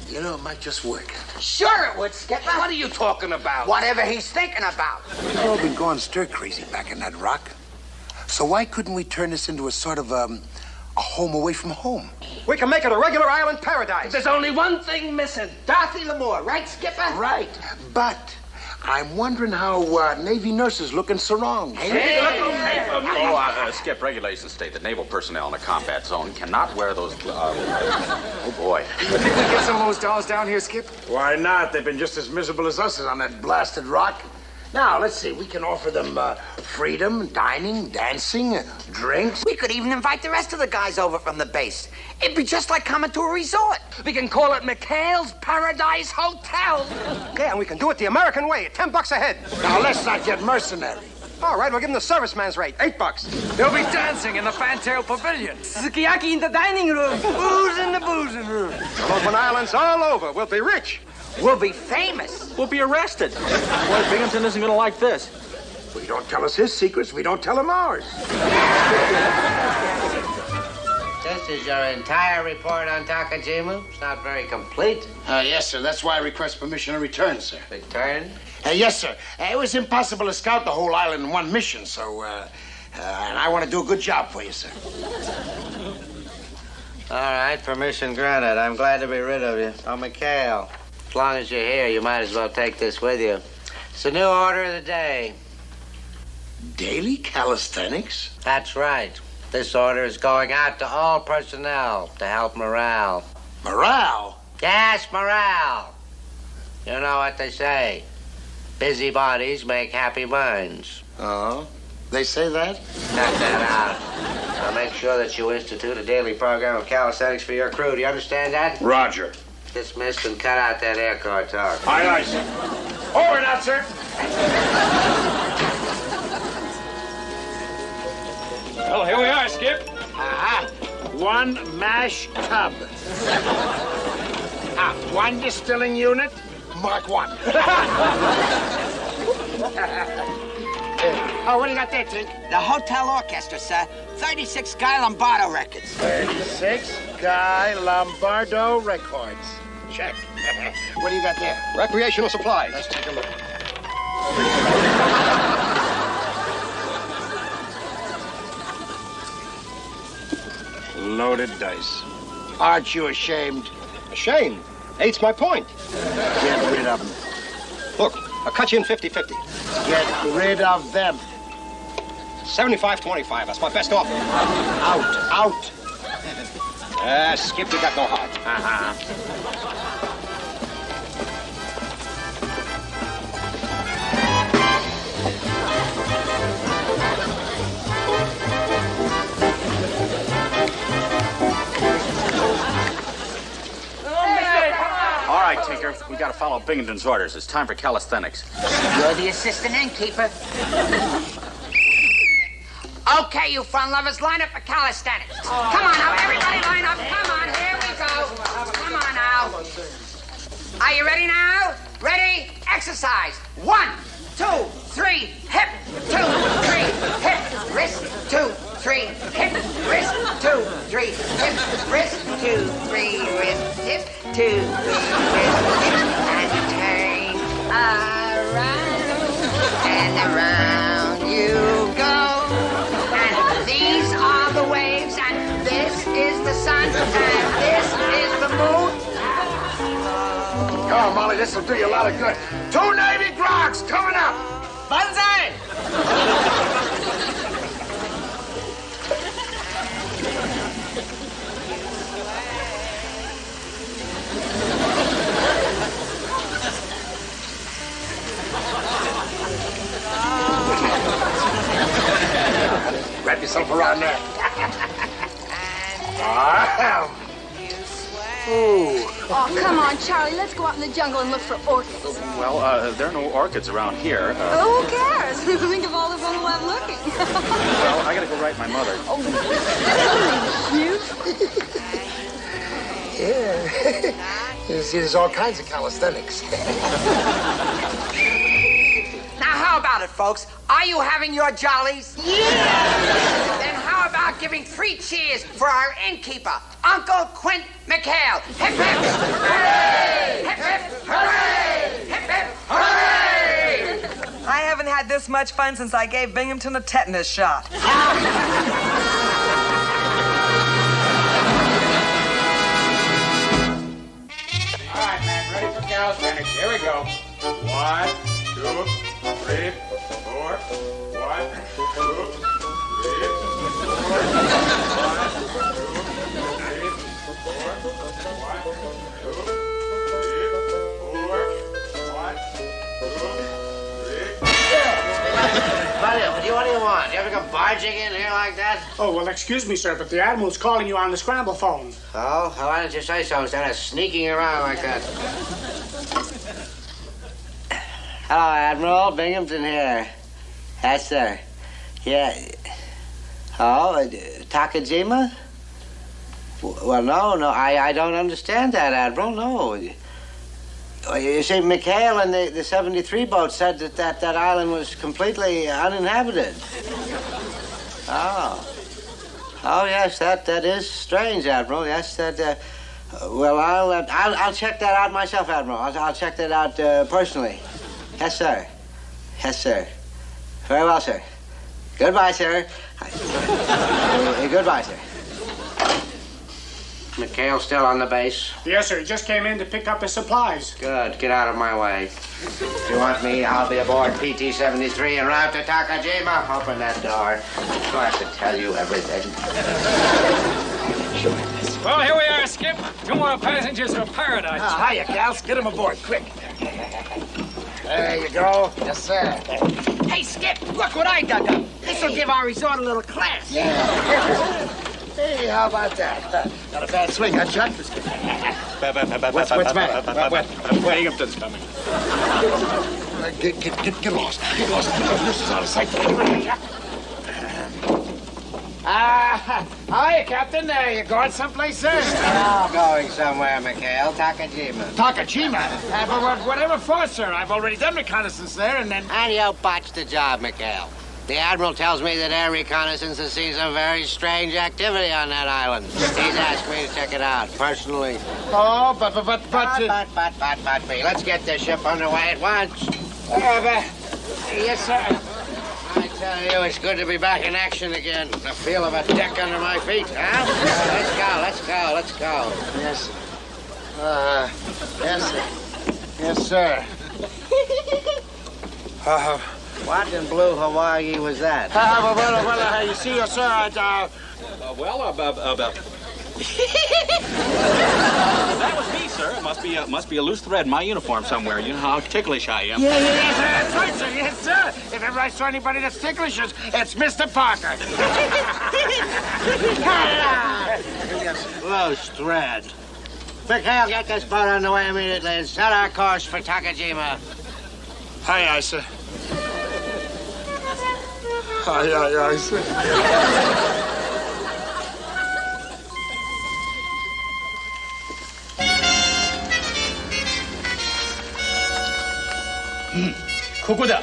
You know, it might just work. Sure it would, Skipper. What are you talking about? Whatever he's thinking about. We've all been going stir-crazy back in that rock. So why couldn't we turn this into a sort of, a home away from home? We can make it a regular island paradise. There's only one thing missing. Dorothy Lamour, right, Skipper? Right. But I'm wondering how Navy nurses look in sarongs. Skip, regulations state that naval personnel in a combat zone cannot wear those... oh, boy. You think we get some of those dolls down here, Skip? Why not? They've been just as miserable as us on that blasted rock. Now, let's see. We can offer them freedom, dining, dancing, drinks. We could even invite the rest of the guys over from the base. It'd be just like coming to a resort. We can call it McHale's Paradise Hotel. Yeah, and we can do it the American way at $10 a head. Now, let's not get mercenary. All right, we'll give them the serviceman's rate, $8. They'll be dancing in the Fantail Pavilion. Sukiyaki in the dining room. Booze in the boozing room. We'll open islands all over. We'll be rich. We'll be famous. We'll be arrested. Boy, Binghamton isn't going to like this. We don't tell us his secrets. We don't tell him ours. This is your entire report on Takajima. It's not very complete. Yes, sir. That's why I request permission to return, sir. Return? Yes, sir. It was impossible to scout the whole island in one mission, so, and I want to do a good job for you, sir. All right, permission granted. I'm glad to be rid of you. Oh, McHale, as long as you're here, you might as well take this with you. It's a new order of the day. Daily calisthenics? That's right. This order is going out to all personnel to help morale. Morale? Yes, morale. You know what they say. Busy bodies make happy minds. Oh? They say that? Cut that out. I'll make sure that you institute a daily program of calisthenics for your crew. Do you understand that? Roger. Dismissed and cut out that air-car talk. Aye, aye, sir. Over and out, sir. Well, here we are, Skip. Aha. One mash tub. One distilling unit. Mark 1. Oh, what do you got there, Tink? The Hotel Orchestra, sir. 36 Guy Lombardo records. 36 Guy Lombardo records. Check. What do you got there? Recreational supplies. Let's take a look. Loaded dice. Aren't you ashamed? Ashamed? Eight's my point. Get rid of them. Look, I'll cut you in 50-50. Get rid of them. 75-25. That's my best offer. Out. Skip, you got no heart. Parker. We got to follow Binghamton's orders. It's time for calisthenics. You're the assistant innkeeper. Okay, you fun lovers, line up for calisthenics. Come on now, everybody line up. Come on, here we go. Come on now. Are you ready now? Ready? Exercise. 1, 2, 3, hip. 2, 3, hip. Wrist. 2, 3, hip. Wrist. 2, 3, hip. Wrist. 2, 3, wrist. Hip. 2, 3, wrist. Hip. And turn around and around you go. And these are the waves, and this is the sun, and this is the moon. Come on, Molly, this will do you a lot of good. 2 Navy grogs coming up. Banzai! Wrap yourself around there. Oh, come on, Charlie. Let's go out in the jungle and look for orchids. Well, there are no orchids around here. Who cares? Think of all the fun we'll have looking. Well, I got to go write my mother. Oh, cute. Yeah. You see, there's all kinds of calisthenics. Now, how about it, folks? Are you having your jollies? Yeah! Then how about giving 3 cheers for our innkeeper, Uncle Quint McHale? Hip, hip, hooray! Hip, hip, hooray! Hip, hip, hooray! I haven't had this much fun since I gave Binghamton a tetanus shot. All right, man, ready for calisthenics. Here we go. 1, 2, 3, 4. 1, 2, 3, What do you want? You ever come barging in here like that? Oh, well, excuse me, sir, but the Admiral's calling you on the scramble phone. Oh? Why didn't you say so instead of sneaking around like that? Hello, Admiral. Binghamton here. Yes, sir. Yeah. Oh, Takajima? Well, no, I don't understand that, Admiral, no. You see, McHale and the 73 boat said that island was completely uninhabited. Oh. Oh, yes, that is strange, Admiral. Yes, that, well, I'll check that out myself, Admiral. I'll check that out personally. Yes, sir. Yes, sir. Very well, sir. Goodbye, sir. Goodbye, sir. McHale still on the base? Yes, sir. He just came in to pick up his supplies. Good. Get out of my way. If you want me, I'll be aboard PT-73 en route to Takajima. Open that door. Do I have to tell you everything? Well, here we are, Skip. 2 more passengers for paradise. Hiya, gals. Get them aboard, quick. There you go. Yes, sir. Hey, Skip, look what I dug up. This will give our resort a little class. Yeah. Hey, how about that? Not a bad swing, huh, Chuck? What's the matter? Binghamton's coming. Get lost. Get lost. This is out of sight. Hiya, Captain. You going someplace, sir? Oh, going somewhere, McHale. Takajima. Takajima? But whatever for, sir. I've already done reconnaissance there, and then... And you botched the job, McHale. The Admiral tells me that Air Reconnaissance has seen some very strange activity on that island. He's asked me to check it out, personally. Oh, but me. Let's get this ship underway at once. Yes, sir. I tell you, it's good to be back in action again. The feel of a deck under my feet, huh? Let's go. Yes. Yes, sir. What in blue Hawaii was that? You see, sir, That was me, sir. It must be a loose thread in my uniform somewhere. You know how ticklish I am. Yes, that's right, sir. Yes, sir. If ever I saw anybody that's ticklish, it's Mr. Parker. Loose thread. Mikhail, get this boat on the way immediately and set our course for Takajima. Aye, aye, sir. Aye, aye, aye, sir. Kokoda.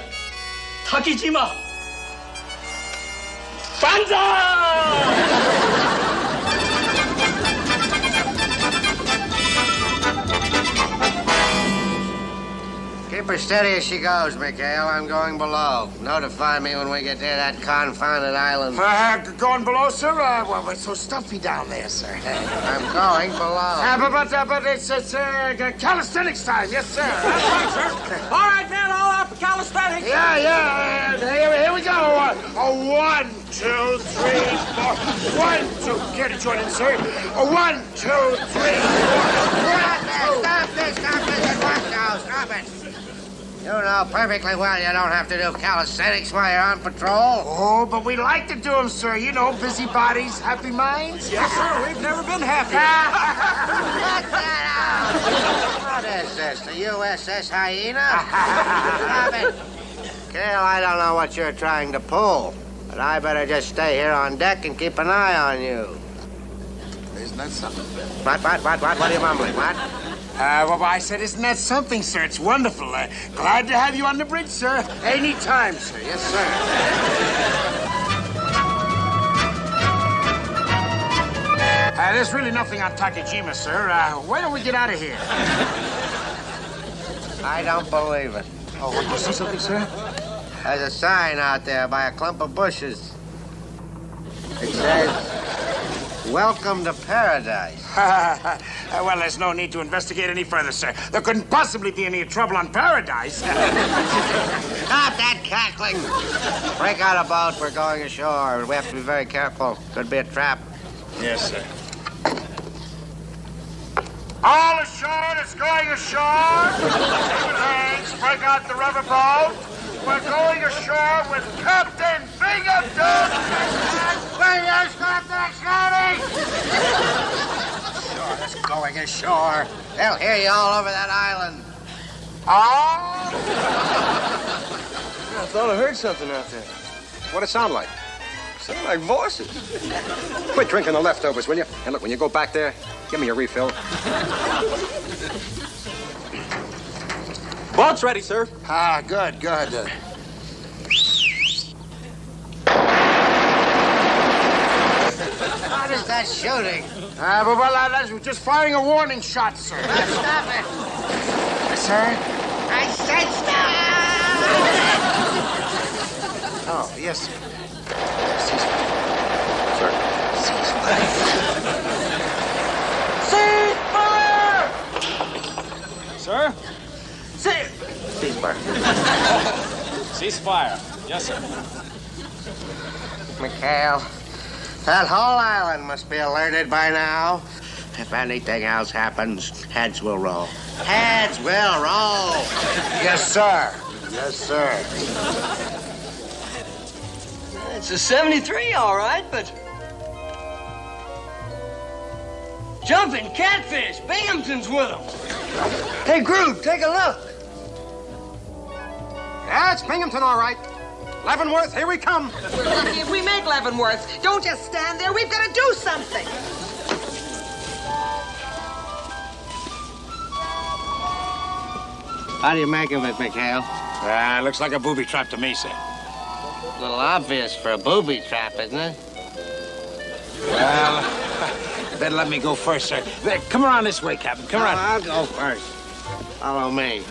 Takijima. Banzai! Keep her steady as she goes, Mikhail. I'm going below. Notify me when we get near that confounded island. Going below, sir? Well, it's so stuffy down there, sir. I'm going below. But it's calisthenics time, yes, sir. That's right, sir. All right, man, all out for calisthenics. Yeah. Here we go. 1, 2, 3, 4. 1, 2. Get it, Jordan, sir. 1, 2, 3, 4. Stop this at once now. Stop it. You know perfectly well you don't have to do calisthenics while you're on patrol. Oh, but we like to do them, sir. You know, busy bodies, happy minds. Yes, sir. We've never been happy. Cut that out. What is this, the USS Hyena? Stop it. Kale, I don't know what you're trying to pull, but I better just stay here on deck and keep an eye on you. Isn't that something? What are you mumbling? What? Well, I said, isn't that something, sir? It's wonderful. Glad to have you on the bridge, sir. Anytime, sir. Yes, sir. There's really nothing on Takajima, sir. Why don't we get out of here? I don't believe it. Oh, what, you see something, sir? There's a sign out there by a clump of bushes. It says, "Welcome to Paradise." Well, there's no need to investigate any further, sir. There couldn't possibly be any trouble on Paradise. Stop that cackling! Break out a boat. We're going ashore. We have to be very careful. Could be a trap. Yes, sir. All ashore that's going ashore. David Haynes, break out the rubber boat. We're going ashore with Captain Binghamton. Fingers, go up there, shouting! Sure, that's going ashore. They'll hear you all over that island. Oh! I thought I heard something out there. What'd it sound like? Sound like voices. Quit drinking the leftovers, will you? And look, when you go back there, give me a refill. Boat's ready, sir. Good. What is that shooting? That's just firing a warning shot, sir. Stop it. Sir? I said stop! Oh, yes, sir. Ceasefire! Sir? Ceasefire. Ceasefire. Yes, sir. Mikhail, that whole island must be alerted by now. If anything else happens, heads will roll. Heads will roll! Yes, sir. Yes, sir. It's a 73, all right, but... Jumping catfish! Binghamton's with them! Hey, Groot, take a look! Yeah, it's Binghamton, all right. Leavenworth, here we come. We're lucky if we make Leavenworth. Don't just stand there. We've got to do something. How do you make of it, Mikhail? Looks like a booby trap to me, sir. A little obvious for a booby trap, isn't it? Well, better let me go first, sir. Come around this way, Captain. Come around. I'll go first. Follow me.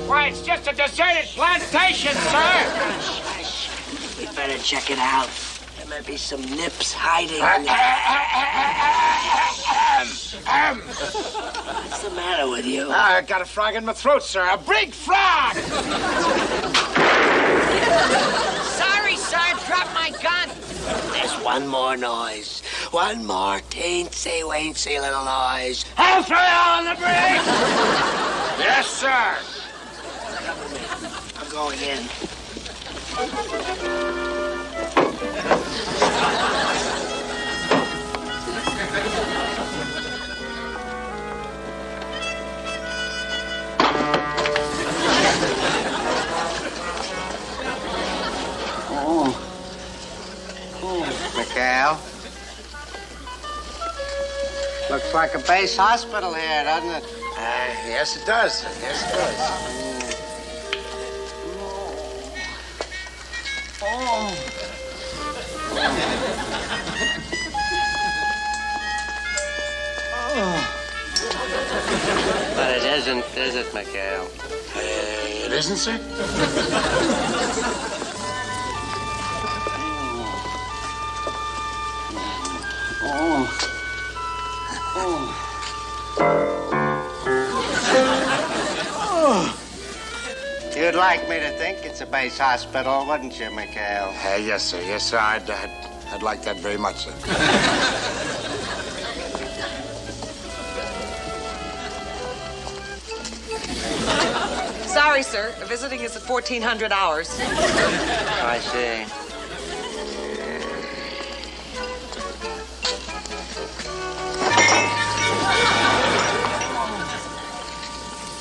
Why, it's just a deserted plantation, sir. We better check it out. There may be some nips hiding. What's the matter with you? I got a frog in my throat, sir. A big frog! Sorry, sir. Dropped my gun. There's one more noise. One more teensy weensy little noise. I'll throw you on the brakes! Yes, sir. I'm going in. Mikhail. Looks like a base hospital here, doesn't it? Yes, it does. Yes, it does. But it isn't, is it, Mikhail? It isn't, sir? You'd like me to think it's a base hospital, wouldn't you, Mikhail? Yes, sir. Yes, sir. I'd like that very much, sir. Sorry, sir. Visiting is at 1400 hours. I see.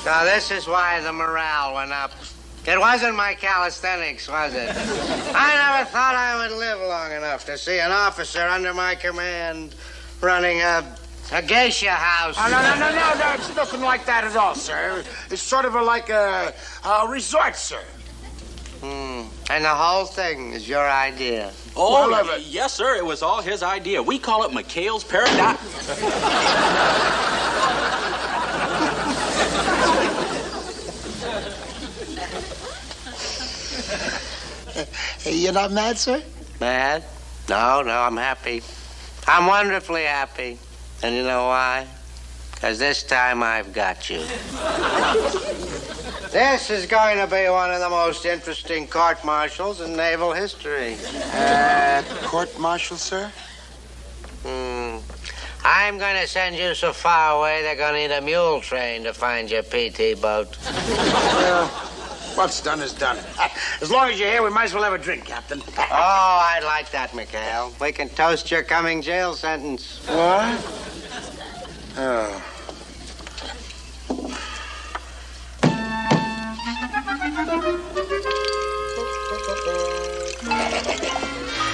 So this is why the morale went up. It wasn't my calisthenics, was it? I never thought I would live long enough to see an officer under my command running a geisha house. Oh, no. It's nothing like that at all, sir. It's sort of like a resort, sir. And the whole thing is your idea. Oh, yes, sir. It was all his idea. We call it Mikhail's Paradox. You're not mad, sir? Mad? No, I'm happy. I'm wonderfully happy. And you know why? Because this time I've got you. This is going to be one of the most interesting court-martials in naval history. Court-martial, sir? I'm going to send you so far away they're going to need a mule train to find your PT boat. Well, what's done is done. As long as you're here, we might as well have a drink, Captain. Oh, I'd like that, Mikhail. We can toast your coming jail sentence. What? Oh.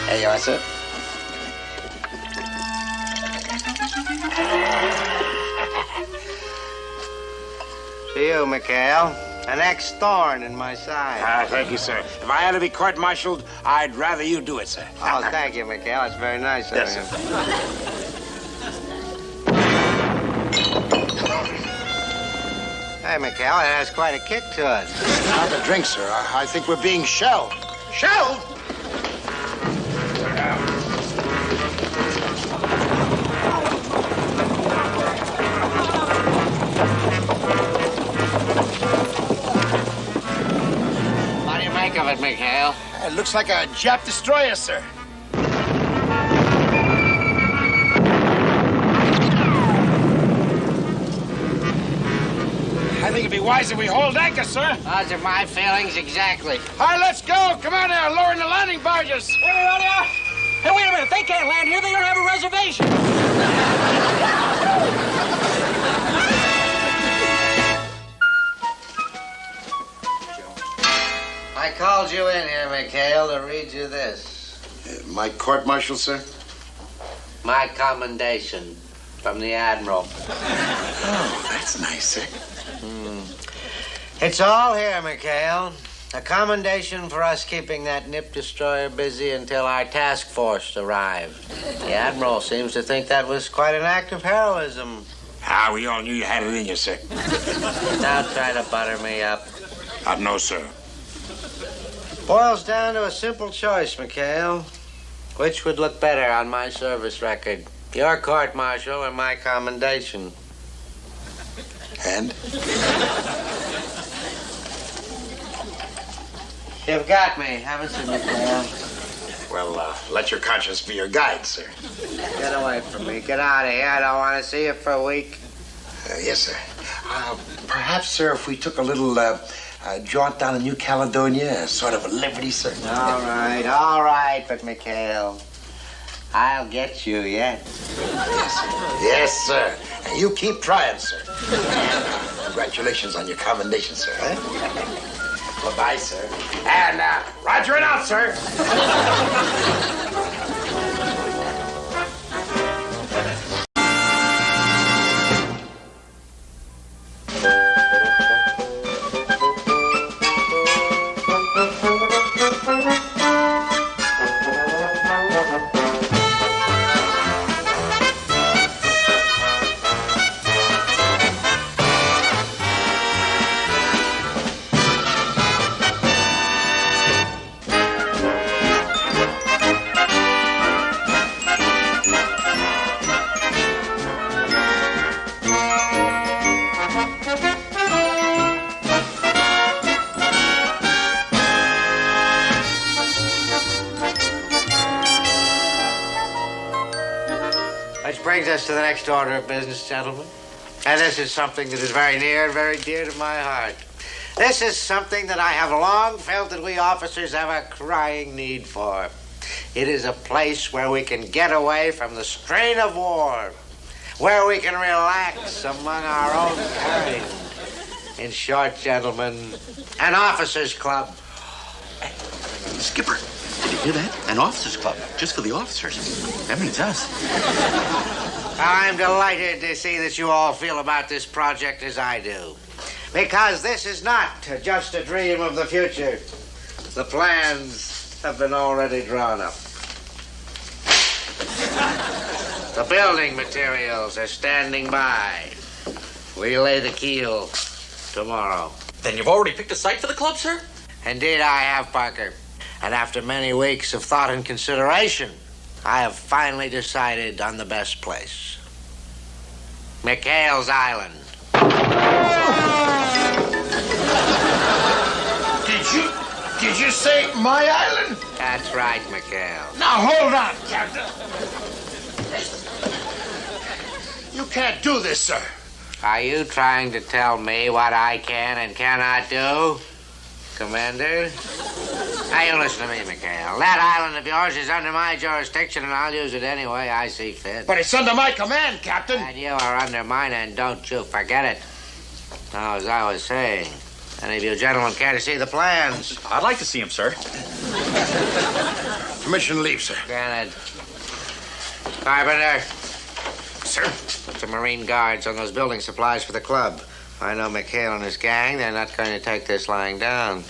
There you are, sir. To you, Mikhail. An ex-thorn in my side. Thank you, sir. If I had to be court-martialed, I'd rather you do it, sir. Oh, thank you, Mikhail. That's very nice of you. Yes, sir. Hey, Mikhail, it has quite a kick to it. Not the drink, sir. I think we're being shelled. Shelled? What do you make of it, Mikhail? It looks like a Jap destroyer, sir. I think it'd be wise if we hold anchor, sir. Those are my feelings exactly. All right, let's go. Come on now, lowering the landing barges. Everybody out. Hey, wait a minute. They can't land here. They don't have a reservation. I called you in here, Mikhail, to read you this. My court-martial, sir? My commendation from the Admiral. Oh, that's nice, sir. It's all here, Mikhail. A commendation for us keeping that nip destroyer busy until our task force arrived. The Admiral seems to think that was quite an act of heroism. We all knew you had it in you, sir. Now try to butter me up. No, sir. Boils down to a simple choice, Mikhail. Which would look better on my service record? Your court-martial or my commendation? And? You've got me, haven't you, Mikhail? Well, let your conscience be your guide, sir. Get away from me. Get out of here. I don't want to see you for a week. Yes, sir. Perhaps, sir, if we took a little jaunt down in New Caledonia, sort of a liberty, sir. All right, but Mikhail, I'll get you yet. Yes, sir. And you keep trying, sir. Congratulations on your commendation, sir. Bye-bye, sir. And Roger it out, sir. Brings us to the next order of business, gentlemen. And this is something that is very near and very dear to my heart. This is something that I have long felt that we officers have a crying need for. It is a place where we can get away from the strain of war, where we can relax among our own kind. In short, gentlemen, an officers' club. Skipper, did you hear that? An officers' club, just for the officers. That means us. I'm delighted to see that you all feel about this project as I do. Because this is not just a dream of the future. The plans have been already drawn up. The building materials are standing by. We lay the keel tomorrow. Then you've already picked a site for the club, sir? Indeed I have, Parker. And after many weeks of thought and consideration, I have finally decided on the best place. Mikhail's Island. Did you say my island? That's right, Mikhail. Now hold on, Captain. You can't do this, sir. Are you trying to tell me what I can and cannot do, Commander? Now, you listen to me, Mikhail. That island of yours is under my jurisdiction, and I'll use it any way I see fit. But it's under my command, Captain. And you are under mine, and don't you forget it. Now, as I was saying, any of you gentlemen care to see the plans? I'd like to see them, sir. Permission to leave, sir. Granted. Carpenter. Sir? Put some Marine guards on those building supplies for the club. I know Mikhail and his gang. They're not going to take this lying down.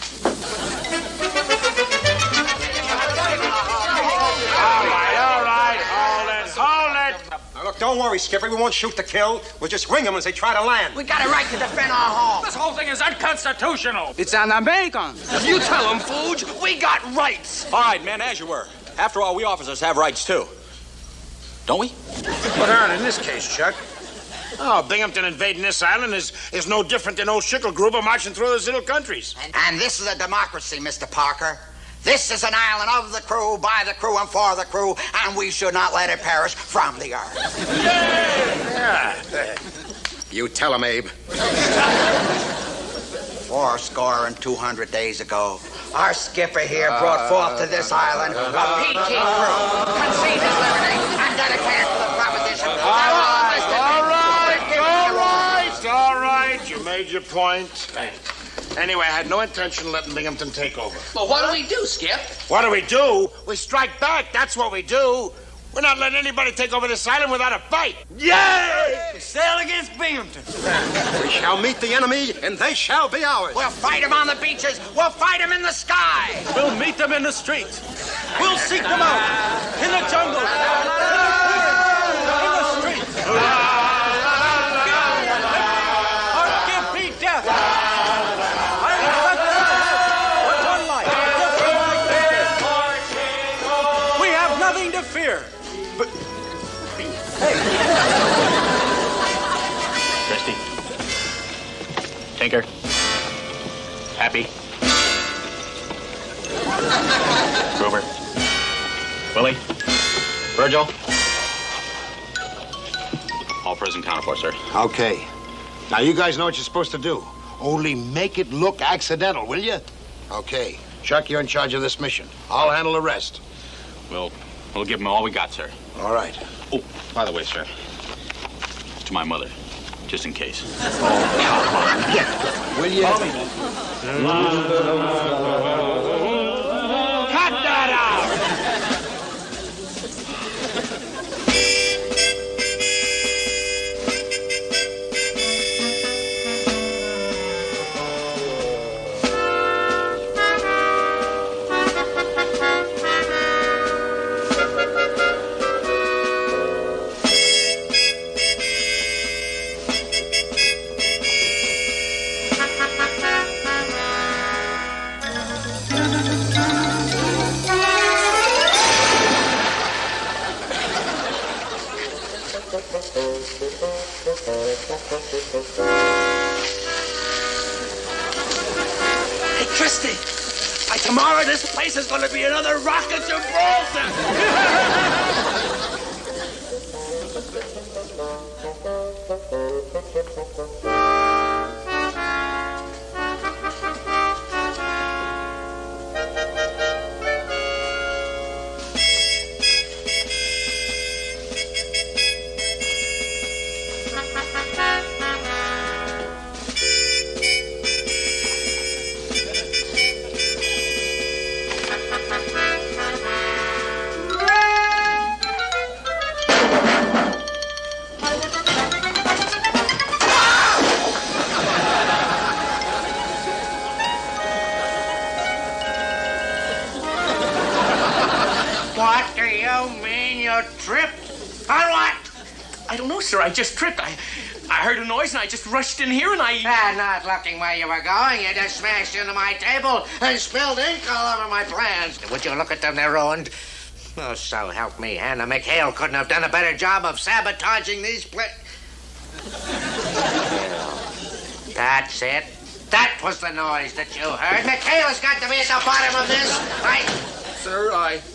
Hold it. Now, look, don't worry, Skipper. We won't shoot to kill. We'll just ring them as they try to land. We got a right to defend our home. This whole thing is unconstitutional. It's an American. You tell them, Fooge. We got rights. All right, men, as you were. After all, we officers have rights, too. Don't we? But aren't in this case, Chuck. Oh, Binghamton invading this island is no different than old Schicklgruber marching through those little countries. And this is a democracy, Mr. Parker. This is an island of the crew, by the crew, and for the crew, and we should not let it perish from the earth. Yeah. You tell him, Abe. 200 days ago, our skipper here brought forth to this island a peachy crew, conceded liberty, and dedicated to the proposition. All right. You made your point. Anyway, I had no intention of letting Binghamton take over. Well, what do we do, Skip? What do we do? We strike back. That's what we do. We're not letting anybody take over this island without a fight. Yay! Sail against Binghamton. We shall meet the enemy, and they shall be ours. We'll fight them on the beaches. We'll fight them in the sky. We'll meet them in the streets. We'll seek them out in the jungle, in the streets. Or give me death. I respect but one life, just like this. We have nothing to fear. But hey, Christy. Tinker. Happy. Grover. Willie? Virgil? All present counted for, sir. Okay. Now, you guys know what you're supposed to do. Only make it look accidental, will you? Okay. Chuck, you're in charge of this mission. I'll handle the rest. We'll give him all we got, sir. All right. Oh, by the way, sir. It's to my mother, just in case. Will you? Cut that out! Hey, Christy, by tomorrow this place is going to be another rock at Gibraltar. What do you mean you tripped? On what? I don't know, sir. I just tripped. I heard a noise and I just rushed in here and Not looking where you were going, you just smashed into my table and spilled ink all over my plans. Would you look at them? They're ruined. Oh, so help me, Hannah McHale couldn't have done a better job of sabotaging these That's it. That was the noise that you heard. McHale's got to be at the bottom of this. Sir,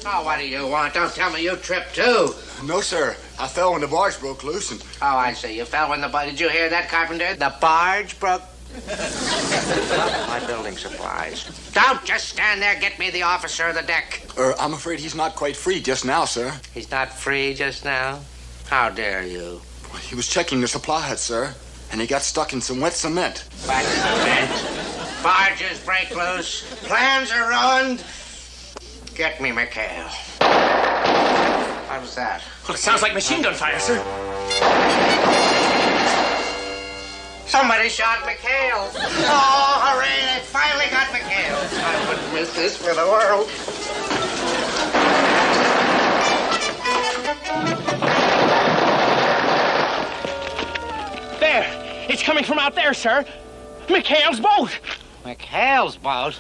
Oh, what do you want? Don't tell me you tripped, too. No, sir. I fell when the barge broke loose and... Oh, I see. You fell when the barge... Did you hear that, Carpenter? The barge broke... My building supplies. Don't just stand there. Get me the officer of the deck. I'm afraid he's not quite free just now, sir. He's not free just now? How dare you? He was checking the supply hut, sir, and he got stuck in some wet cement. Wet cement? Barges break loose. Plans are ruined. Get me McHale. What was that? Well, it sounds like machine gun fire, sir. Somebody shot McHale. Oh, hooray, they finally got McHale. I wouldn't miss this for the world. There. It's coming from out there, sir. McHale's boat. McHale's boat?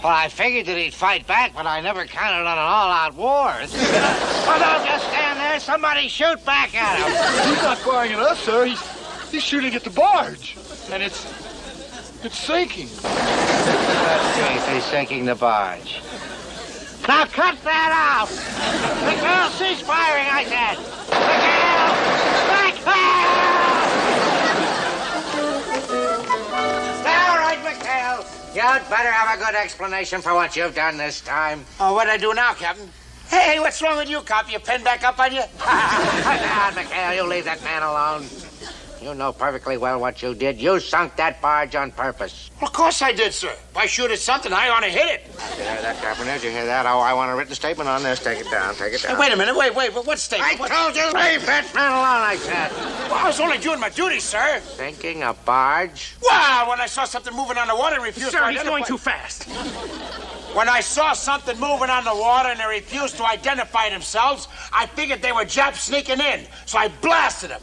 Well, I figured that he'd fight back, but I never counted on an all-out war. Well, don't just stand there. Somebody shoot back at him. He's not firing at us, sir. He's shooting at the barge. And it's sinking. He's sinking the barge. Now cut that out! McHale, cease firing, I said! McHale! All right, McHale. You'd better have a good explanation for what you've done this time. Oh, what'd I do now, Captain? Hey, what's wrong with you, cop? Your pen back up on you? Cut down, McHale. You leave that man alone. You know perfectly well what you did. You sunk that barge on purpose. Well, of course I did, sir. If I shoot at something, I ought to hit it. Did you hear that, Carpenter? Did you hear that? Oh, I want a written statement on this. Take it down. Take it down. Hey, wait a minute. Wait. What statement? I told you, leave that man alone, I said. Well, I was only doing my duty, sir. Sinking a barge? Well, when I saw something moving on the water and refused to identify... Sir, he's going too fast. When I saw something moving on the water and they refused to identify themselves, I figured they were Japs sneaking in, so I blasted them.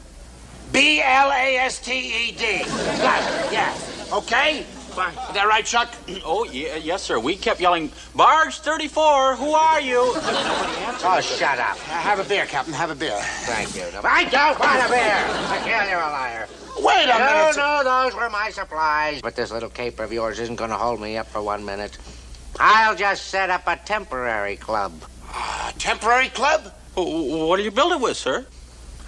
B-L-A-S-T-E-D. Yeah. Okay? Is that right, Chuck? Oh, yeah, yes, sir. We kept yelling, Barge 34, who are you? Oh, shut up. Have a beer, Captain. Have a beer. Thank you. I don't want a beer. McHale, you're a liar. Wait a minute. No, those were my supplies. But this little caper of yours isn't going to hold me up for 1 minute. I'll just set up a temporary club. A temporary club? What do you build it with, sir?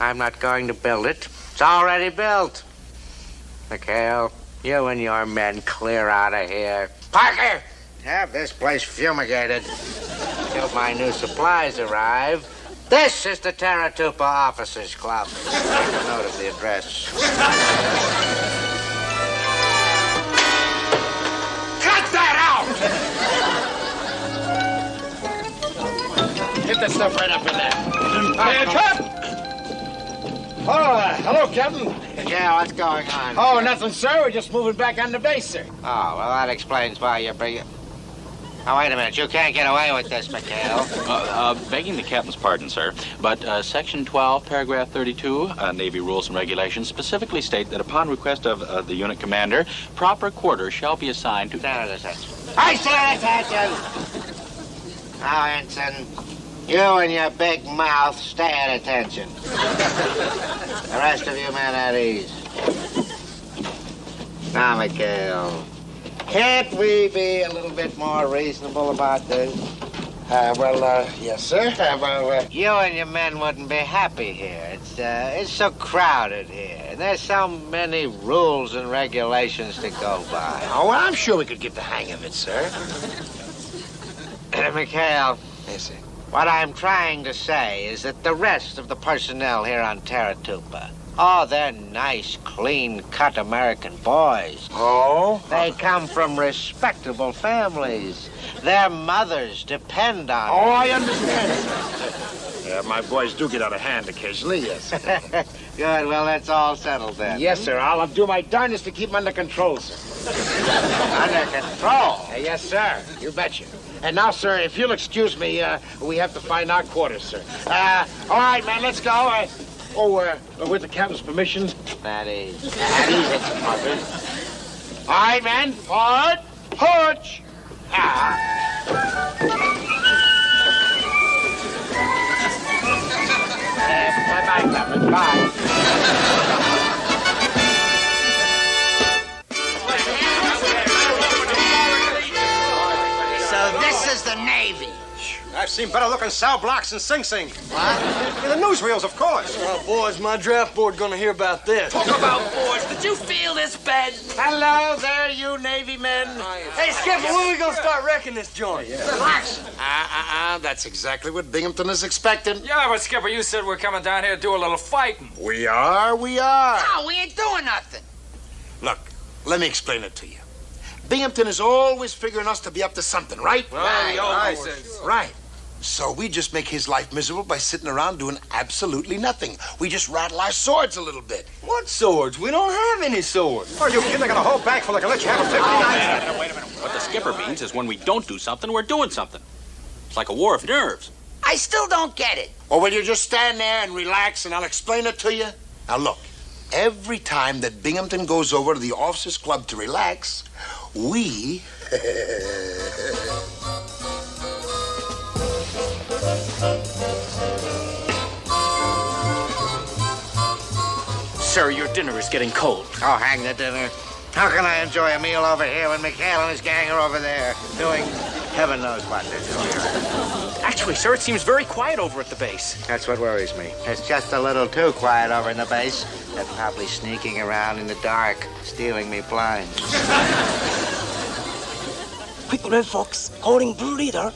I'm not going to build it. It's already built. Mikhail, you and your men clear out of here. Parker, have this place fumigated till my new supplies arrive. This is the Taratupa Officers Club. Make a note of the address. Cut that out! Hit that stuff right up in there. Oh, hello, Captain. Yeah, what's going on? Oh, nothing, sir. We're just moving back on the base, sir. Oh, well, that explains why you're bringing... Oh, wait a minute. You can't get away with this, Mikhail. Begging the captain's pardon, sir, but Section 12, Paragraph 32, Navy Rules and Regulations specifically state that upon request of the unit commander, proper quarters shall be assigned to... Stand at attention. I stand at attention! Now, Ensign, you and your big mouth stay at attention. The rest of you men at ease. Now, Mikhail, can't we be a little bit more reasonable about this? Yes, sir. You and your men wouldn't be happy here. It's so crowded here. And there's so many rules and regulations to go by. Oh, well, I'm sure we could get the hang of it, sir. Mikhail. Yes, sir. What I'm trying to say is that the rest of the personnel here on Taratupa, oh, they're nice, clean-cut American boys. Oh? They come from respectable families. Their mothers depend on Oh, them. I understand. Yeah, my boys do get out of hand occasionally, yes. Good, well, that's all settled then. Yes, sir. I'll do my darndest to keep them under control, sir. Under control? Yes, sir. You betcha. And now, sir, if you'll excuse me, we have to find our quarters, sir. All right, man, let's go. With the captain's permission. That is. All right, man. Forward. Porch. Bye-bye, Captain. Bye. So this is the Navy. I've seen better-looking cell blocks than Sing Sing. What? In the newsreels, of course. Boys, my draft board gonna hear about this. Talk about boards. Did you feel this bed? Hello there, you Navy men. Hey, Skipper, when are we gonna start wrecking this joint? Relax. That's exactly what Binghamton is expecting. Yeah, but Skipper, you said we're coming down here to do a little fighting. We are. No, we ain't doing nothing. Look, let me explain it to you. Binghamton is always figuring us to be up to something, right? Right. So we just make his life miserable by sitting around doing absolutely nothing. We just rattle our swords a little bit. What swords? We don't have any swords. Are you kidding? I got a whole bag full. I can let you have a 59. Wait a minute. What the skipper means is when we don't do something, we're doing something. It's like a war of nerves. I still don't get it. Or will you just stand there and relax and I'll explain it to you? Now look, every time that Binghamton goes over to the officers' club to relax, we... Sir, your dinner is getting cold. Oh, hang the dinner. How can I enjoy a meal over here when Mikhail and his gang are over there doing heaven knows what they're doing? Actually, sir, it seems very quiet over at the base. That's what worries me. It's just a little too quiet over in the base. They're probably sneaking around in the dark, stealing me blinds. Quick, Red Fox, calling Blue Leader.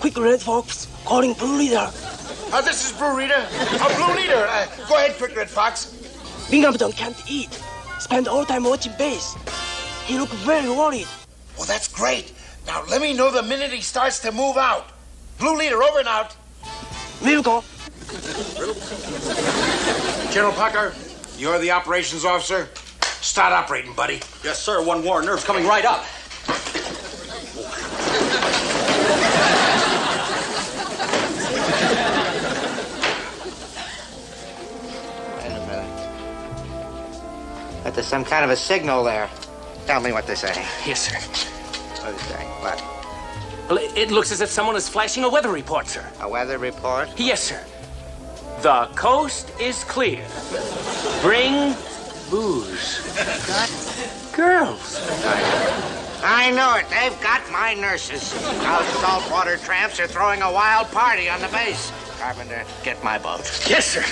Quick, Red Fox, calling Blue Leader. This is Blue Leader. Blue Leader. Go ahead, Quick Red Fox. Binghamton can't eat. Spend all time watching base. He looked very worried. Well, that's great. Now, let me know the minute he starts to move out. Blue Leader, over and out. We'll go. General Parker, you're the operations officer. Start operating, buddy. Yes, sir. One war nerve's coming right up. But there's some kind of a signal there. Tell me what they're saying. Yes, sir. What are they saying? What? Well, it looks as if someone is flashing a weather report, sir. A weather report? Yes, sir. The coast is clear. Bring booze. Got girls. I know it. They've got my nurses. Those saltwater tramps are throwing a wild party on the base. Carpenter, get my boat. Yes, sir.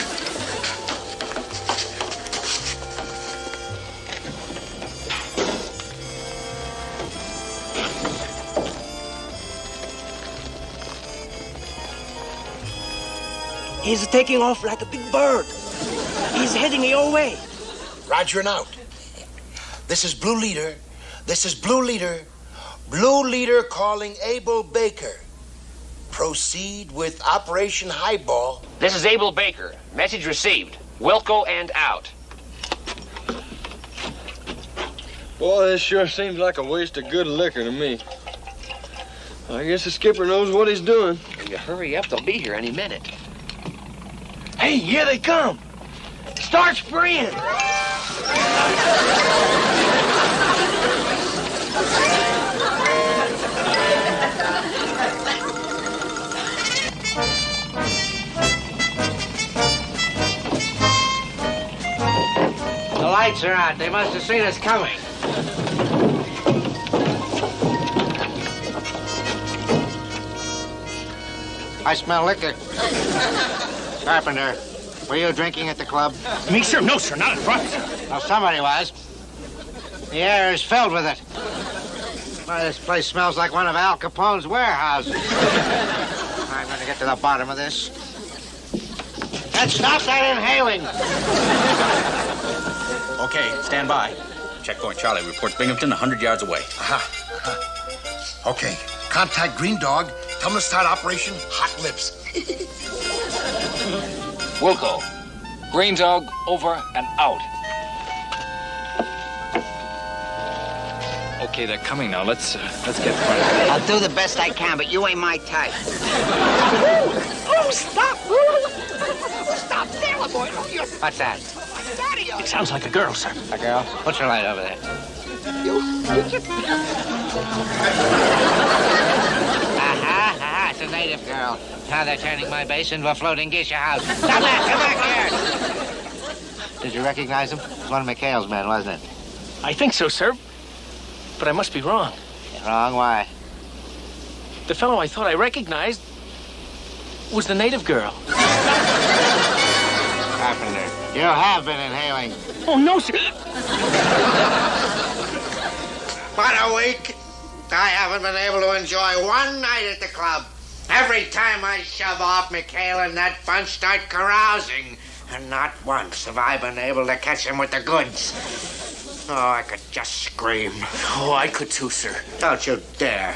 He's taking off like a big bird. He's heading your way. Roger and out. This is Blue Leader. This is Blue Leader. Blue Leader calling Abel Baker. Proceed with Operation Highball. This is Abel Baker. Message received. Wilco and out. Boy, this sure seems like a waste of good liquor to me. I guess the skipper knows what he's doing. If you hurry up, they'll be here any minute. Hey, here they come. Start spraying. The lights are out. They must have seen us coming. I smell liquor. Carpenter, were you drinking at the club? Me, sir? No, sir. Not in front, sir. Well, somebody was. The air is filled with it. Why, this place smells like one of Al Capone's warehouses. I'm going to get to the bottom of this. And stop that inhaling. Okay, stand by. Checkpoint Charlie reports Binghamton 100 yards away. Okay, contact Green Dog. Tell him to start Operation Hot Lips. Wilco, Green Dog, over and out. Okay, they're coming now. Let's get started. I'll do the best I can, but you ain't my type. Oh, stop! Stop, sailor boy! Oh, you're... What's that? It sounds like a girl, sir. A girl? Put your light over there. Aha, it's a native girl. Now they're turning my base into a floating geisha house. Stop that! Come back here! Did you recognize him? It was one of McHale's men, wasn't it? I think so, sir. But I must be wrong. Wrong? Why? The fellow I thought I recognized was the native girl. Carpenter, you have been inhaling. Oh, no, sir. What a week. I haven't been able to enjoy one night at the club. Every time I shove off, McHale and that bunch start carousing. And not once have I been able to catch them with the goods. Oh, I could just scream. Oh, I could too, sir. Don't you dare.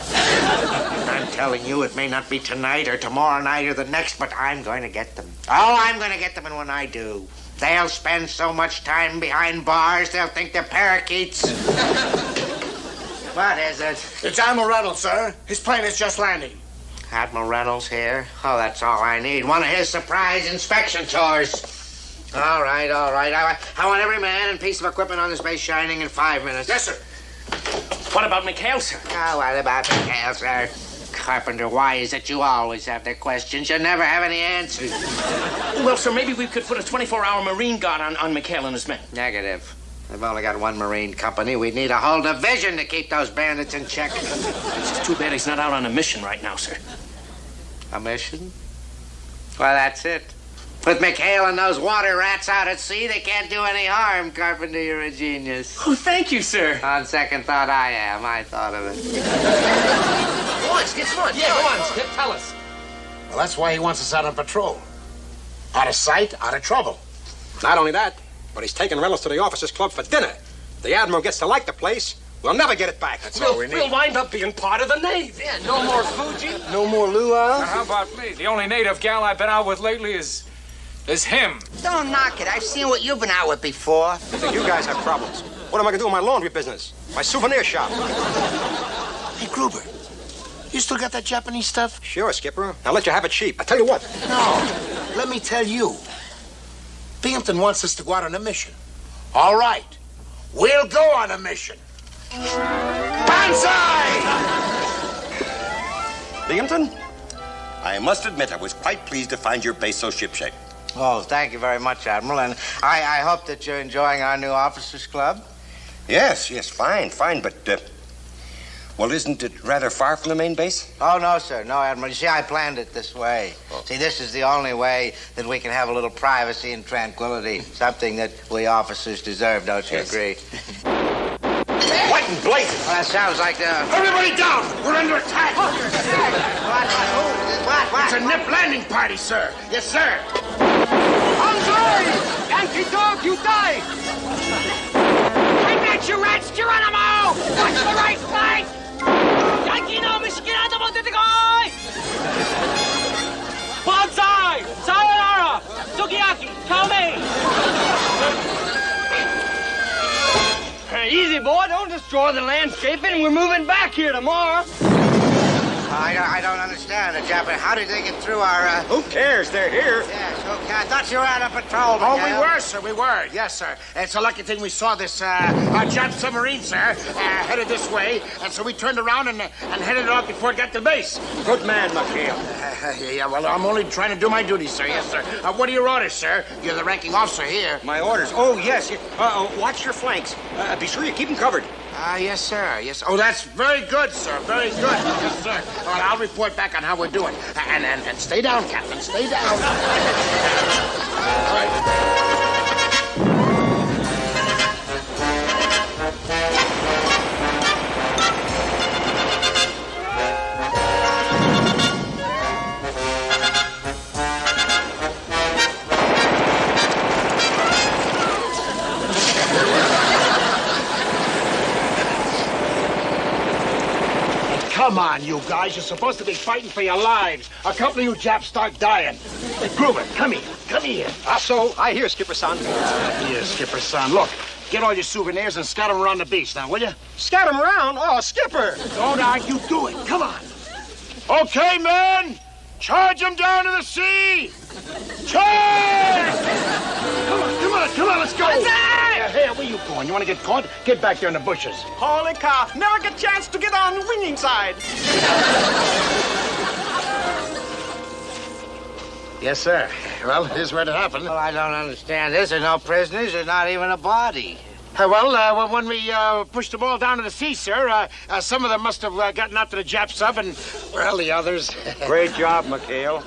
I'm telling you, it may not be tonight or tomorrow night or the next, but I'm going to get them. Oh, I'm going to get them, and when I do, they'll spend so much time behind bars, they'll think they're parakeets. What is it? It's Admiral Reynolds, sir. His plane is just landing. Admiral Reynolds here? Oh, that's all I need. One of his surprise inspection tours. All right. I want every man and piece of equipment on this base shining in 5 minutes. Yes, sir. What about McHale, sir? Oh, what about McHale, sir? Carpenter, why is it you always have the questions? You never have any answers. Well, sir, maybe we could put a 24-hour Marine guard on McHale and his men. Negative. They've only got one Marine company. We'd need a whole division to keep those bandits in check. It's just too bad he's not out on a mission right now, sir. A mission? Well, that's it. With McHale and those water rats out at sea, they can't do any harm. Carpenter, you're a genius. Oh, thank you, sir. On second thought, I am. I thought of it. Go on, Skip, come on. Yeah, go on, Skip, tell us. Well, that's why he wants us out on patrol. Out of sight, out of trouble. Not only that, but he's taking Reynolds to the officers' club for dinner. If the Admiral gets to like the place, we'll never get it back. That's all we need. We'll wind up being part of the Navy. Yeah, no more Fuji. No more luau. Now, how about me? The only native gal I've been out with lately is him. Don't knock it. I've seen what you've been out with before. I think you guys have problems. What am I going to do with my laundry business? My souvenir shop? Hey, Gruber, you still got that Japanese stuff? Sure, Skipper. I'll let you have it cheap. I tell you what. No, let me tell you. Binghamton wants us to go out on a mission. All right, we'll go on a mission. Banzai! Binghamton? I must admit I was quite pleased to find your base so shipshape. Oh, thank you very much, Admiral. And I hope that you're enjoying our new officers' club. Yes, fine, but Well, isn't it rather far from the main base? Oh, no, sir. No, Admiral. You see, I planned it this way. See, this is the only way that we can have a little privacy and tranquility. Something that we officers deserve, don't you agree? What in blazes? Well, that sounds like Everybody down! We're under attack! What? It's a nip landing party, sir. Yes, sir. Andre! Yankee dog, you die! Bring that, you rats! Geronimo! Watch the right flank! Yankee no Mishikirada mo detekai! Bonsai! Sayonara! Sukiyaki! Chow Easy, boy. Don't destroy the landscaping. We're moving back here tomorrow. I don't understand it, Japanese. How did they get through our, Who cares? They're here. Yes, okay. I thought you were out on patrol, Oh, we Miguel. were, sir. We were. Yes, sir. It's a lucky thing we saw this Jap submarine, sir, headed this way. And so we turned around and headed it off before it got to base. Good man, McHale. Yeah, well, I'm only trying to do my duty, sir. Yes, sir. What are your orders, sir? You're the ranking officer here. My orders. Oh, yes. Watch your flanks. Be sure you keep them covered. Yes, sir. Yes. Oh, that's very good, sir. Very good. Yes, sir. All right, I'll report back on how we're doing. And stay down, Captain. Stay down. All right. Come on, you guys. You're supposed to be fighting for your lives. A couple of you Japs start dying. Gruber, come here. Come here. So, I hear, Skipper-san. Here, Skipper-san. Look, get all your souvenirs and scatter them around the beach now, will you? Scatter them around? Oh, Skipper. Don't argue. Do it. Come on. Okay, men. Charge them down to the sea. Charge! Come on, let's go. Hey, where you going? You want to get caught? Get back there in the bushes. Holy cow! Never get a chance to get on the winning side. Yes, sir. Well, here's where it happened. Well, I don't understand this. There's no prisoners. There's not even a body. When we pushed them all down to the sea, sir, some of them must have gotten out to the Jap sub, and, well, the others... Great job, McHale.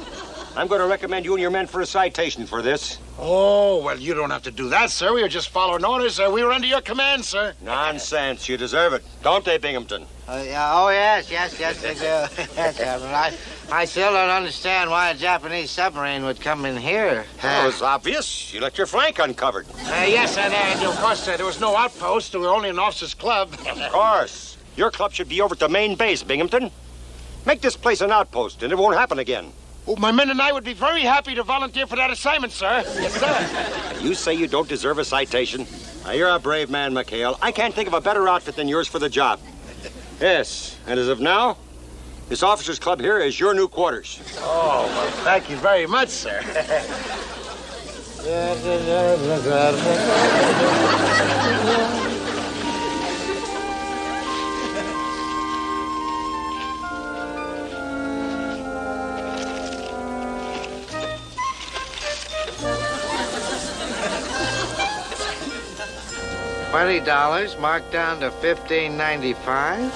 I'm going to recommend you and your men for a citation for this. Oh, well, you don't have to do that, sir. We were just following orders. We were under your command, sir. Nonsense. You deserve it. Don't they, Binghamton? Yes, they do. Yes, Admiral. I still don't understand why a Japanese submarine would come in here. Well, it's obvious. You left your flank uncovered. Yes, and of course, there was no outpost. We were only an officers' club. Of course. Your club should be over at the main base, Binghamton. Make this place an outpost, and it won't happen again. Oh, my men and I would be very happy to volunteer for that assignment, sir. Yes, sir. And you say you don't deserve a citation? Now, you're a brave man, McHale. I can't think of a better outfit than yours for the job. Yes, and as of now, this officers' club here is your new quarters. Oh, well, thank you very much, sir. $20 marked down to $15.95.